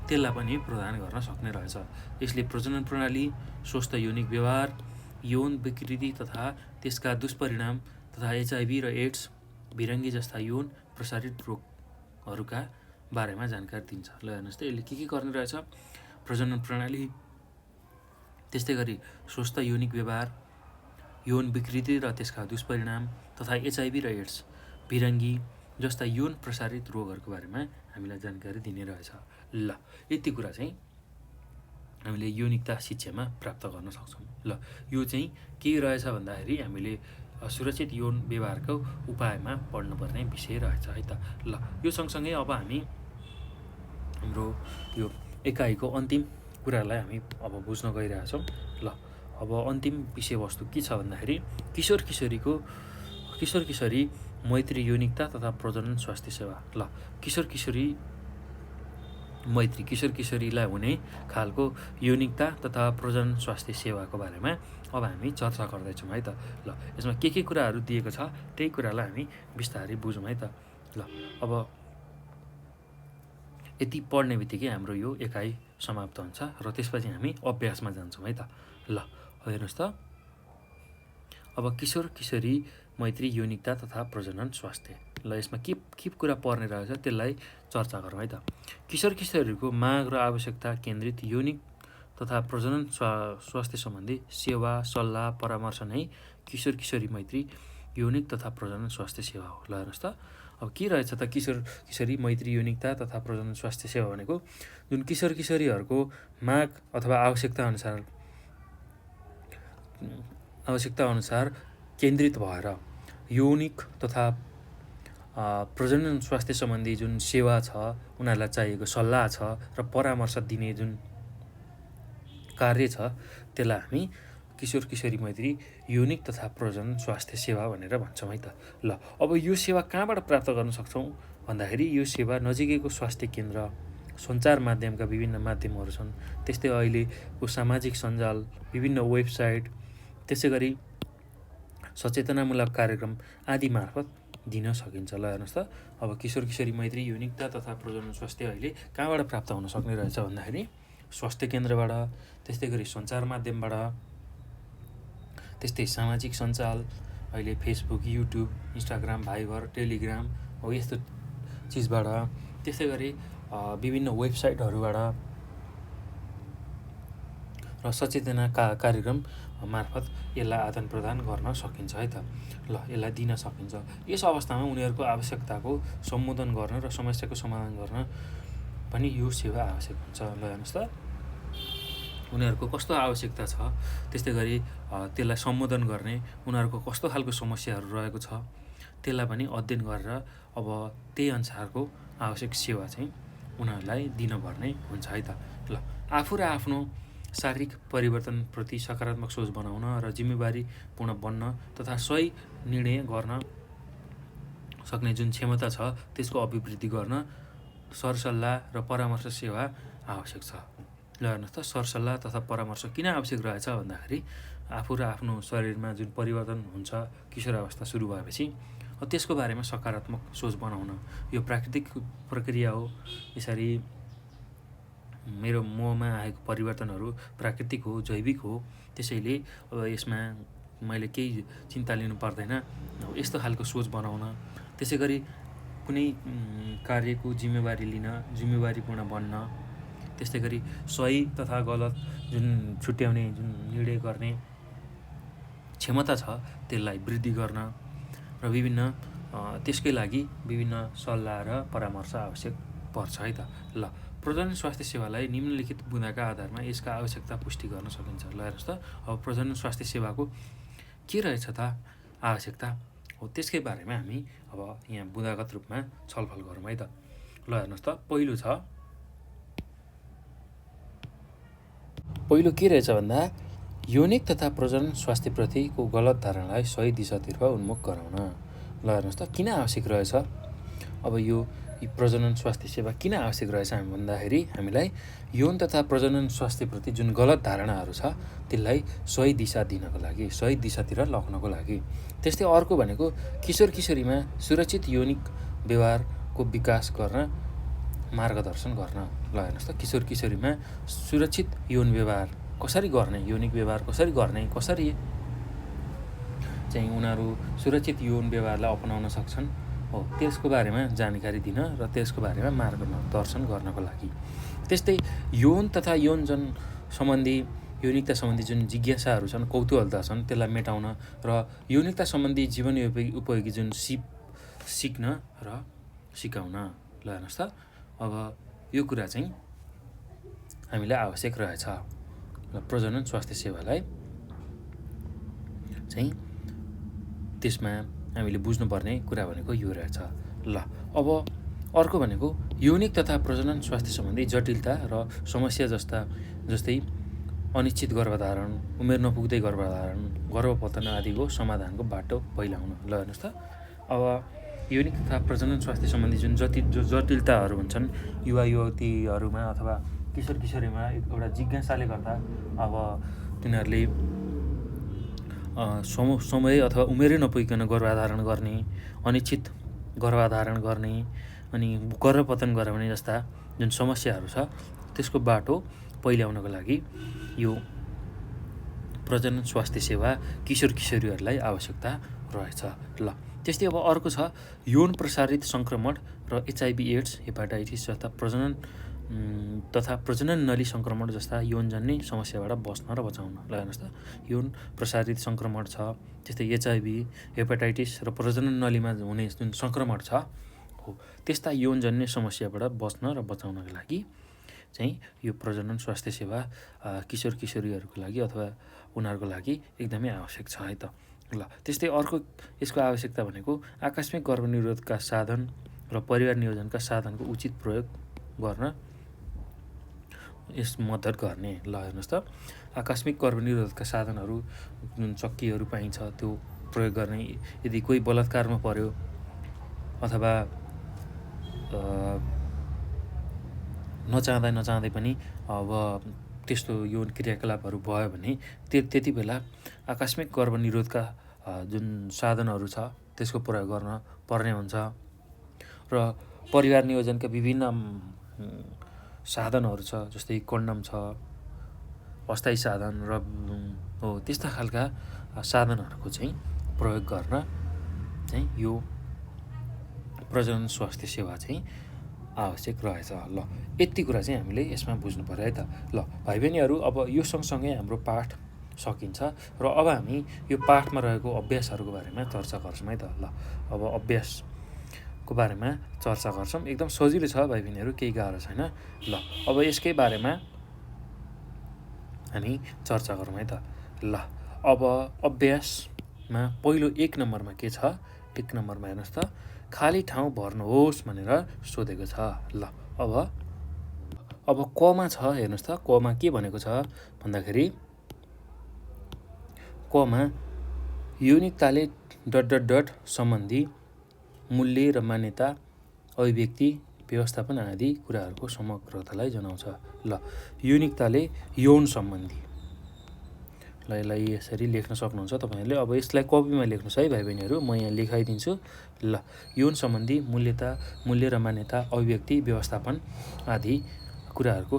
त्यसलाई पनि प्रदान गर्न सक्ने रहेछ। यसले प्रजनन प्रणाली, स्वस्थ यौनिक व्यवहार, यौन विकृति तथा त्यसका दुष्परिणाम तथा HIV र एड्स, भिरङ्गी जस्ता यौन प्रसारित रोगहरूका बारेमा जानकारी दिन्छ। ल हेर्नुहोस् त, यसले के गर्ने रहेछ, प्रजनन प्रणाली, त्यस्तै गरी स्वस्थ यौनिक व्यवहार, यौन विकृति र त्यसका दुष्परिणाम तथा HIV र एड्स, भिरङ्गी जस्ता यौन प्रसारित रोगहरूको बारेमा हामीलाई जानकारी दिने रहेछ। ल यति कुरा चाहिँ हामीले यौनिकता शिक्षामा प्राप्त गर्न सक्छौँ। ल यो चाहिँ के रहेछ भन्दाखेरि हामीले सुरक्षित यौन व्यवहारको उपायमा पढ्नुपर्ने विषय रहेछ है त। ल यो सँगसँगै अब हामी हाम्रो यो एकाइको अन्तिम कुरालाई हामी अब बुझ्न गइरहेछौँ। ल अब अन्तिम विषयवस्तु के छ भन्दाखेरि किशोर किशोरी मैत्री यौनिकता तथा प्रजनन स्वास्थ्य सेवा। ल किशोर किशोरीलाई हुने खालको यौनिकता तथा प्रजनन स्वास्थ्य सेवाको बारेमा अब हामी चर्चा गर्दैछौँ है त। ल यसमा के कुराहरू दिएको छ त्यही कुरालाई हामी बिस्तारै बुझौँ है त। ल अब यति पढ्ने बित्तिकै हाम्रो यो एकाइ समाप्त हुन्छ र त्यसपछि हामी अभ्यासमा जान्छौँ है त। ल हेर्नुहोस् त, अब किशोर किशोरी मैत्री यौनिकता तथा प्रजनन स्वास्थ्य। ल यसमा के कुरा पर्ने रहेछ त्यसलाई चर्चा गरौँ है त। किशोर किशोरीहरूको माग र आवश्यकता केन्द्रित यौनिक तथा प्रजनन स्वास्थ्य सम्बन्धी सेवा, सल्लाह, परामर्श नै किशोर किशोरी मैत्री यौनिक तथा प्रजनन स्वास्थ्य सेवा हो। ल हेर्नुहोस् त, अब के रहेछ त किशोर किशोरी मैत्री यौनिकता तथा प्रजनन स्वास्थ्य सेवा भनेको जुन किशोर किशोरीहरूको माग अथवा आवश्यकता अनुसार केन्द्रित भएर यौनिक तथा प्रजनन स्वास्थ्य सम्बन्धी जुन सेवा छ, उनीहरूलाई चाहिएको सल्लाह छ र परामर्श दिने जुन कार्य छ त्यसलाई हामी किशोर किशोरी मैत्री यौनिक तथा प्रजनन स्वास्थ्य सेवा भनेर भन्छौँ है त। ल अब यो सेवा कहाँबाट प्राप्त गर्न सक्छौँ भन्दाखेरि यो सेवा नजिकैको स्वास्थ्य केन्द्र, सञ्चार माध्यमका विभिन्न माध्यमहरू छन्, त्यस्तै अहिलेको सामाजिक सञ्जाल, विभिन्न वेबसाइट, त्यसै गरी सचेतनामूलक कार्यक्रम आदि मार्फत दिन सकिन्छ। ल हेर्नुहोस् त, अब किशोर किशोरी मैत्री यौनिकता तथा प्रजनन स्वास्थ्य अहिले कहाँबाट प्राप्त हुन सक्ने रहेछ भन्दाखेरि स्वास्थ्य केन्द्रबाट, त्यस्तै गरी सञ्चार माध्यमबाट, त्यस्तै सामाजिक सञ्जाल अहिले Facebook, YouTube, Instagram, Viber, Telegram हो यस्तो चिजबाट, त्यस्तै गरी विभिन्न वेबसाइटहरूबाट र सचेतना कार्यक्रम मार्फत यसलाई आदान प्रदान गर्न सकिन्छ है त। ल यसलाई दिन सकिन्छ। यस अवस्थामा उनीहरूको आवश्यकताको सम्बोधन गर्न र समस्याको समाधान गर्न पनि यो सेवा आवश्यक हुन्छ। ल हेर्नुहोस् त, उनीहरूको कस्तो आवश्यकता छ, त्यस्तै गरी त्यसलाई सम्बोधन गर्ने उनीहरूको कस्तो खालको समस्याहरू रहेको छ त्यसलाई पनि अध्ययन गरेर अब त्यही अनुसारको आवश्यक सेवा चाहिँ उनीहरूलाई दिनुपर्ने हुन्छ है त। ल आफू र आफ्नो शारीरिक परिवर्तनप्रति सकारात्मक सोच बनाउन र जिम्मेवारीपूर्ण बन्न तथा सही निर्णय गर्न सक्ने जुन क्षमता छ त्यसको अभिवृद्धि गर्न सरसल्लाह र परामर्श सेवा आवश्यक छ। ल हेर्नुहोस् त, सरसल्लाह तथा परामर्श किन आवश्यक रहेछ भन्दाखेरि आफू र आफ्नो शरीरमा जुन परिवर्तन हुन्छ किशोरावस्था सुरु भएपछि त्यसको बारेमा सकारात्मक सोच बनाउन। यो प्राकृतिक प्रक्रिया हो, यसरी मेरो ममा आएको परिवर्तनहरू प्राकृतिक हो, जैविक हो, त्यसैले अब यसमा मैले केही चिन्ता लिनु पर्दैन, यस्तो खालको सोच बनाउन। त्यसै गरी कुनै कार्यको जिम्मेवारी लिन, जिम्मेवारीपूर्ण बन्न, त्यस्तै गरी सही तथा गलत जुन छुट्याउने, जुन निर्णय गर्ने क्षमता छ त्यसलाई वृद्धि गर्न र विभिन्न त्यसकै लागि विभिन्न सल्लाह र परामर्श आवश्यक पर्छ है त। ल, प्रजनन स्वास्थ्य सेवालाई निम्नलिखित बुँदाका आधारमा यसका आवश्यकता पुष्टि गर्न सकिन्छ। ल हेर्नुहोस् त, अब प्रजनन स्वास्थ्य सेवाको के रहेछ त आवश्यकता हो, त्यसकै बारेमा हामी अब यहाँ बुँदागत रूपमा छलफल गरौँ है त। ल हेर्नुहोस् त, पहिलो के रहेछ भन्दा यौनिक तथा प्रजनन स्वास्थ्यप्रतिको गलत धारणालाई सही दिशातर्फ उन्मुख गराउन। ल हेर्नुहोस् त, किन आवश्यक रहेछ अब यो प्रजनन स्वास्थ्य सेवा किन आवश्यक रहेछ हामी भन्दाखेरि हामीलाई यौन तथा प्रजनन स्वास्थ्यप्रति जुन गलत धारणाहरू छ त्यसलाई सही दिशा दिनको लागि, सही दिशातिर लग्नको लागि। त्यस्तै अर्को भनेको किशोर किशोरीमा सुरक्षित यौनिक व्यवहारको विकास गर्न मार्गदर्शन गर्न। ल हेर्नुहोस् त, किशोर किशोरीमा सुरक्षित यौन व्यवहार कसरी गर्ने, यौनिक व्यवहार कसरी गर्ने, कसरी चाहिँ उनीहरू सुरक्षित यौन व्यवहारलाई अपनाउन सक्छन् हो, त्यसको बारेमा जानकारी दिन र त्यसको बारेमा मार्गदर्शन गर्नको लागि। त्यस्तै यौन तथा यौनजन सम्बन्धी, यौनिकता सम्बन्धी जुन जिज्ञासाहरू छन्, कौतूहलता छन्, त्यसलाई मेटाउन र यौनिकता सम्बन्धी जीवन उपयोगी जुन सिक्न र सिकाउन। ल हेर्नुहोस् त, अब यो कुरा चाहिँ हामीलाई आवश्यक रहेछ। र प्रजनन स्वास्थ्य सेवालाई चाहिँ त्यसमा हामीले बुझ्नुपर्ने कुरा भनेको यो रहेछ। ल, अब अर्को भनेको यौनिक तथा प्रजनन स्वास्थ्य सम्बन्धी जटिलता र समस्या जस्तै अनिश्चित गर्भधारण, उमेर नपुग्दै गर्भधारण, गर्भपतन आदिको समाधानको बाटो पहिलाउन। ल हेर्नुहोस् त, अब यौनिक तथा प्रजनन स्वास्थ्य सम्बन्धी जुन जटिलताहरू हुन्छन् युवा युवतीहरूमा अथवा किशोर किशोरीमा एउटा जिज्ञासाले गर्दा अब तिनीहरूले समय अथवा उमेरै नपुगिकन गर्भधारण गर्ने, अनिश्चित गर्भधारण गर्ने, अनि गर्भपतन गराउने जस्ता जुन समस्याहरू छ त्यसको बाटो पहिल्याउनको लागि यो प्रजनन स्वास्थ्य सेवा किशोर किशोरीहरूलाई आवश्यकता रहेछ। ल, त्यस्तै अब अर्को छ यौन प्रसारित सङ्क्रमण र HIV एड्स, हेपाटाइटिस जस्ता प्रजनन नली सङ्क्रमण जस्ता यौनजन्य समस्याबाट बस्न र बचाउन। ल हेर्नुहोस् त, यौन प्रसारित सङ्क्रमण छ, त्यस्तै HIV, हेपाटाइटिस र प्रजनन नलीमा हुने जुन सङ्क्रमण छ हो, त्यस्ता यौनजन्य समस्याबाट बस्न र बचाउनको लागि चाहिँ यो प्रजनन स्वास्थ्य सेवा किशोर किशोरीहरूको लागि अथवा उनीहरूको लागि एकदमै आवश्यक छ है त। ल, त्यस्तै अर्को यसको आवश्यकता भनेको आकस्मिक गर्भनिरोधका साधन र परिवार नियोजनका साधनको उचित प्रयोग गर्न यस मद्दत गर्ने। ल हेर्नुहोस् त, आकस्मिक गर्भनिरोधका साधनहरू जुन चक्कीहरू पाइन्छ त्यो प्रयोग गर्ने, यदि कोही बलात्कारमा पर्यो अथवा नचाहँदै पनि अब त्यस्तो यौन क्रियाकलापहरू भयो भने त्यति बेला आकस्मिक गर्भनिरोधका जुन साधनहरू छ त्यसको प्रयोग गर्न पर्ने हुन्छ र परिवार नियोजनका विभिन्न साधनहरू छ, जस्तै कन्डम छ, अस्थायी साधन र हो, त्यस्ता खालका साधनहरूको चाहिँ प्रयोग गर्न चाहिँ यो प्रजनन स्वास्थ्य सेवा चाहिँ आवश्यक रहेछ। ल, यति कुरा चाहिँ हामीले यसमा बुझ्नु पर्यो है त। ल भाइ बहिनीहरू, अब यो सँगसँगै हाम्रो पाठ सकिन्छ र अब हामी यो पाठमा रहेको अभ्यासहरूको बारेमा चर्चा गर्छौँ है त। ल, अब अभ्यासको बारेमा चर्चा गर्छौँ। एकदम सजिलो छ भाइ बहिनीहरू, केही गाह्रो छैन। ल, अब यसकै बारेमा हामी चर्चा गरौँ है त। ल, अब अभ्यासमा पहिलो 1 नम्बरमा के छ, 1 नम्बरमा हेर्नुहोस् त, खाली ठाउँ भर्नुहोस् भनेर सोधेको छ। ल, अब कमा छ, हेर्नुहोस् त, कमा के भनेको छ भन्दाखेरि कमा यौनिकताले ... सम्बन्धी मूल्य र मान्यता, अभिव्यक्ति, व्यवस्थापन आदि कुराहरूको समग्रतालाई जनाउँछ। ल, यौनिकताले यौन सम्बन्धी, ल यसलाई यसरी लेख्न सक्नुहुन्छ तपाईँहरूले। अब यसलाई कपीमा लेख्नुहोस् है भाइ बहिनीहरू, म यहाँ लेखाइदिन्छु। ल यौन सम्बन्धी मूल्य र मान्यता, अभिव्यक्ति, व्यवस्थापन आदि कुराहरूको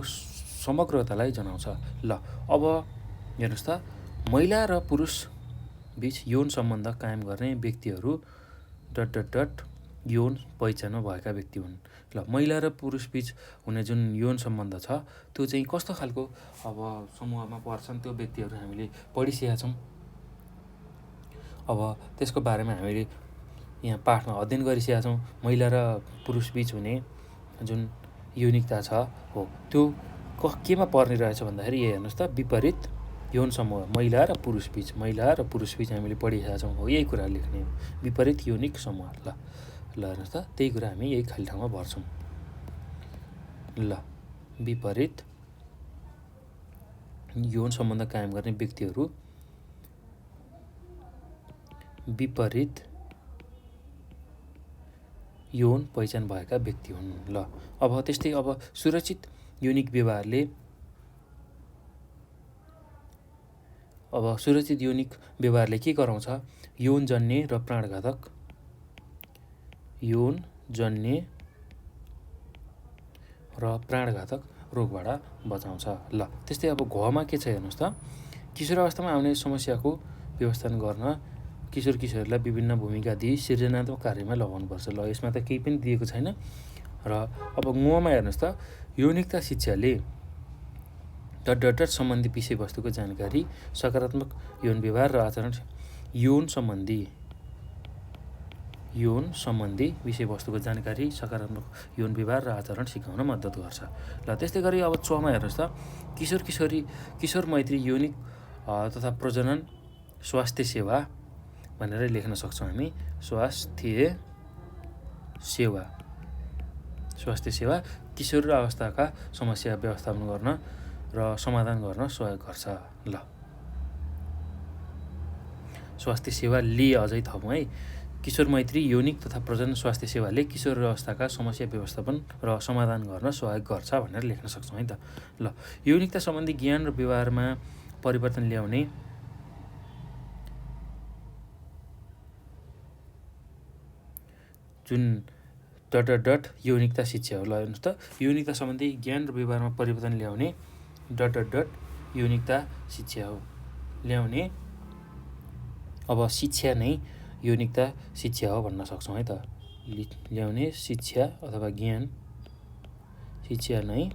समग्रतालाई जनाउँछ। ल अब हेर्नुहोस् त, महिला र पुरुष बीच यौन सम्बन्ध कायम गर्ने व्यक्तिहरू ... यौन पहिचानमा भएका व्यक्ति हुन्। ल महिला र पुरुष बीच हुने जुन यौन सम्बन्ध छ त्यो चाहिँ कस्तो खालको अब समूहमा पर्छन् त्यो व्यक्तिहरू हामीले पढिसकेका छौँ। अब त्यसको बारेमा हामीले यहाँ पाठमा अध्ययन गरिसकेका छौँ। महिला र पुरुष बीच हुने जुन यौनिकता छ हो त्यो केमा पर्ने रहेछ भन्दाखेरि यहाँ हेर्नुहोस् त, विपरीत यौन समूह महिला र पुरुष बीच हामीले पढिसकेका छौँ हो, यही कुरा लेख्ने हो, विपरीत यौनिक समूह। ल हेर्नुहोस् त, त्यही कुरा हामी यही खाली ठाउँमा भर्छौँ। ल विपरीत यौन सम्बन्ध कायम गर्ने व्यक्तिहरू विपरीत यौन पहिचान भएका व्यक्ति हुन्। ल अब त्यस्तै अब सुरक्षित यौनिक व्यवहारले के गराउँछ? यौनजन्य र प्राणघातक रोगबाट बचाउँछ। ल त्यस्तै अब घमा के छ हेर्नुहोस् त, किशोरावस्थामा आउने समस्याको व्यवस्थापन गर्न किशोरीलाई विभिन्न भूमिका दिई सृजनात्मक कार्यमा लगाउनुपर्छ। ल यसमा त केही पनि दिएको छैन। र अब ङमा हेर्नुहोस् त, यौनिकता शिक्षाले ... सम्बन्धी विषयवस्तुको जानकारी, सकारात्मक यौन व्यवहार र आचरण, यौन सम्बन्धी विषयवस्तुको जानकारी, सकारात्मक यौन व्यवहार र आचरण सिकाउन मद्दत गर्छ। ल त्यस्तै गरी अब चमा हेर्नुहोस् त, किशोर मैत्री यौनिक तथा प्रजनन स्वास्थ्य सेवा भनेर लेख्न सक्छौँ हामी। स्वास्थ्य सेवा किशोर अवस्थाका समस्या व्यवस्थापन गर्न र समाधान गर्न सहयोग गर्छ। ल स्वास्थ्य सेवा अझै थपौँ है, किशोर मैत्री यौनिक तथा प्रजनन स्वास्थ्य सेवाले किशोर अवस्थाका समस्या व्यवस्थापन र समाधान गर्न सहयोग गर्छ भनेर लेख्न सक्छौँ है त। ल यौनिकता सम्बन्धी ज्ञान र व्यवहारमा परिवर्तन ल्याउने जुन ... यौनिकता शिक्षा हो। ल हेर्नुहोस् त, यौनिकता सम्बन्धी ज्ञान र व्यवहारमा परिवर्तन ल्याउने ... यौनिकता शिक्षा हो। ल्याउने अब शिक्षा नै यौनिकता शिक्षा हो भन्न सक्छौँ है त। ल्याउने शिक्षा अथवा ज्ञान शिक्षा नै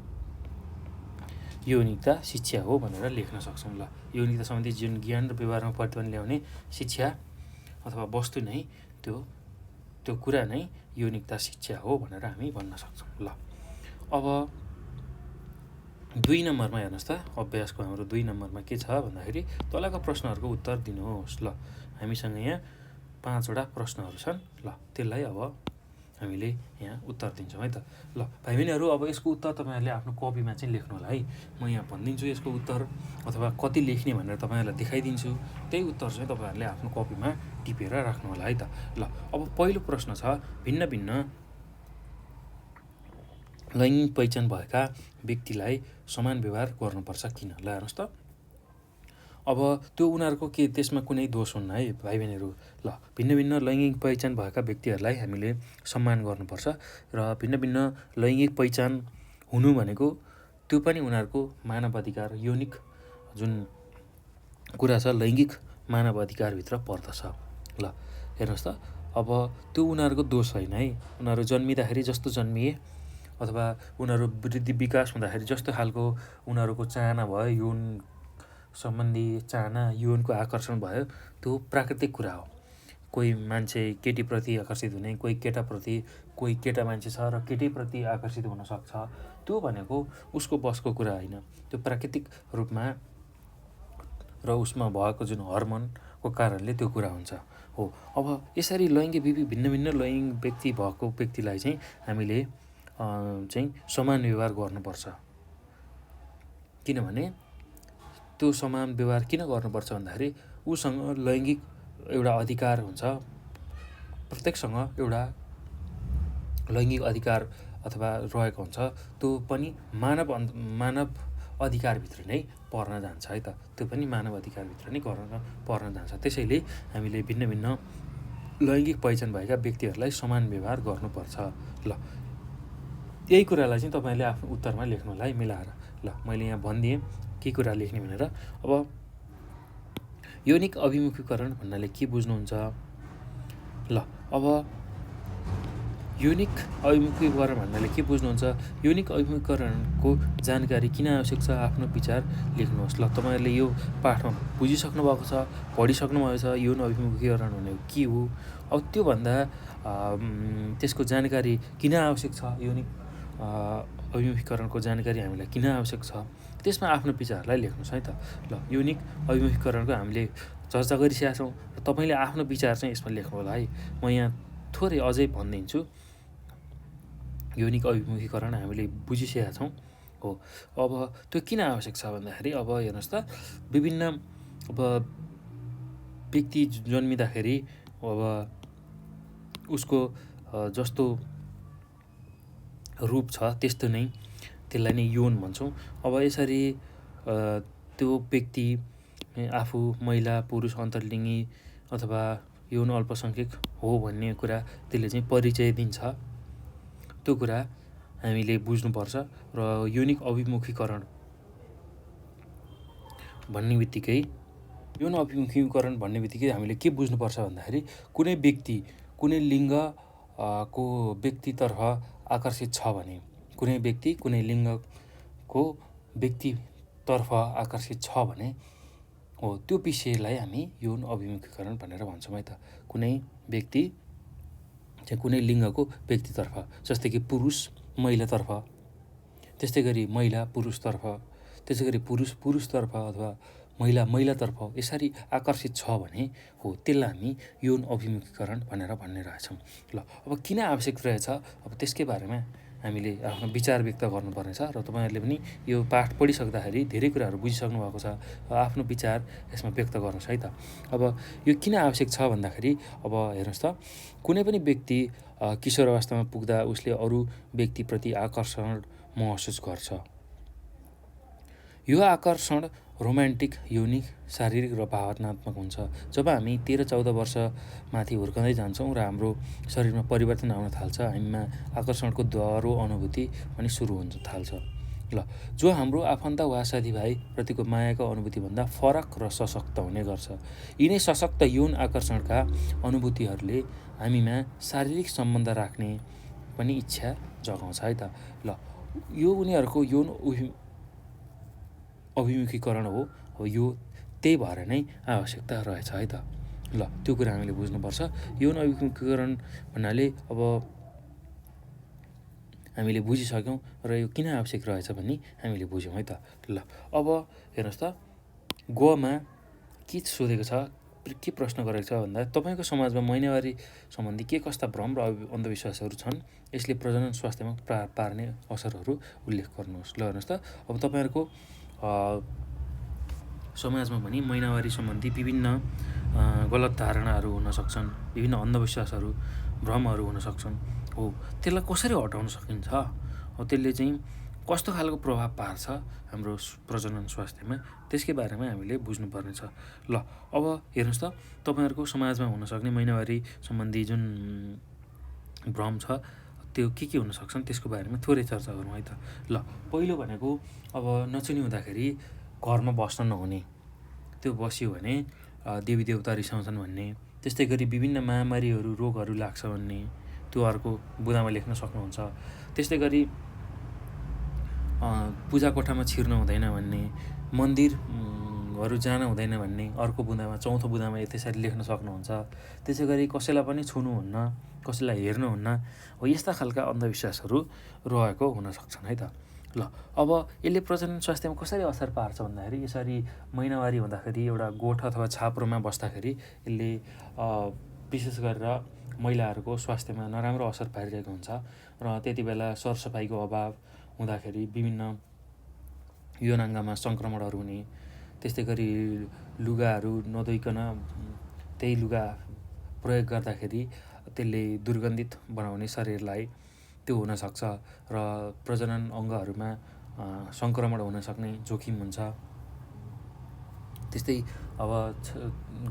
यौनिकता शिक्षा हो भनेर लेख्न सक्छौँ। ल यौनिकता सम्बन्धी जुन ज्ञान र व्यवहारमा परिवर्तन ल्याउने शिक्षा अथवा वस्तु नै त्यो कुरा नै यौनिकता शिक्षा हो भनेर हामी भन्न सक्छौँ। ल अब 2 नम्बरमा हेर्नुहोस् त, अभ्यासको हाम्रो 2 नम्बरमा के छ भन्दाखेरि तलका प्रश्नहरूको उत्तर दिनुहोस्। ल हामीसँग यहाँ 5वटा प्रश्नहरू छन्। ल त्यसलाई अब हामीले यहाँ उत्तर दिन्छौँ है त। ल भाइ बहिनीहरू, अब यसको उत्तर तपाईँहरूले आफ्नो कपीमा चाहिँ लेख्नु होला है। म यहाँ भनिदिन्छु यसको उत्तर अथवा कति लेख्ने भनेर तपाईँहरूलाई देखाइदिन्छु। त्यही उत्तर चाहिँ तपाईँहरूले आफ्नो कपीमा टिपेर राख्नु होला है त। ल अब पहिलो प्रश्न छ, भिन्न भिन्न लैङ्गिक पहिचान भएका व्यक्तिलाई समान व्यवहार गर्नुपर्छ किन? ल हेर्नुहोस् त, अब त्यो उनीहरूको त्यसमा कुनै दोष हुन्न है भाइ बहिनीहरू। ल भिन्न भिन्न लैङ्गिक पहिचान भएका व्यक्तिहरूलाई हामीले सम्मान गर्नुपर्छ र भिन्न भिन्न लैङ्गिक पहिचान हुनु भनेको त्यो पनि उनीहरूको मानव अधिकार, यौनिक जुन कुरा छ लैङ्गिक मानव अधिकारभित्र पर्दछ। ल हेर्नुहोस् त, अब त्यो उनीहरूको दोष होइन है। उनीहरू जन्मिँदाखेरि जस्तो जन्मिए अथवा उनीहरू वृद्धि विकास हुँदाखेरि जस्तो खालको उनीहरूको चाहना भयो, यौन सम्बन्धी चाहना, यौनको आकर्षण भयो, त्यो प्राकृतिक कुरा हो। कोही मान्छे केटीप्रति आकर्षित हुने, कोही केटाप्रति, कोही केटा मान्छे छ र केटीप्रति आकर्षित हुन सक्छ, त्यो भनेको उसको बसको कुरा होइन। त्यो प्राकृतिक रूपमा र उसमा भएको जुन हर्मोनको कारणले त्यो कुरा हुन्छ हो। अब यसरी भिन्न भिन्न लैङ्गिक व्यक्ति भएको व्यक्तिलाई चाहिँ हामीले चाहिँ समान व्यवहार गर्नुपर्छ। किनभने त्यो समान व्यवहार किन गर्नुपर्छ भन्दाखेरि उसँग लैङ्गिक एउटा अधिकार हुन्छ, प्रत्येकसँग एउटा लैङ्गिक अधिकार अथवा रहेको हुन्छ। त्यो पनि मानव अधिकारभित्र नै पर्न जान्छ है त, त्यो पनि मानव अधिकारभित्र नै पर्न जान्छ। त्यसैले हामीले भिन्न भिन्न लैङ्गिक पहिचान भएका व्यक्तिहरूलाई समान व्यवहार गर्नुपर्छ। ल यही कुरालाई चाहिँ तपाईँले आफ्नो उत्तरमा लेख्नुलाई मिलाएर ल मैले यहाँ भनिदिएँ के कुरा लेख्ने भनेर। अब यौनिक अभिमुखीकरण भन्नाले के बुझ्नुहुन्छ? ल अब यौनिक अभिमुखीकरण भन्नाले के बुझ्नुहुन्छ? यौनिक अभिमुखीकरणको जानकारी किन आवश्यक छ? आफ्नो विचार लेख्नुहोस्। ल तपाईँहरूले यो पाठमा बुझिसक्नु भएको छ, पढिसक्नु भएको छ यौन अभिमुखीकरण भनेको के हो। अब त्योभन्दा त्यसको जानकारी किन आवश्यक छ, यौनिक अभिमुखीकरणको जानकारी हामीलाई किन आवश्यक छ, त्यसमा आफ्नो विचारलाई लेख्नुहोस् है त। ल यौनिक अभिमुखीकरणको हामीले चर्चा गरिसकेका छौँ र तपाईँले आफ्नो विचार चाहिँ यसमा लेख्नु होला है। म यहाँ थोरै अझै भनिदिन्छु। यौनिक अभिमुखीकरण हामीले बुझिसकेका छौँ हो। अब त्यो किन आवश्यक छ भन्दाखेरि अब हेर्नुहोस् त, विभिन्न अब व्यक्ति जन्मिँदाखेरि अब उसको जस्तो रूप छ त्यस्तो नै त्यसलाई नै यौन भन्छौँ। अब यसरी त्यो व्यक्ति आफू महिला पुरुष अन्तर्लिङ्गी अथवा यौन अल्पसङ्ख्यक हो भन्ने कुरा त्यसले चाहिँ परिचय दिन्छ। त्यो कुरा हामीले बुझ्नुपर्छ। र यौनिक अभिमुखीकरण भन्ने बित्तिकै यौन अभिमुखीकरण भन्ने बित्तिकै हामीले के बुझ्नुपर्छ भन्दाखेरि कुनै व्यक्ति कुनै लिङ्ग को व्यक्तितर्फ आकर्षित छ भने, कुनै व्यक्ति कुनै लिङ्गको व्यक्तितर्फ आकर्षित छ भने हो त्यो विषयलाई हामी यौन अभिमुखीकरण भनेर भन्छौँ है त। कुनै व्यक्ति चाहिँ कुनै लिङ्गको व्यक्तितर्फ, जस्तै कि पुरुष महिलातर्फ, त्यस्तै गरी महिला पुरुषतर्फ, त्यसै गरी पुरुष पुरुषतर्फ अथवा महिला महिलातर्फ यसरी आकर्षित छ भने हो त्यसलाई हामी यौन अभिमुखीकरण भनेर भन्ने रहेछौँ। ल अब किन आवश्यक रहेछ, अब त्यसकै बारेमा हामीले आफ्नो विचार व्यक्त गर्नुपर्ने छ। र तपाईँहरूले पनि यो पाठ पढिसक्दाखेरि धेरै कुराहरू बुझिसक्नु भएको छ, आफ्नो विचार यसमा व्यक्त गर्नुहोस् है त। अब यो किन आवश्यक छ भन्दाखेरि अब हेर्नुहोस् त, कुनै पनि व्यक्ति किशोर अवस्थामा पुग्दा उसले अरू व्यक्तिप्रति आकर्षण महसुस गर्छ। यो आकर्षण रोमान्टिक, यौनिक, शारीरिक र भावनात्मक हुन्छ। जब हामी 13-14 वर्ष माथि हुर्कँदै जान्छौँ र हाम्रो शरीरमा परिवर्तन आउन थाल्छ, हामीमा आकर्षणको दोहोरो अनुभूति पनि सुरु हुन थाल्छ। ल जो हाम्रो आफन्त वा साथीभाइप्रतिको मायाको अनुभूतिभन्दा फरक र सशक्त हुने गर्छ। यिनै सशक्त यौन आकर्षणका अनुभूतिहरूले हामीमा शारीरिक सम्बन्ध राख्ने पनि इच्छा जगाउँछ है त। ल यो उनीहरूको यौन अभिमुखीकरण हो यो त्यही भएर नै आवश्यकता रहेछ है त। ल त्यो कुरा हामीले बुझ्नुपर्छ। यौन अभिमुखीकरण भन्नाले अब हामीले बुझिसक्यौँ र यो किन आवश्यक रहेछ भन्ने हामीले बुझ्यौँ है त। ल अब हेर्नुहोस् त, गमा के सोधेको छ, के प्रश्न गरेको छ भन्दा तपाईँको समाजमा महिनावारी सम्बन्धी के कस्ता भ्रम र अन्धविश्वासहरू छन्, यसले प्रजनन स्वास्थ्यमा पार्ने असरहरू उल्लेख गर्नुहोस्। ल हेर्नुहोस् त, अब तपाईँहरूको समाजमा पनि महिनावारी सम्बन्धी विभिन्न गलत धारणाहरू हुन सक्छन्, विभिन्न अन्धविश्वासहरू भ्रमहरू हुन सक्छन् हो। त्यसलाई कसरी हटाउन सकिन्छ, हो त्यसले चाहिँ कस्तो खालको प्रभाव पार्छ हाम्रो प्रजनन स्वास्थ्यमा, त्यसकै बारेमा हामीले बुझ्नुपर्ने छ। ल अब हेर्नुहोस् त, तपाईँहरूको समाजमा हुनसक्ने महिनावारी सम्बन्धी जुन भ्रम छ त्यो के हुन सक्छन् त्यसको बारेमा थोरै चर्चा गरौँ है त। ल पहिलो भनेको अब नचुनी हुँदाखेरि घरमा बस्न नहुने, त्यो बस्यो भने देवी देवता रिसाउँछन् भन्ने, त्यस्तै गरी विभिन्न महामारीहरू रोगहरू लाग्छ भन्ने, त्यो अर्को बुँदामा लेख्न सक्नुहुन्छ। त्यस्तै गरी पूजा कोठामा छिर्न हुँदैन भन्ने, मन्दिरहरू जान हुँदैन भन्ने अर्को बुँदामा, चौथो बुँदामा त्यसरी लेख्न सक्नुहुन्छ। त्यसै गरी कसैलाई पनि छुनुहुन्न, कसैलाई हेर्नुहुन्न हो, यस्ता खालका अन्धविश्वासहरू रहेको हुन सक्छन् है त। ल अब यसले प्रजनन स्वास्थ्यमा कसरी असर पार्छ भन्दाखेरि यसरी महिनावारी हुँदाखेरि एउटा गोठ अथवा छाप्रोमा बस्दाखेरि यसले विशेष गरेर महिलाहरूको स्वास्थ्यमा नराम्रो असर पारिरहेको हुन्छ। र त्यति बेला सरसफाइको अभाव हुँदाखेरि विभिन्न यौनाङ्गमा सङ्क्रमणहरू हुने, त्यस्तै गरी लुगाहरू नधोइकन त्यही लुगा प्रयोग गर्दाखेरि त्यसले दुर्गन्धित बनाउने शरीरलाई त्यो हुनसक्छ र प्रजनन अङ्गहरूमा सङ्क्रमण हुन सक्ने जोखिम हुन्छ। त्यस्तै अब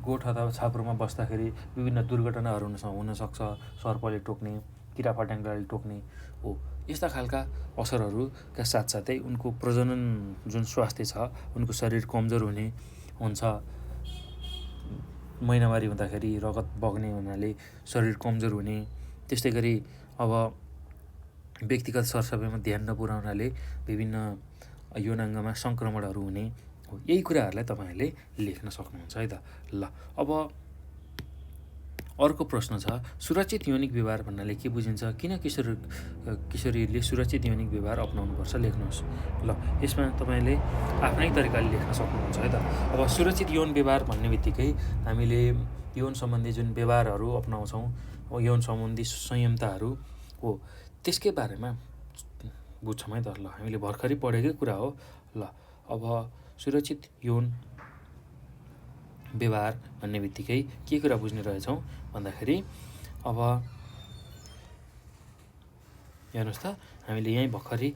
गोठ अथवा छाप्रोमा बस्दाखेरि विभिन्न दुर्घटनाहरू हुनसक्छ, सर्पले टोक्ने, किराफट्याङ्ग्राले टोक्ने हो। यस्ता खालका असरहरूका साथसाथै उनको प्रजनन जुन स्वास्थ्य छ, उनको शरीर कमजोर हुने हुन्छ। महिनावारी हुँदाखेरि रगत बग्ने हुनाले शरीर कमजोर हुने, त्यस्तै गरी अब व्यक्तिगत सरसफाइमा ध्यान नपुर्याउनाले विभिन्न यौनाङ्गमा सङ्क्रमणहरू हुने हो। यही कुराहरूलाई तपाईँहरूले लेख्न सक्नुहुन्छ है त। ल अब अर्को प्रश्न छ, सुरक्षित यौनिक व्यवहार भन्नाले के बुझिन्छ? किन किशोरीहरूले सुरक्षित यौनिक व्यवहार अपनाउनुपर्छ? लेख्नुहोस्। ल यसमा तपाईँले आफ्नै तरिकाले लेख्न सक्नुहुन्छ है त। अब सुरक्षित यौन व्यवहार भन्ने बित्तिकै हामीले यौन सम्बन्धी जुन व्यवहारहरू अपनाउँछौँ, यौन सम्बन्धी संयमताहरू हो, त्यसकै बारेमा बुझ्छौँ है त। ल हामीले भर्खरै पढेकै कुरा हो। ल अब सुरक्षित यौन व्यवहार भन्ने बित्तिकै के कुरा बुझ्ने रहेछौँ भन्दाखेरि अब हेर्नुहोस् त, हामीले यहीँ भर्खरै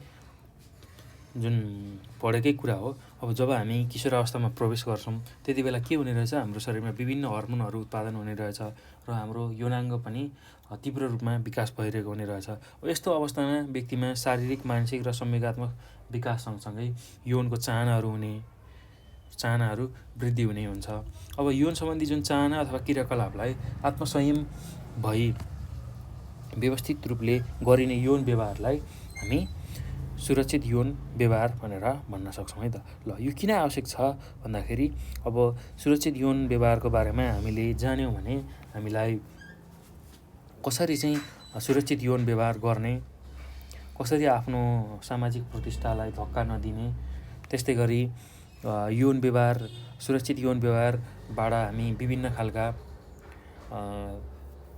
जुन पढेकै कुरा हो। अब जब हामी किशोरावस्थामा प्रवेश गर्छौँ त्यति बेला के हुने रहेछ, हाम्रो शरीरमा विभिन्न हर्मोनहरू उत्पादन हुने रहेछ र हाम्रो यौनाङ्ग पनि तीव्र रूपमा विकास भइरहेको हुने रहेछ। यस्तो अवस्थामा व्यक्तिमा शारीरिक, मानसिक र संवेगात्मक विकास सँगसँगै यौनको चाहनाहरू वृद्धि हुने हुन्छ। अब यौन सम्बन्धी जुन चाहना अथवा क्रियाकलापलाई आत्मसंयम भई व्यवस्थित रूपले गरिने यौन व्यवहारलाई हामी सुरक्षित यौन व्यवहार भनेर भन्न सक्छौँ है त। ल यो किन आवश्यक छ भन्दाखेरि अब सुरक्षित यौन व्यवहारको बारेमा हामीले जान्यौँ भने हामीलाई कसरी चाहिँ सुरक्षित यौन व्यवहार गर्ने, कसरी आफ्नो सामाजिक प्रतिष्ठालाई धक्का नदिने, त्यस्तै गरी सुरक्षित यौन व्यवहारबाट हामी विभिन्न खालका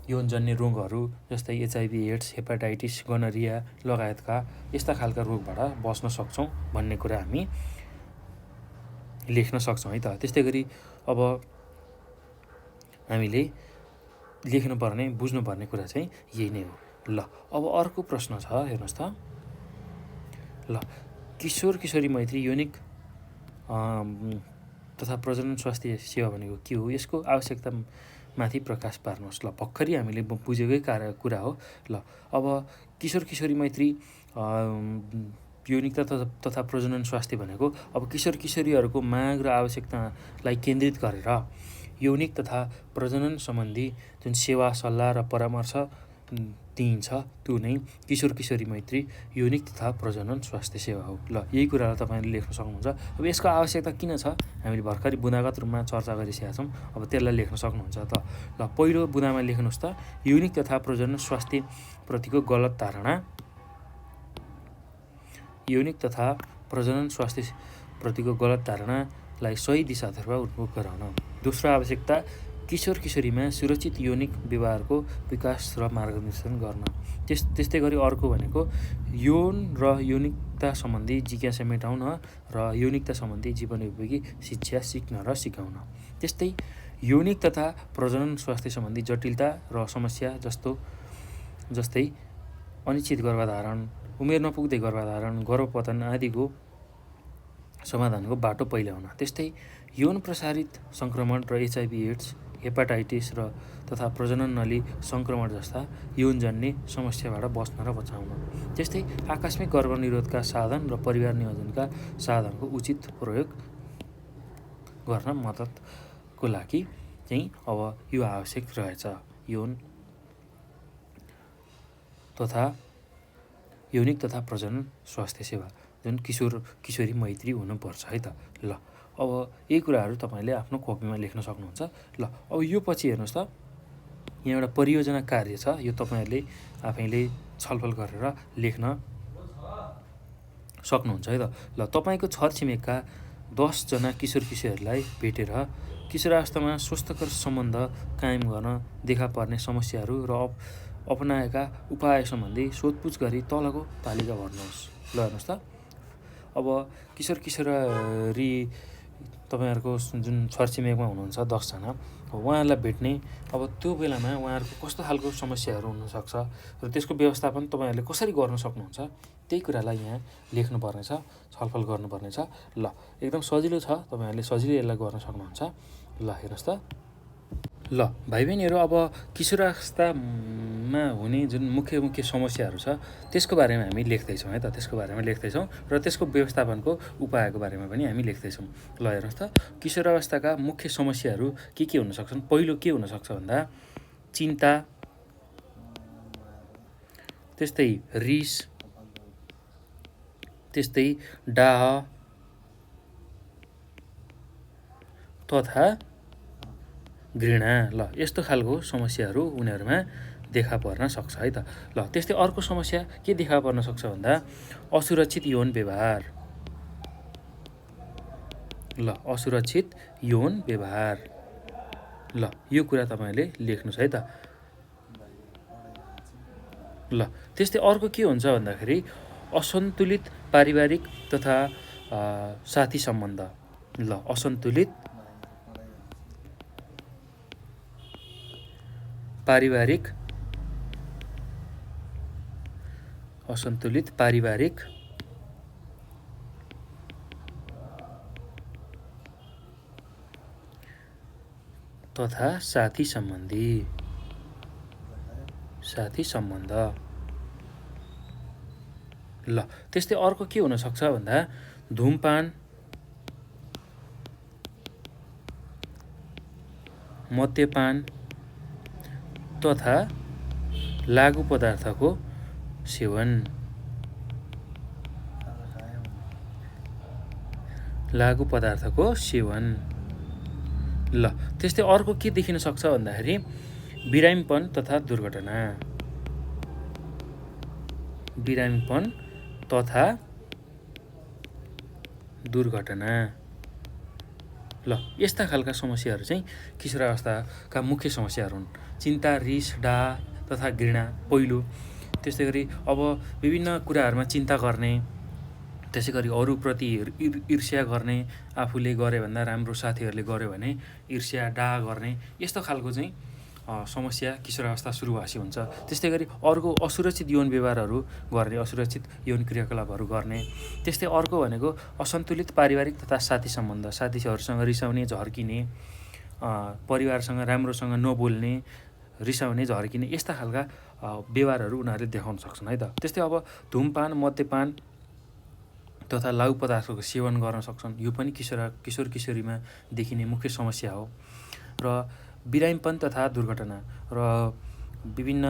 यौनजन्य रोगहरू जस्तै HIV, एड्स, हेपाटाइटिस, गनरिया लगायतका यस्ता खालका रोगबाट बच्न सक्छौँ भन्ने कुरा हामी लेख्न सक्छौँ है त। त्यस्तै गरी अब हामीले लेख्नुपर्ने, बुझ्नुपर्ने कुरा चाहिँ यही नै हो। ल अब अर्को प्रश्न छ, हेर्नुहोस् त। ल किशोरी मैत्री यौनिक तथा प्रजनन स्वास्थ्य सेवा भनेको के हो, यसको आवश्यकता माथि प्रकाश पार्नुहोस्। ल भर्खरै हामीले बुझेकै कुरा हो। ल अब किशोरी मैत्री यौनिकता तथा प्रजनन स्वास्थ्य भनेको अब किशोरीहरूको माग र आवश्यकतालाई केन्द्रित गरेर यौनिक तथा प्रजनन सम्बन्धी जुन सेवा, सल्लाह र परामर्श दिइन्छ त्यो नै किशोरी मैत्री यौनिक तथा प्रजनन स्वास्थ्य सेवा हो। ल यही कुरालाई तपाईँले लेख्न सक्नुहुन्छ। अब यसको आवश्यकता किन छ हामीले भर्खरै बुँदागत रूपमा चर्चा गरिसकेका छौँ। अब त्यसलाई लेख्न सक्नुहुन्छ त। ल पहिलो बुँदामा लेख्नुहोस् त, यौनिक तथा प्रजनन स्वास्थ्य प्रतिको गलत धारणा, यौनिक तथा प्रजनन स्वास्थ्य प्रतिको गलत धारणालाई सही दिशातर्फ उन्मुख गराउन। दोस्रो आवश्यकता, किशोरीमा सुरक्षित यौनिक व्यवहारको विकास र मार्गदर्शन गर्न। त्यस्तै गरी अर्को भनेको यौन र यौनिकता सम्बन्धी जिज्ञासा मेटाउन र यौनिकता सम्बन्धी जीवनोपयोगी शिक्षा सिक्न र सिकाउन। त्यस्तै यौनिक तथा प्रजनन स्वास्थ्य सम्बन्धी जटिलता र समस्या जस्तै अनिश्चित गर्भधारण, उमेर नपुग्दै गर्भधारण, गर्भपतन आदिको समाधानको बाटो पहिल्याउन। त्यस्तै यौन प्रसारित सङ्क्रमण र HIV, एड्स, हेपाटाइटिस तथा प्रजनन नली सङ्क्रमण जस्ता यौनजन्य समस्याबाट बच्न र बचाउन। त्यस्तै आकस्मिक गर्भनिरोधका साधन र परिवार नियोजनका साधनको उचित प्रयोग गर्न मद्दतको लागि चाहिँ अब यो आवश्यक रहेछ। यौनिक तथा प्रजनन स्वास्थ्य सेवा जुन किशोरी मैत्री हुनुपर्छ है त। ल अब यही कुराहरू तपाईँले आफ्नो कपीमा लेख्न सक्नुहुन्छ। ल अब यो पछि हेर्नुहोस् त, यहाँ एउटा परियोजना कार्य छ, यो तपाईँहरूले आफैले छलफल गरेर लेख्न सक्नुहुन्छ है त। ल तपाईँको छरछिमेकका 10 जना किशोरीहरूलाई भेटेर किशोरावस्थामा स्वस्थकर सम्बन्ध कायम गर्न देखा पर्ने समस्याहरू र अपनाएका उपाय सम्बन्धी सोधपुछ गरी तलको तालिका भर्नुहोस्। ल हेर्नुहोस् त, अब किशोरी तपाईँहरूको जुन छरछिमेकमा हुनुहुन्छ 10 जना उहाँहरूलाई भेट्ने अब त्यो बेलामा उहाँहरूको कस्तो खालको समस्याहरू हुनसक्छ र त्यसको व्यवस्थापन तपाईँहरूले कसरी गर्न सक्नुहुन्छ त्यही कुरालाई यहाँ लेख्नुपर्नेछ, छलफल गर्नुपर्नेछ। ल एकदम सजिलो छ, तपाईँहरूले सजिलै यसलाई गर्न सक्नुहुन्छ। ल हेर्नुहोस् त, ल भाइ बहिनीहरू, अब किशोरावस्थामा हुने जुन मुख्य समस्याहरू छ त्यसको बारेमा हामी लेख्दैछौँ है त, त्यसको बारेमा लेख्दैछौँ र त्यसको व्यवस्थापनको उपायको बारेमा पनि हामी लेख्दैछौँ। ल हेर्नुहोस् त, किशोरावस्थाका मुख्य समस्याहरू के हुन सक्छन्। पहिलो के हुनसक्छ भन्दा चिन्ता, त्यस्तै रिस, त्यस्तै डाह तथा घृणा। ल यस्तो खालको समस्याहरू उनीहरूमा देखा पर्न सक्छ है त। ल त्यस्तै अर्को समस्या के देखा पर्न सक्छ भन्दा असुरक्षित यौन व्यवहार। ल असुरक्षित यौन व्यवहार। ल यो कुरा तपाईँले लेख्नुहोस् है त। ल त्यस्तै अर्को के हुन्छ भन्दाखेरि असन्तुलित पारिवारिक तथा साथी सम्बन्ध। ल असन्तुलित पारिवारिक तथा साथी सम्बन्ध। ल त्यस्तै अर्को के हुन सक्छ भन्दा धुमपान, मद्यपान तथा लागु पदार्थको सेवन। ल त्यस्तै अर्को के देखिन सक्छ भन्दाखेरि बिरामीपन तथा दुर्घटना। ल यस्ता खालका समस्याहरू चाहिँ किशोरावस्थाका मुख्य समस्याहरू हुन्। चिन्ता, रिस, डाह तथा घृणा पहिलो। त्यस्तै गरी अब विभिन्न कुराहरूमा चिन्ता गर्ने, त्यसै गरी अरूप्रति ईर्ष्या गर्ने, आफूले गरे भन्दा राम्रो साथीहरूले गर्यो भने ईर्ष्या, डाह गर्ने, यस्तो खालको चाहिँ समस्या किशोरावस्था सुरु भएपछि हुन्छ। त्यस्तै गरी अर्को असुरक्षित यौन व्यवहारहरू गर्ने, असुरक्षित यौन क्रियाकलापहरू गर्ने। त्यस्तै अर्को भनेको असन्तुलित पारिवारिक तथा साथी सम्बन्ध। साथीहरूसँग रिसाउने, झर्किने, परिवारसँग राम्रोसँग नबोल्ने, रिसाउने, झर्किने, यस्ता खालका व्यवहारहरू उनीहरूले देखाउन सक्छन् है त। त्यस्तै अब धुमपान, मद्यपान तथा लागु पदार्थको सेवन गर्न सक्छन्। यो पनि किशोर किशोरीमा देखिने मुख्य समस्या हो। र बिरामीपन तथा दुर्घटना र विभिन्न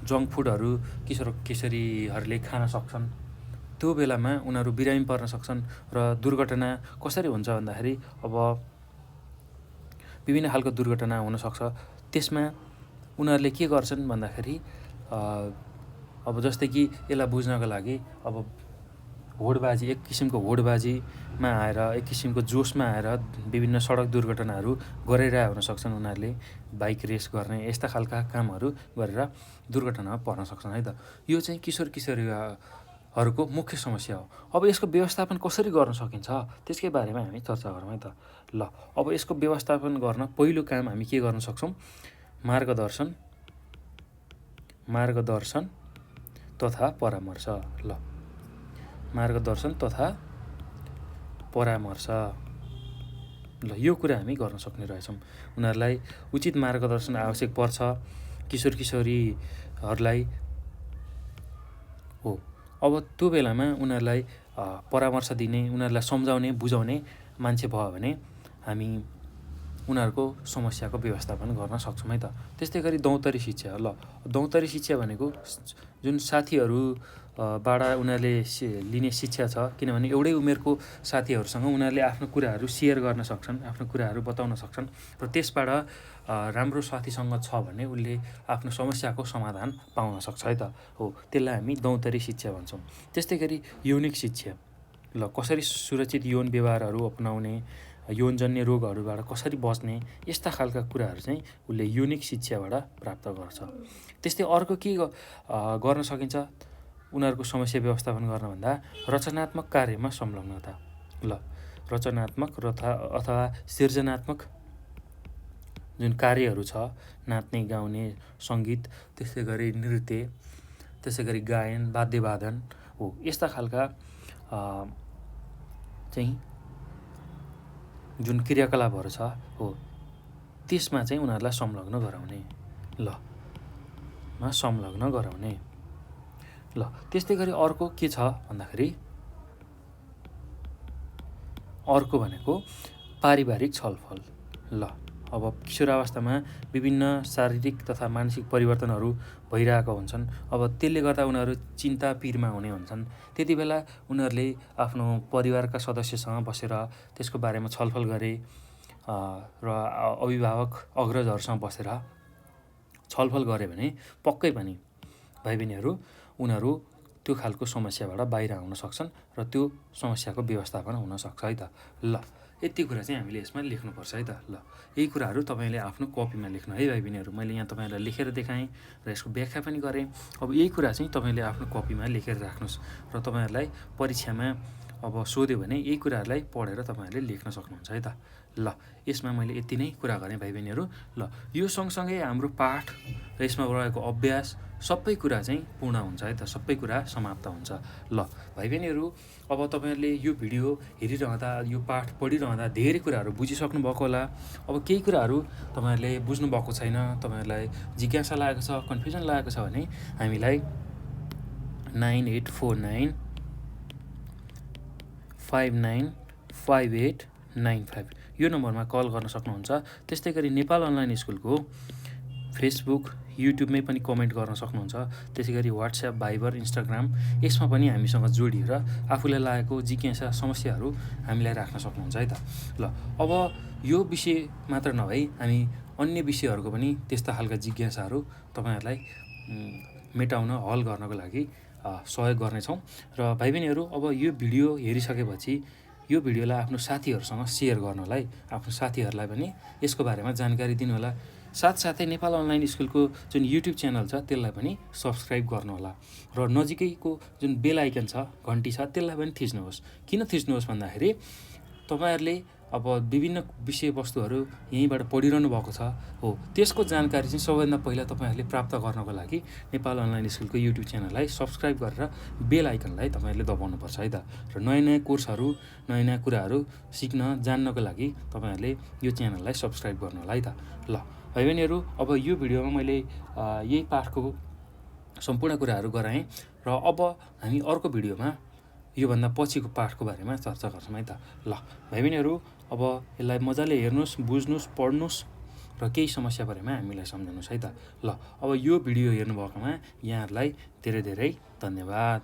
जङ्क फुडहरू किशोर किशोरीहरूले खान सक्छन्। त्यो बेलामा उनीहरू बिरामी पर्न सक्छन्। र दुर्घटना कसरी हुन्छ भन्दाखेरि अब विभिन्न खालको दुर्घटना हुनसक्छ। त्यसमा उनीहरूले के गर्छन् भन्दाखेरि अब जस्तै कि यसलाई बुझ्नको लागि अब होडबाजी, एक किसिमको होडबाजीमा आएर, एक किसिमको जोसमा आएर विभिन्न सडक दुर्घटनाहरू गरिरहेका हुन सक्छन्। उनीहरूले बाइक रेस गर्ने, यस्ता खालका कामहरू गरेर दुर्घटनामा पर्न सक्छन् है त। यो चाहिँ किशोर किशोरीहरूको मुख्य समस्या हो। अब यसको व्यवस्थापन कसरी गर्न सकिन्छ त्यसकै बारेमा हामी चर्चा गरौँ है त। ल अब यसको व्यवस्थापन गर्न पहिलो काम हामी के गर्न सक्छौँ, मार्गदर्शन तथा परामर्श। ल मार्गदर्शन तथा परामर्श। ल यो कुरा हामी गर्न सक्ने रहेछौँ। उनीहरूलाई उचित मार्गदर्शन आवश्यक पर्छ। किशोर किशोरीहरूलाई हो। अब त्यो बेलामा उनीहरूलाई परामर्श दिने, उनीहरूलाई सम्झाउने, बुझाउने मान्छे भयो भने हामी उनीहरूको समस्याको व्यवस्थापन गर्न सक्छौँ है त। त्यस्तै गरी दौतरी शिक्षा। ल दौतरी शिक्षा भनेको जुन साथीहरू बाट उनीहरूले लिने शिक्षा छ, किनभने एउटै उमेरको साथीहरूसँग उनीहरूले आफ्नो कुराहरू सेयर गर्न सक्छन्, आफ्नो कुराहरू बताउन सक्छन् र त्यसबाट राम्रो साथीसँग छ भने उसले आफ्नो समस्याको समाधान पाउन सक्छ है त। हो, त्यसलाई हामी दौतरी शिक्षा भन्छौँ। त्यस्तै गरी यौनिक शिक्षा। ल कसरी सुरक्षित यौन व्यवहारहरू अपनाउने, यौनजन्य रोगहरूबाट कसरी बच्ने, यस्ता खालका कुराहरू चाहिँ उसले यौनिक शिक्षाबाट प्राप्त गर्छ। त्यस्तै अर्को के गर्न सकिन्छ उनीहरूको समस्या व्यवस्थापन गर्न भन्दा रचनात्मक कार्यमा संलग्नता। ल रचनात्मक अथवा सृजनात्मक जुन कार्यहरू छ, नाच्ने, गाउने, सङ्गीत, त्यसै गरी नृत्य, त्यसै गरी गायन, वाद्यवादन हो, यस्ता खालका चाहिँ जुन क्रियाकलापहरू छ हो, त्यसमा चाहिँ उनीहरूलाई संलग्न गराउने संलग्न गराउने। त्यस्तै गरी अर्को के छ भन्दाखेरि अर्को भनेको पारिवारिक छलफल। अब किशोरावस्थामा विभिन्न शारीरिक तथा मानसिक परिवर्तनहरू भइरहेका हुन्छन्। अब त्यसले गर्दा उनीहरू चिन्ता पिरमा हुने हुन्छन्। त्यति बेला उनीहरूले आफ्नो परिवारका सदस्यसँग बसेर त्यसको बारेमा छलफल गरे र अभिभावक अग्रजहरूसँग बसेर छलफल गरे भने पक्कै पनि भाइ बहिनीहरू उनीहरू त्यो खालको समस्याबाट बाहिर आउन सक्छन् र त्यो समस्याको व्यवस्थापन हुनसक्छ है त। यति कुरा चाहिँ हामीले यसमा लेख्नुपर्छ है त। यही कुराहरू तपाईँले आफ्नो कपीमा लेख्नु है भाइ बहिनीहरू। मैले यहाँ तपाईँहरूलाई लेखेर देखाएँ र यसको व्याख्या पनि गरेँ। अब यही कुरा चाहिँ तपाईँले आफ्नो कपीमा लेखेर राख्नुहोस् र तपाईँहरूलाई परीक्षामा अब सोध्यो भने यही कुराहरूलाई पढेर तपाईँहरूले लेख्न सक्नुहुन्छ है त। यसमा मैले यति नै कुरा गरेँ भाइ बहिनीहरू। यो सँगसँगै हाम्रो पाठ र यसमा रहेको अभ्यास सबै कुरा चाहिँ पूर्ण हुन्छ है त, सबै कुरा समाप्त हुन्छ। भाइ बहिनीहरू, अब तपाईँहरूले यो भिडियो हेरिरहँदा, यो पाठ पढिरहँदा धेरै कुराहरू बुझिसक्नु भएको होला। अब केही कुराहरू तपाईँहरूले बुझ्नुभएको छैन, तपाईँहरूलाई जिज्ञासा लागेको छ, कन्फ्युजन लागेको छ भने हामीलाई 9849 595895 यो नम्बरमा कल गर्न सक्नुहुन्छ। त्यस्तै गरी नेपाल अनलाइन स्कुलको फेसबुक, युट्युबमै पनि कमेन्ट गर्न सक्नुहुन्छ। त्यसै गरी वाट्सएप, भाइबर, इन्स्टाग्राम यसमा पनि हामीसँग जोडिएर आफूलाई लागेको जिज्ञासा, समस्याहरू हामीलाई राख्न सक्नुहुन्छ है त। अब यो विषय मात्र नभई हामी अन्य विषयहरूको पनि त्यस्ता खालका जिज्ञासाहरू तपाईँहरूलाई मेटाउन, हल गर्नको लागि सहयोग गर्नेछौँ। र भाइ बहिनीहरू, अब यो भिडियो हेरिसकेपछि यो भिडियोलाई आफ्नो साथीहरूसँग सेयर गर्नलाई, आफ्नो साथीहरूलाई पनि यसको बारेमा जानकारी दिनुहोला। साथसाथै नेपाल अनलाइन स्कुलको जुन युट्युब च्यानल छ त्यसलाई पनि सब्सक्राइब गर्नुहोला र नजिकैको जुन बेल आइकन छ, घन्टी छ, त्यसलाई पनि थिच्नुहोस्। किन थिच्नुहोस् भन्दाखेरि तपाईँहरूले अब विभिन्न विषयवस्तुहरू यहीँबाट पढिरहनु भएको छ हो, त्यसको जानकारी चाहिँ सबैभन्दा पहिला तपाईँहरूले प्राप्त गर्नको लागि नेपाल अनलाइन स्कुलको युट्युब च्यानललाई सब्सक्राइब गरेर बेल आइकनलाई तपाईँहरूले दबाउनुपर्छ है त। र नयाँ नयाँ कोर्सहरू, नयाँ नयाँ कुराहरू सिक्न, जान्नको लागि तपाईँहरूले यो च्यानललाई सब्सक्राइब गर्नु होला है त। भाइ बहिनीहरू, अब यो भिडियोमा मैले यही पाठको सम्पूर्ण कुराहरू गराएँ र अब हामी अर्को भिडियोमा योभन्दा पछिको पाठको बारेमा चर्चा गर्छौँ है त। भाइ बहिनीहरू, अब यसलाई मजाले हेर्नुहोस्, बुझ्नुहोस्, पढ्नुहोस् र केही समस्या परेमा हामीलाई सम्झाउनुहोस् है त। अब यो भिडियो हेर्नुभएकोमा यहाँहरूलाई धेरै धेरै धन्यवाद।